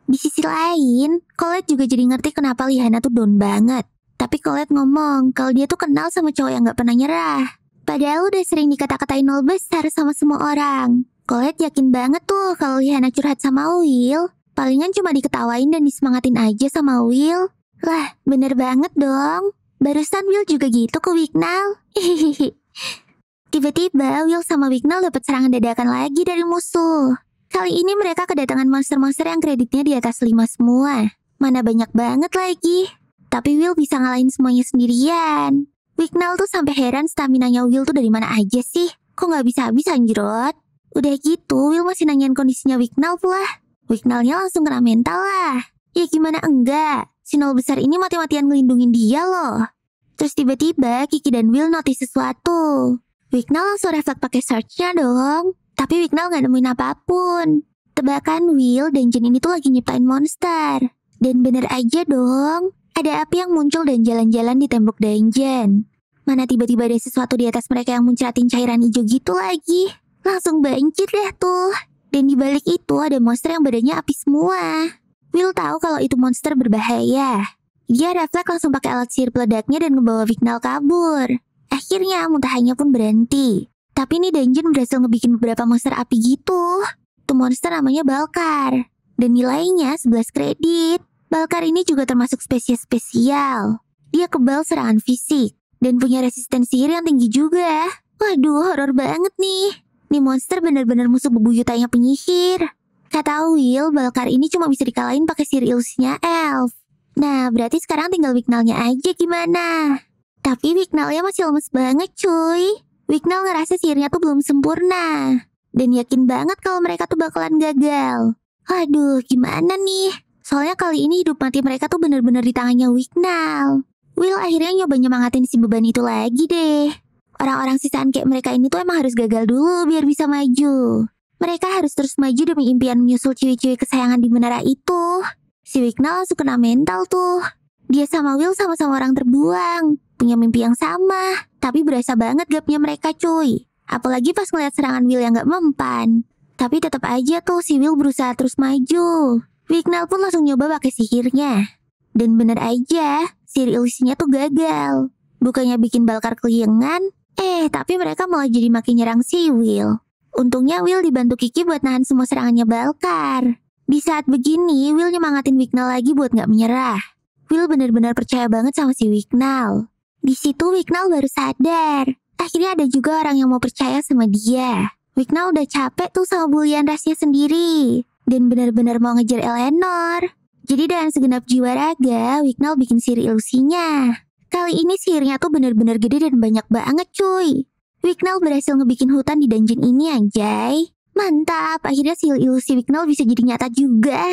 Di sisi lain, Colette juga jadi ngerti kenapa Lihana tuh down banget. Tapi Colette ngomong kalau dia tuh kenal sama cowok yang gak pernah nyerah. Padahal udah sering dikata-katain nol besar sama semua orang. Colette yakin banget tuh kalau Lihana curhat sama Will, palingan cuma diketawain dan disemangatin aja sama Will. Lah, bener banget dong. Barusan Will juga gitu ke Wignail. Tiba-tiba Will sama Wignail dapat serangan dadakan lagi dari musuh. Kali ini mereka kedatangan monster-monster yang kreditnya di atas 5 semua. Mana banyak banget lagi. Tapi Will bisa ngalahin semuanya sendirian. Wignail tuh sampai heran staminanya Will tuh dari mana aja sih? Kok nggak bisa habis anjrot? Udah gitu, Will masih nanyain kondisinya Wignail pula. Wignailnya langsung kena mental lah. Ya gimana enggak? Si nol besar ini mati-matian ngelindungin dia loh. Terus tiba-tiba Kiki dan Will notice sesuatu. Wignail langsung refleks pakai search-nya dong. Tapi Wignail nggak nemuin apapun. Tebakan Will, dungeon ini tuh lagi nyiptain monster. Dan bener aja dong. Ada api yang muncul dan jalan-jalan di tembok dungeon. Mana tiba-tiba ada sesuatu di atas mereka yang muncratin cairan hijau gitu lagi. Langsung banjir deh tuh. Dan di balik itu ada monster yang badannya api semua. Will tahu kalau itu monster berbahaya. Dia refleks langsung pakai alat sihir peledaknya dan membawa Wignail kabur. Akhirnya muntahannya pun berhenti. Tapi nih dungeon berhasil ngebikin beberapa monster api gitu. Itu monster namanya Balkar. Dan nilainya 11 kredit. Balkar ini juga termasuk spesies spesial. Dia kebal serangan fisik. Dan punya resistensi sihir yang tinggi juga. Waduh, horor banget nih. Nih monster bener-bener musuh bebuyutannya penyihir. Kata Will, Balkar ini cuma bisa dikalahin pakai sihir ilusinya elf. Nah, berarti sekarang tinggal Wignailnya aja gimana? Tapi Wignailnya masih lemes banget cuy. Wignail ngerasa sihirnya tuh belum sempurna. Dan yakin banget kalau mereka tuh bakalan gagal. Aduh, gimana nih? Soalnya kali ini hidup mati mereka tuh bener-bener di tangannya Wignail. Will akhirnya nyoba nyemangatin si beban itu lagi deh. Orang-orang sisaan kayak mereka ini tuh emang harus gagal dulu biar bisa maju. Mereka harus terus maju demi impian menyusul ciwi-ciwi kesayangan di menara itu. Si Wignail langsung kena mental tuh. Dia sama Will sama-sama orang terbuang. Punya mimpi yang sama. Tapi berasa banget gapnya mereka cuy. Apalagi pas ngeliat serangan Will yang gak mempan. Tapi tetap aja tuh si Will berusaha terus maju. Wignail pun langsung nyoba pakai sihirnya. Dan bener aja, sihir ilusinya tuh gagal. Bukannya bikin Balkar keliengan, tapi mereka malah jadi makin nyerang si Will. Untungnya Will dibantu Kiki buat nahan semua serangannya Balkar. Di saat begini, Will nyemangatin Wignall lagi buat gak menyerah. Will benar-benar percaya banget sama si Wignall. Di situ Wignall baru sadar. Akhirnya ada juga orang yang mau percaya sama dia. Wignall udah capek tuh sama bulian rasnya sendiri. Dan benar-benar mau ngejar Eleanor. Jadi dengan segenap jiwa raga, Wignall bikin sihir ilusinya. Kali ini sihirnya tuh benar-benar gede dan banyak banget cuy. Wignall berhasil ngebikin hutan di dungeon ini anjay. Mantap, akhirnya sihir ilusi Wignall bisa jadi nyata juga.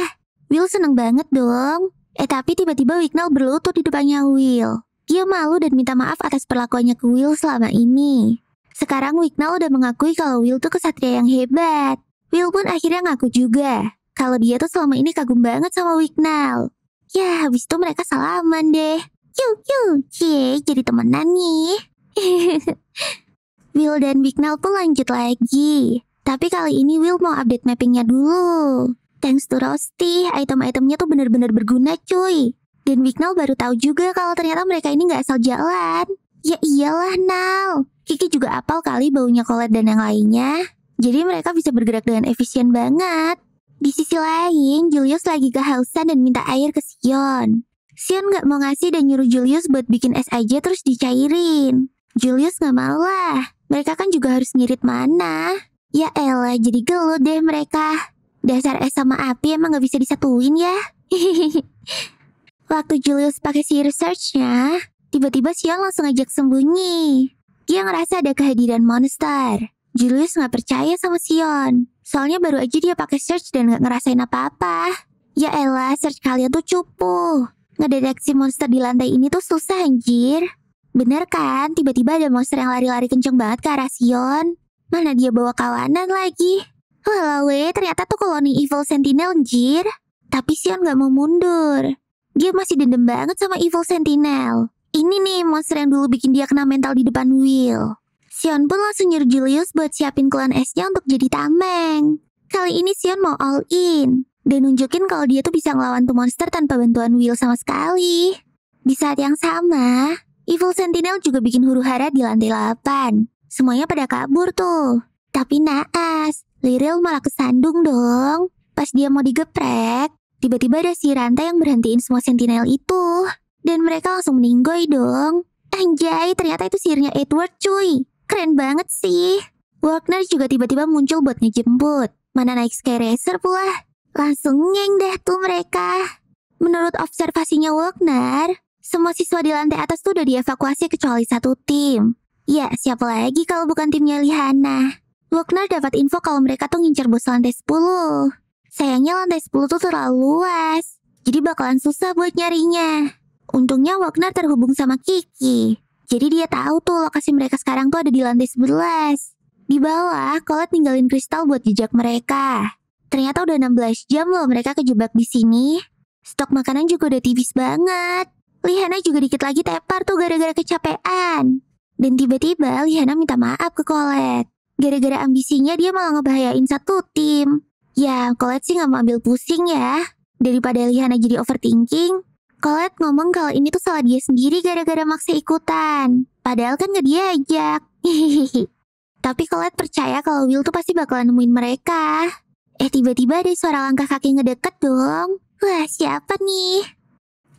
Will seneng banget dong. Tapi tiba-tiba Wignall berlutut di depannya Will. Dia malu dan minta maaf atas perlakuannya ke Will selama ini. Sekarang Wignall udah mengakui kalau Will tuh kesatria yang hebat. Will pun akhirnya ngaku juga kalau dia tuh selama ini kagum banget sama Wignall. Ya, habis itu mereka salaman deh. Yuk, jadi temenan nih. Will dan Wignall pun lanjut lagi. Tapi kali ini Will mau update mappingnya dulu. Thanks to Rosti, item-itemnya tuh bener-bener berguna cuy. Dan Wignall baru tahu juga kalau ternyata mereka ini gak asal jalan. Ya iyalah Nal. Kiki juga apal kali baunya Colette dan yang lainnya. Jadi mereka bisa bergerak dengan efisien banget. Di sisi lain, Julius lagi kehausan dan minta air ke Sion. Sion gak mau ngasih dan nyuruh Julius buat bikin es aja terus dicairin. Julius gak mau lah. Mereka kan juga harus ngirit mana. Ya elah, jadi gelut deh mereka. Dasar es sama api emang gak bisa disatuin ya. Waktu Julius pakai sihir search-nya, tiba-tiba Sion langsung ajak sembunyi. Dia ngerasa ada kehadiran monster. Julius gak percaya sama Sion. Soalnya baru aja dia pakai search dan gak ngerasain apa-apa. Ya elah, search kalian tuh cupu. Ngedeteksi monster di lantai ini tuh susah anjir. Bener kan, tiba-tiba ada monster yang lari-lari kenceng banget ke arah Sion. Mana dia bawa kawanan lagi. Walau ternyata tuh koloni Evil Sentinel anjir. Tapi Sion gak mau mundur. Dia masih dendam banget sama Evil Sentinel. Ini nih monster yang dulu bikin dia kena mental di depan Will. Sion pun langsung nyuruh Julius buat siapin klon esnya untuk jadi tameng. Kali ini Sion mau all in. Dan nunjukin kalau dia tuh bisa ngelawan tuh monster tanpa bantuan Will sama sekali. Di saat yang sama, Evil Sentinel juga bikin huru-hara di lantai 8. Semuanya pada kabur tuh. Tapi naas, Liril malah kesandung dong. Pas dia mau digeprek, tiba-tiba ada si rantai yang berhentiin semua sentinel itu. Dan mereka langsung meninggoy dong. Anjay, ternyata itu sihirnya Edward cuy. Keren banget sih. Wagner juga tiba-tiba muncul buat ngejemput. Mana naik Sky Racer pula. Langsung ngeng deh tuh mereka. Menurut observasinya Wagner, semua siswa di lantai atas tuh udah dievakuasi kecuali satu tim. Ya, siapa lagi kalau bukan timnya Lihana. Wagner dapat info kalau mereka tuh ngincar bos lantai 10. Sayangnya lantai 10 tuh terlalu luas. Jadi bakalan susah buat nyarinya. Untungnya Wagner terhubung sama Kiki. Jadi dia tahu tuh lokasi mereka sekarang tuh ada di lantai 11. Di bawah, Colette ninggalin kristal buat jejak mereka. Ternyata udah 16 jam loh mereka kejebak di sini. Stok makanan juga udah tipis banget. Lihana juga dikit lagi tepar tuh gara-gara kecapean. Dan tiba-tiba Lihana minta maaf ke Colette. Gara-gara ambisinya dia malah ngebahayain satu tim. Ya, Colette sih gak mau ambil pusing ya. Daripada Lihana jadi overthinking, Colette ngomong kalau ini tuh salah dia sendiri gara-gara maksa ikutan. Padahal kan gak diajak. Tapi Colette percaya kalau Will tuh pasti bakalan nemuin mereka. Tiba-tiba ada suara langkah kaki ngedeket dong. Wah, siapa nih?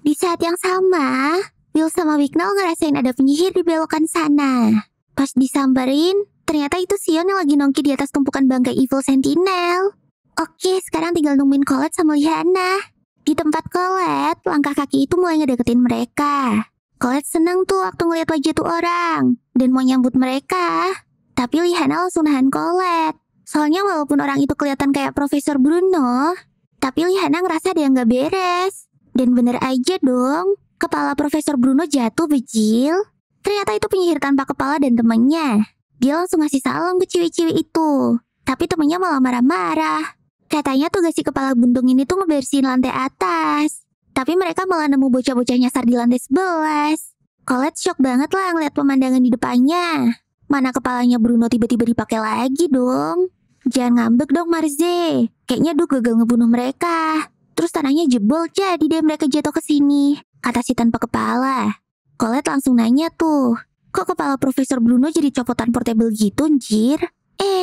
Di saat yang sama, Will sama Wignall ngerasain ada penyihir di belokan sana. Pas disamperin, ternyata itu Sion yang lagi nongki di atas tumpukan bangkai Evil Sentinel. Oke, sekarang tinggal nungguin Colette sama Lihana. Di tempat Colette, langkah kaki itu mulai ngedeketin mereka. Colette seneng tuh waktu ngeliat wajah tuh orang, dan mau nyambut mereka. Tapi Lihana langsung nahan Colette. Soalnya walaupun orang itu kelihatan kayak Profesor Bruno, tapi Lihana ngerasa ada yang gak beres. Dan bener aja dong, kepala Profesor Bruno jatuh bejil. Ternyata itu penyihir tanpa kepala dan temannya. Dia langsung ngasih salam ke ciwi-ciwi itu. Tapi temannya malah marah-marah. Katanya tugas si kepala buntung ini tuh ngebersihin lantai atas. Tapi mereka malah nemu bocah-bocah nyasar di lantai 11. Colette shock banget lah ngeliat pemandangan di depannya. Mana kepalanya Bruno tiba-tiba dipakai lagi dong. Jangan ngambek dong Marze. Kayaknya Duke gagal ngebunuh mereka. Terus tanahnya jebol jadi deh mereka jatuh ke sini. Kata si tanpa kepala. Colette langsung nanya tuh. Kok kepala Profesor Bruno jadi copotan portable gitu anjir?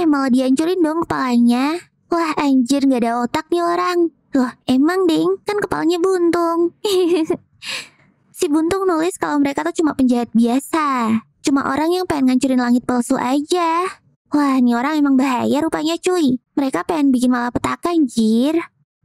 Malah dihancurin dong kepalanya. Wah anjir, gak ada otak nih orang. Loh emang ding, kan kepalanya buntung. Si Buntung nulis kalau mereka tuh cuma penjahat biasa. Cuma orang yang pengen ngancurin langit palsu aja. Wah, nih orang emang bahaya rupanya cuy. Mereka pengen bikin malapetaka anjir.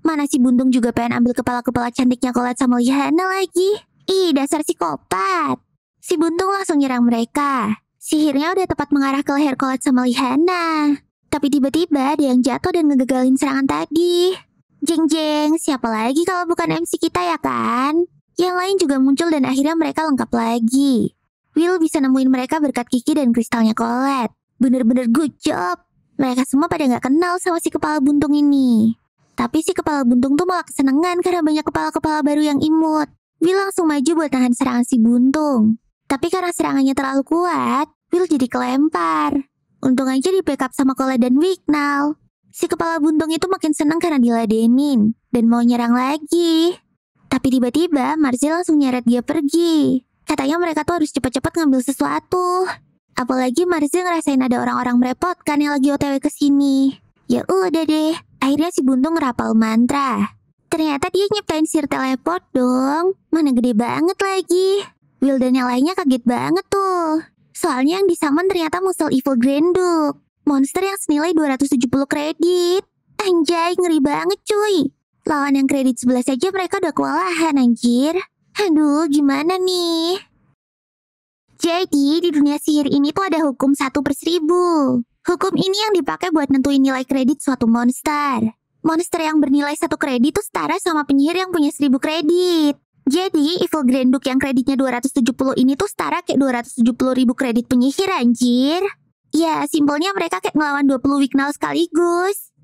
Mana si Buntung juga pengen ambil kepala-kepala cantiknya Colette sama Lihana lagi. Ih, dasar psikopat. Si Buntung langsung nyerang mereka. Sihirnya udah tepat mengarah ke leher Colette sama Lihana. Tapi tiba-tiba ada yang jatuh dan ngegagalin serangan tadi. Jeng-jeng, siapa lagi kalau bukan MC kita ya kan? Yang lain juga muncul dan akhirnya mereka lengkap lagi. Will bisa nemuin mereka berkat Kiki dan kristalnya Colette. Bener-bener good job. Mereka semua pada gak kenal sama si kepala buntung ini. Tapi si kepala buntung tuh malah kesenengan karena banyak kepala-kepala baru yang imut. Will langsung maju buat tahan serangan si buntung. Tapi karena serangannya terlalu kuat, Will jadi kelempar. Untung aja di backup sama Colette dan Wignall. Si kepala buntung itu makin seneng karena diladenin dan mau nyerang lagi. Tapi tiba-tiba Marzi langsung nyeret dia pergi. Katanya mereka tuh harus cepat-cepat ngambil sesuatu. Apalagi Marzi ngerasain ada orang-orang merepotkan yang lagi OTW ke sini. Ya udah deh, akhirnya si Buntung ngerapal mantra. Ternyata dia nyiptain sihir teleport dong. Mana gede banget lagi. Will dan yang lainnya kaget banget tuh. Soalnya yang disummon ternyata Muscle Evil Granduk. Monster yang senilai 270 kredit. Anjay, ngeri banget cuy. Lawan yang kredit 11 aja mereka udah kewalahan anjir. Aduh, gimana nih? Jadi, di dunia sihir ini tuh ada hukum 1/1000. Hukum ini yang dipakai buat nentuin nilai kredit suatu monster. Monster yang bernilai 1 kredit tuh setara sama penyihir yang punya 1000 kredit. Jadi, Evil Granduk yang kreditnya 270 ini tuh setara kayak 270.000 kredit penyihir anjir. Ya, simpelnya mereka kayak ngelawan 20 Wignall sekaligus.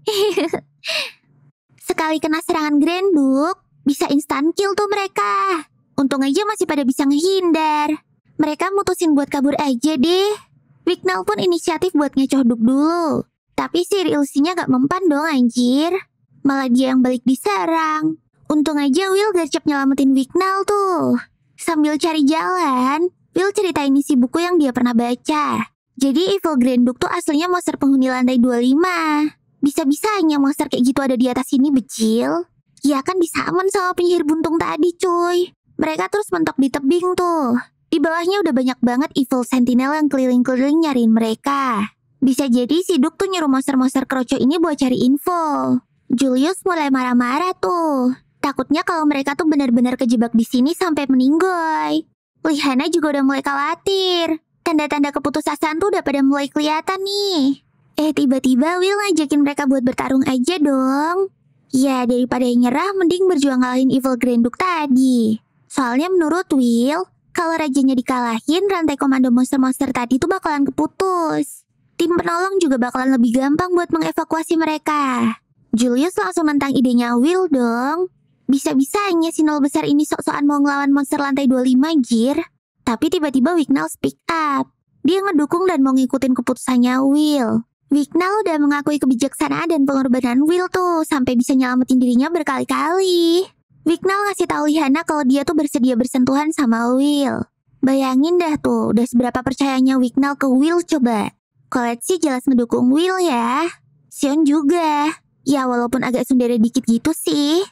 Sekali kena serangan Granduk, bisa instan kill tuh mereka. Untung aja masih pada bisa ngehindar. Mereka mutusin buat kabur aja deh. Wignall pun inisiatif buat ngecoduk dulu. Tapi si ilusinya gak mempan dong anjir. Malah dia yang balik diserang. Untung aja Will gercep nyelamatin Wignall tuh. Sambil cari jalan, Will ceritain isi buku yang dia pernah baca. Jadi Evil Granduk tuh aslinya monster penghuni lantai 25. Bisa-bisanya monster kayak gitu ada di atas sini becil. Ya kan disummon sama penyihir buntung tadi cuy. Mereka terus mentok di tebing tuh. Di bawahnya udah banyak banget Evil Sentinel yang keliling-keliling nyariin mereka. Bisa jadi si Duke tuh nyuruh monster-monster kroco ini buat cari info. Julius mulai marah-marah tuh. Takutnya kalau mereka tuh benar-benar kejebak di sini sampai meninggoy. Lihana juga udah mulai khawatir. Tanda-tanda keputusasaan tuh udah pada mulai kelihatan nih. Tiba-tiba Will ngajakin mereka buat bertarung aja dong. Ya, daripada nyerah, mending berjuang ngalahin Evil Granduk tadi. Soalnya menurut Will, kalau rajanya dikalahin, rantai komando monster-monster tadi tuh bakalan keputus. Tim penolong juga bakalan lebih gampang buat mengevakuasi mereka. Julius langsung nentang idenya Will dong. Bisa-bisanya si nol besar ini sok-sokan mau ngelawan monster lantai 25 jir. Tapi tiba-tiba Wignall speak up. Dia ngedukung dan mau ngikutin keputusannya Will. Wignall udah mengakui kebijaksanaan dan pengorbanan Will tuh sampai bisa nyelamatin dirinya berkali-kali. Wignall ngasih tahu Lihana kalau dia tuh bersedia bersentuhan sama Will. Bayangin dah tuh, udah seberapa percayanya Wignall ke Will coba. Colette sih jelas ngedukung Will ya. Sion juga. Ya walaupun agak sundere dikit gitu sih.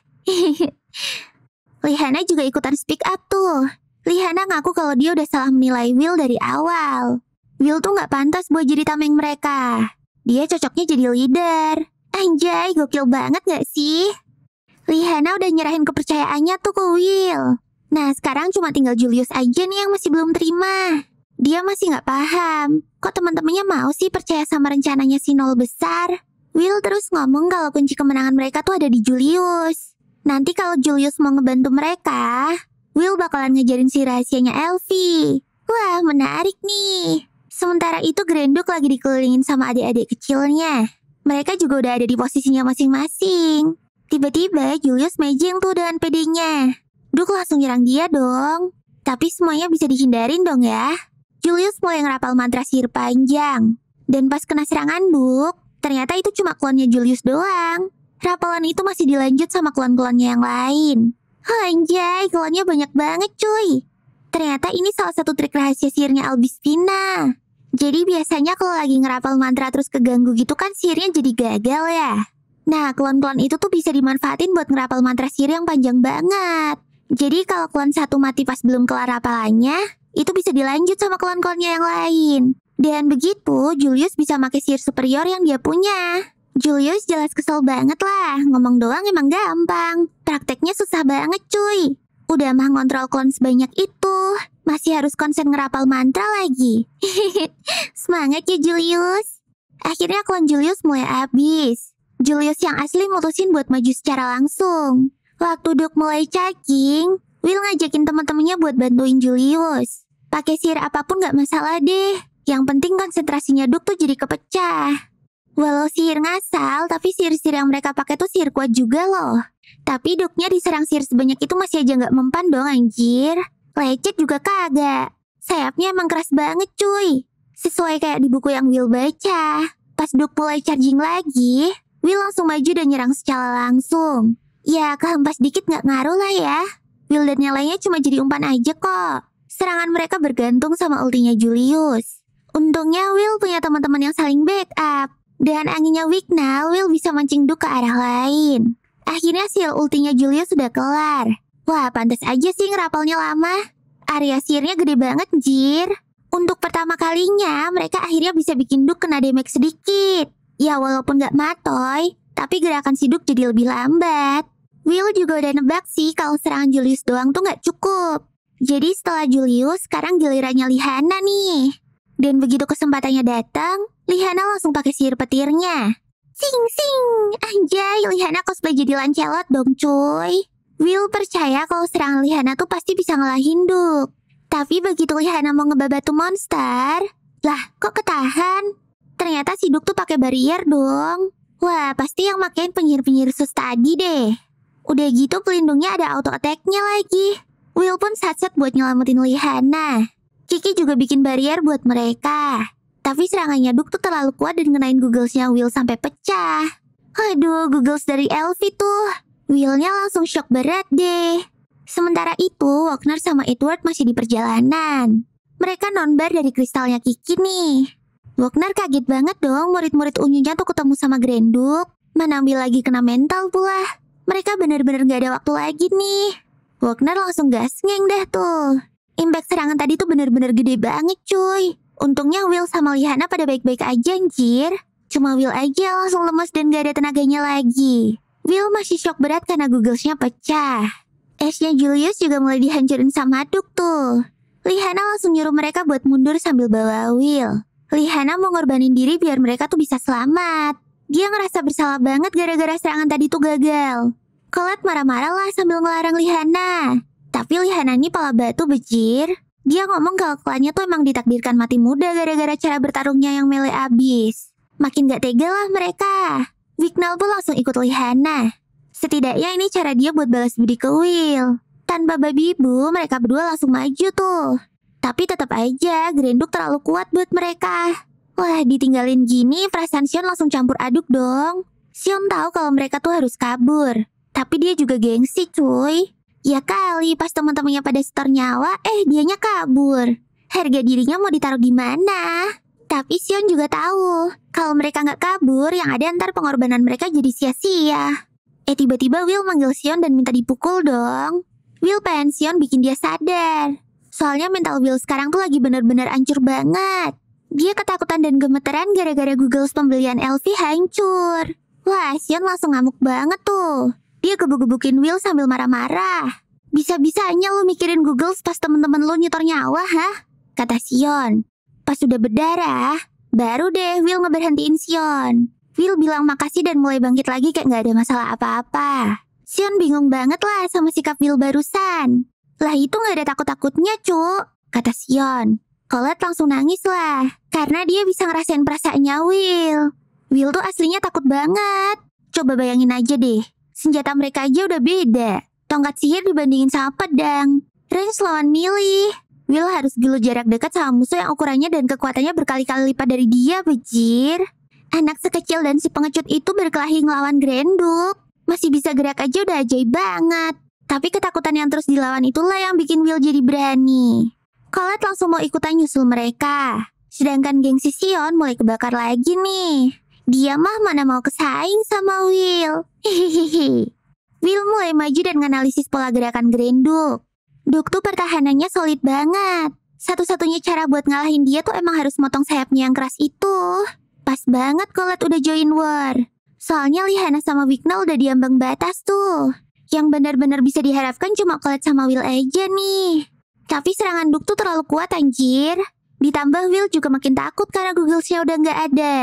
Lihana juga ikutan speak up tuh. Lihana ngaku kalau dia udah salah menilai Will dari awal. Will tuh gak pantas buat jadi tameng mereka. Dia cocoknya jadi leader. Anjay, gokil banget gak sih? Lihana udah nyerahin kepercayaannya tuh ke Will. Nah, sekarang cuma tinggal Julius aja nih yang masih belum terima. Dia masih gak paham. Kok teman-temannya mau sih percaya sama rencananya si nol besar? Will terus ngomong kalau kunci kemenangan mereka tuh ada di Julius. Nanti kalau Julius mau ngebantu mereka, Will bakalan ngejarin si rahasianya Elfie. Wah, menarik nih. Sementara itu Granduk lagi dikelilingin sama adik-adik kecilnya. Mereka juga udah ada di posisinya masing-masing. Tiba-tiba Julius mejeng tuh dengan pedenya. Duke langsung nyerang dia dong. Tapi semuanya bisa dihindarin dong ya. Julius mulai ngerapal mantra sihir panjang. Dan pas kena serangan Duke, ternyata itu cuma klonnya Julius doang. Rapalan itu masih dilanjut sama klon-klonnya yang lain. Anjay, klonnya banyak banget cuy. Ternyata ini salah satu trik rahasia sihirnya Albispina. Jadi biasanya kalau lagi ngerapal mantra terus keganggu gitu kan sihirnya jadi gagal ya. Nah, klon-klon itu tuh bisa dimanfaatin buat ngerapal mantra sihir yang panjang banget. Jadi kalau klon satu mati pas belum kelar rapalannya, itu bisa dilanjut sama klon-klonnya yang lain. Dan begitu, Julius bisa pakai sihir superior yang dia punya. Julius jelas kesel banget lah, ngomong doang emang gampang. Prakteknya susah banget cuy. Udah mah ngontrol klon sebanyak itu, masih harus konsen ngerapal mantra lagi. Semangat ya Julius. Akhirnya klon Julius mulai habis. Julius yang asli mutusin buat maju secara langsung. Waktu Duke mulai cacing, Will ngajakin teman-temannya buat bantuin Julius. Pakai sihir apapun gak masalah deh. Yang penting konsentrasinya Duke tuh jadi kepecah. Walau sihir ngasal, tapi sihir-sihir yang mereka pakai tuh sihir kuat juga loh. Tapi Duke-nya diserang sihir sebanyak itu masih aja gak mempan dong anjir. Lecet juga kagak. Sayapnya emang keras banget cuy. Sesuai kayak di buku yang Will baca. Pas Duke mulai charging lagi, Will langsung maju dan nyerang secara langsung. Ya, kehempas dikit gak ngaruh lah ya. Will dan yang lainnya cuma jadi umpan aja kok. Serangan mereka bergantung sama ultinya Julius. Untungnya Will punya teman-teman yang saling backup. Dan anginnya Wicknell, Will bisa mancing Duke ke arah lain. Akhirnya seal ultinya Julius sudah kelar. Wah, pantas aja sih ngerapalnya lama. Area sihirnya gede banget, jir. Untuk pertama kalinya, mereka akhirnya bisa bikin Duke kena damage sedikit. Ya walaupun gak matoy, tapi gerakan si Duke jadi lebih lambat. Will juga udah nebak sih kalau serangan Julius doang tuh gak cukup. Jadi setelah Julius, sekarang gilirannya Lihana nih. Dan begitu kesempatannya datang, Lihana langsung pakai sihir petirnya. Sing sing, anjay Lihana cosplay jadi Lancelot dong cuy. Will percaya kalau serangan Lihana tuh pasti bisa ngalahin Duke. Tapi begitu Lihana mau ngebabat tuh monster, lah kok ketahan? Ternyata si Duke tuh pakai barrier dong. Wah, pasti yang makein penyihir-penyihir sus tadi deh. Udah gitu pelindungnya ada auto attack-nya lagi. Will pun satset buat nyelamatin Lihana. Kiki juga bikin barrier buat mereka. Tapi serangannya Duke tuh terlalu kuat dan ngenain Googlesnya Will sampai pecah. Aduh, Googles dari Elfie tuh. Willnya langsung shock berat deh. Sementara itu, Wagner sama Edward masih di perjalanan. Mereka nonbar dari kristalnya Kiki nih. Wagner kaget banget dong murid-murid unyunya tuh ketemu sama Grand Duke. Mana ambil lagi kena mental pula. Mereka bener-bener gak ada waktu lagi nih. Wagner langsung gasngeng dah tuh. Impact serangan tadi tuh bener-bener gede banget cuy. Untungnya Will sama Lihana pada baik-baik aja anjir. Cuma Will aja langsung lemes dan gak ada tenaganya lagi. Will masih shock berat karena Googlesnya pecah. Ash-nya Julius juga mulai dihancurin sama Duke tuh. Lihana langsung nyuruh mereka buat mundur sambil bawa Will. Lihana mau ngorbanin diri biar mereka tuh bisa selamat. Dia ngerasa bersalah banget gara-gara serangan tadi tuh gagal. Colette marah-marah lah sambil ngelarang Lihana. Tapi Lihana ini pala batu bejir. Dia ngomong kalau klannya tuh emang ditakdirkan mati muda gara-gara cara bertarungnya yang melee abis. Makin gak tega lah mereka. Wicknell pun langsung ikut Lihana. Setidaknya ini cara dia buat balas budi ke Will. Tanpa babi ibu, mereka berdua langsung maju tuh. Tapi tetap aja, Grand Duke terlalu kuat buat mereka. Wah, ditinggalin gini, perasaan Sion langsung campur aduk dong. Sion tahu kalau mereka tuh harus kabur. Tapi dia juga gengsi cuy. Ya kali, pas teman-temannya pada setor nyawa, dianya kabur. Harga dirinya mau ditaruh di mana? Tapi Sion juga tahu, kalau mereka nggak kabur, yang ada ntar pengorbanan mereka jadi sia-sia. Tiba-tiba Will manggil Sion dan minta dipukul dong. Will pengen Sion bikin dia sadar. Soalnya mental Will sekarang tuh lagi bener-bener hancur banget. Dia ketakutan dan gemeteran gara-gara Googles pembelian Elfie hancur. Wah, Sion langsung ngamuk banget tuh. Dia gebuk-gebukin Will sambil marah-marah. Bisa-bisanya lu mikirin Googles pas temen-temen lu nyetor nyawa, hah? Kata Sion. Pas sudah berdarah, baru deh Will ngeberhentiin Sion. Will bilang makasih dan mulai bangkit lagi kayak gak ada masalah apa-apa. Sion bingung banget lah sama sikap Will barusan. Lah itu gak ada takut-takutnya cuk, kata Sion. Colette langsung nangis lah, karena dia bisa ngerasain perasaannya Will. Will tuh aslinya takut banget. Coba bayangin aja deh, senjata mereka aja udah beda. Tongkat sihir dibandingin sama pedang. Range lawan melee. Will harus gelut jarak dekat sama musuh yang ukurannya dan kekuatannya berkali-kali lipat dari dia, bejir. Anak sekecil dan si pengecut itu berkelahi ngelawan Grand Duke. Masih bisa gerak aja udah ajaib banget. Tapi ketakutan yang terus dilawan itulah yang bikin Will jadi berani. Colette langsung mau ikutan nyusul mereka. Sedangkan geng si Sion mulai kebakar lagi nih. Dia mah mana mau kesaing sama Will. Hehehe. Will mulai maju dan menganalisis pola gerakan Grenduk. Duk tuh pertahanannya solid banget. Satu-satunya cara buat ngalahin dia tuh emang harus motong sayapnya yang keras itu. Pas banget Colette udah join war. Soalnya Lihana sama Wigna udah di ambang batas tuh. Yang benar-benar bisa diharapkan cuma Colette sama Will aja nih. Tapi serangan Duk tuh terlalu kuat anjir. Ditambah Will juga makin takut karena Googlesnya udah nggak ada.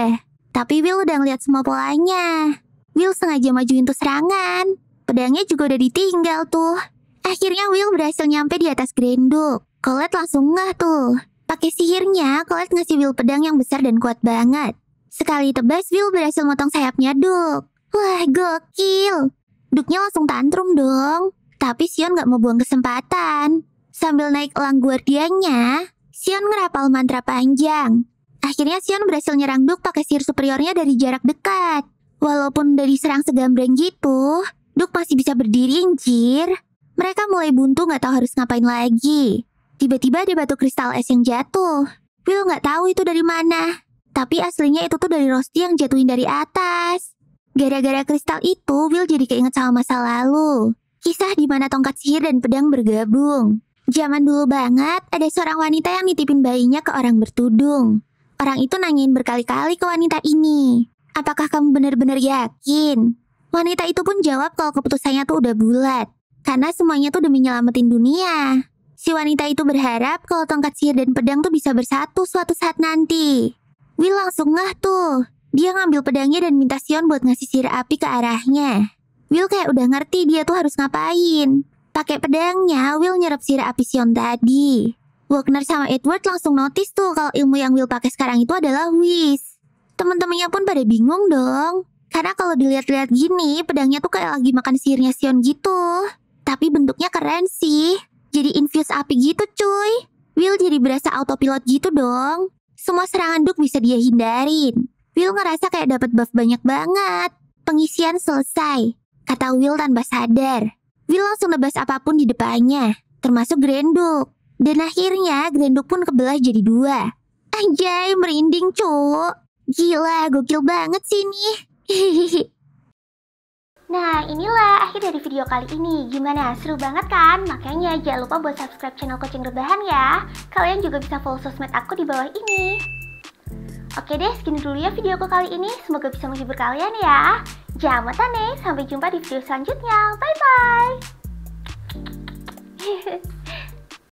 Tapi Will udah ngeliat semua polanya. Will sengaja majuin tuh serangan. Pedangnya juga udah ditinggal tuh. Akhirnya Will berhasil nyampe di atas Grenduk. Colette langsung ngeh tuh. Pakai sihirnya, Colette ngasih Will pedang yang besar dan kuat banget. Sekali tebas, Will berhasil motong sayapnya Duk. Wah, gokil. Duknya langsung tantrum dong. Tapi Sion gak mau buang kesempatan. Sambil naik elang guardianya, Sion ngerapal mantra panjang. Akhirnya Sion berhasil nyerang Duk pakai sihir superiornya dari jarak dekat. Walaupun udah diserang segambreng gitu, Duk masih bisa berdiri anjir. Mereka mulai buntu gak tahu harus ngapain lagi. Tiba-tiba ada batu kristal es yang jatuh. Will gak tahu itu dari mana. Tapi aslinya itu tuh dari Rosti yang jatuhin dari atas. Gara-gara kristal itu, Will jadi keinget sama masa lalu. Kisah di mana tongkat sihir dan pedang bergabung. Zaman dulu banget, ada seorang wanita yang nitipin bayinya ke orang bertudung. Orang itu nanyain berkali-kali ke wanita ini, apakah kamu benar-benar yakin? Wanita itu pun jawab kalau keputusannya tuh udah bulat, karena semuanya tuh demi nyelamatin dunia. Si wanita itu berharap kalau tongkat sihir dan pedang tuh bisa bersatu suatu saat nanti. Will langsung ngeh tuh. Dia ngambil pedangnya dan minta Sion buat ngasih sihir api ke arahnya. Will kayak udah ngerti dia tuh harus ngapain. Pakai pedangnya, Will nyerap sihir api Sion tadi. Wagner sama Edward langsung notice tuh kalau ilmu yang Will pakai sekarang itu adalah Whis. Temen-temennya pun pada bingung dong. Karena kalau dilihat-lihat gini, pedangnya tuh kayak lagi makan sihirnya Sion gitu. Tapi bentuknya keren sih. Jadi infuse api gitu cuy. Will jadi berasa autopilot gitu dong. Semua serangan Duk bisa dia hindarin. Will ngerasa kayak dapat buff banyak banget. Pengisian selesai, kata Will tanpa sadar. Will langsung nebas apapun di depannya, termasuk Grenduk. Dan akhirnya Grenduk pun kebelah jadi 2. Anjay, merinding cuk. Gila, gokil banget sih nih. Nah, inilah akhir dari video kali ini. Gimana? Seru banget kan? Makanya jangan lupa buat subscribe channel Kucing Rebahan ya. Kalian juga bisa follow sosmed aku di bawah ini. Oke deh, segini dulu ya videoku kali ini. Semoga bisa menghibur kalian ya. Jangan nih, sampai jumpa di video selanjutnya. Bye-bye.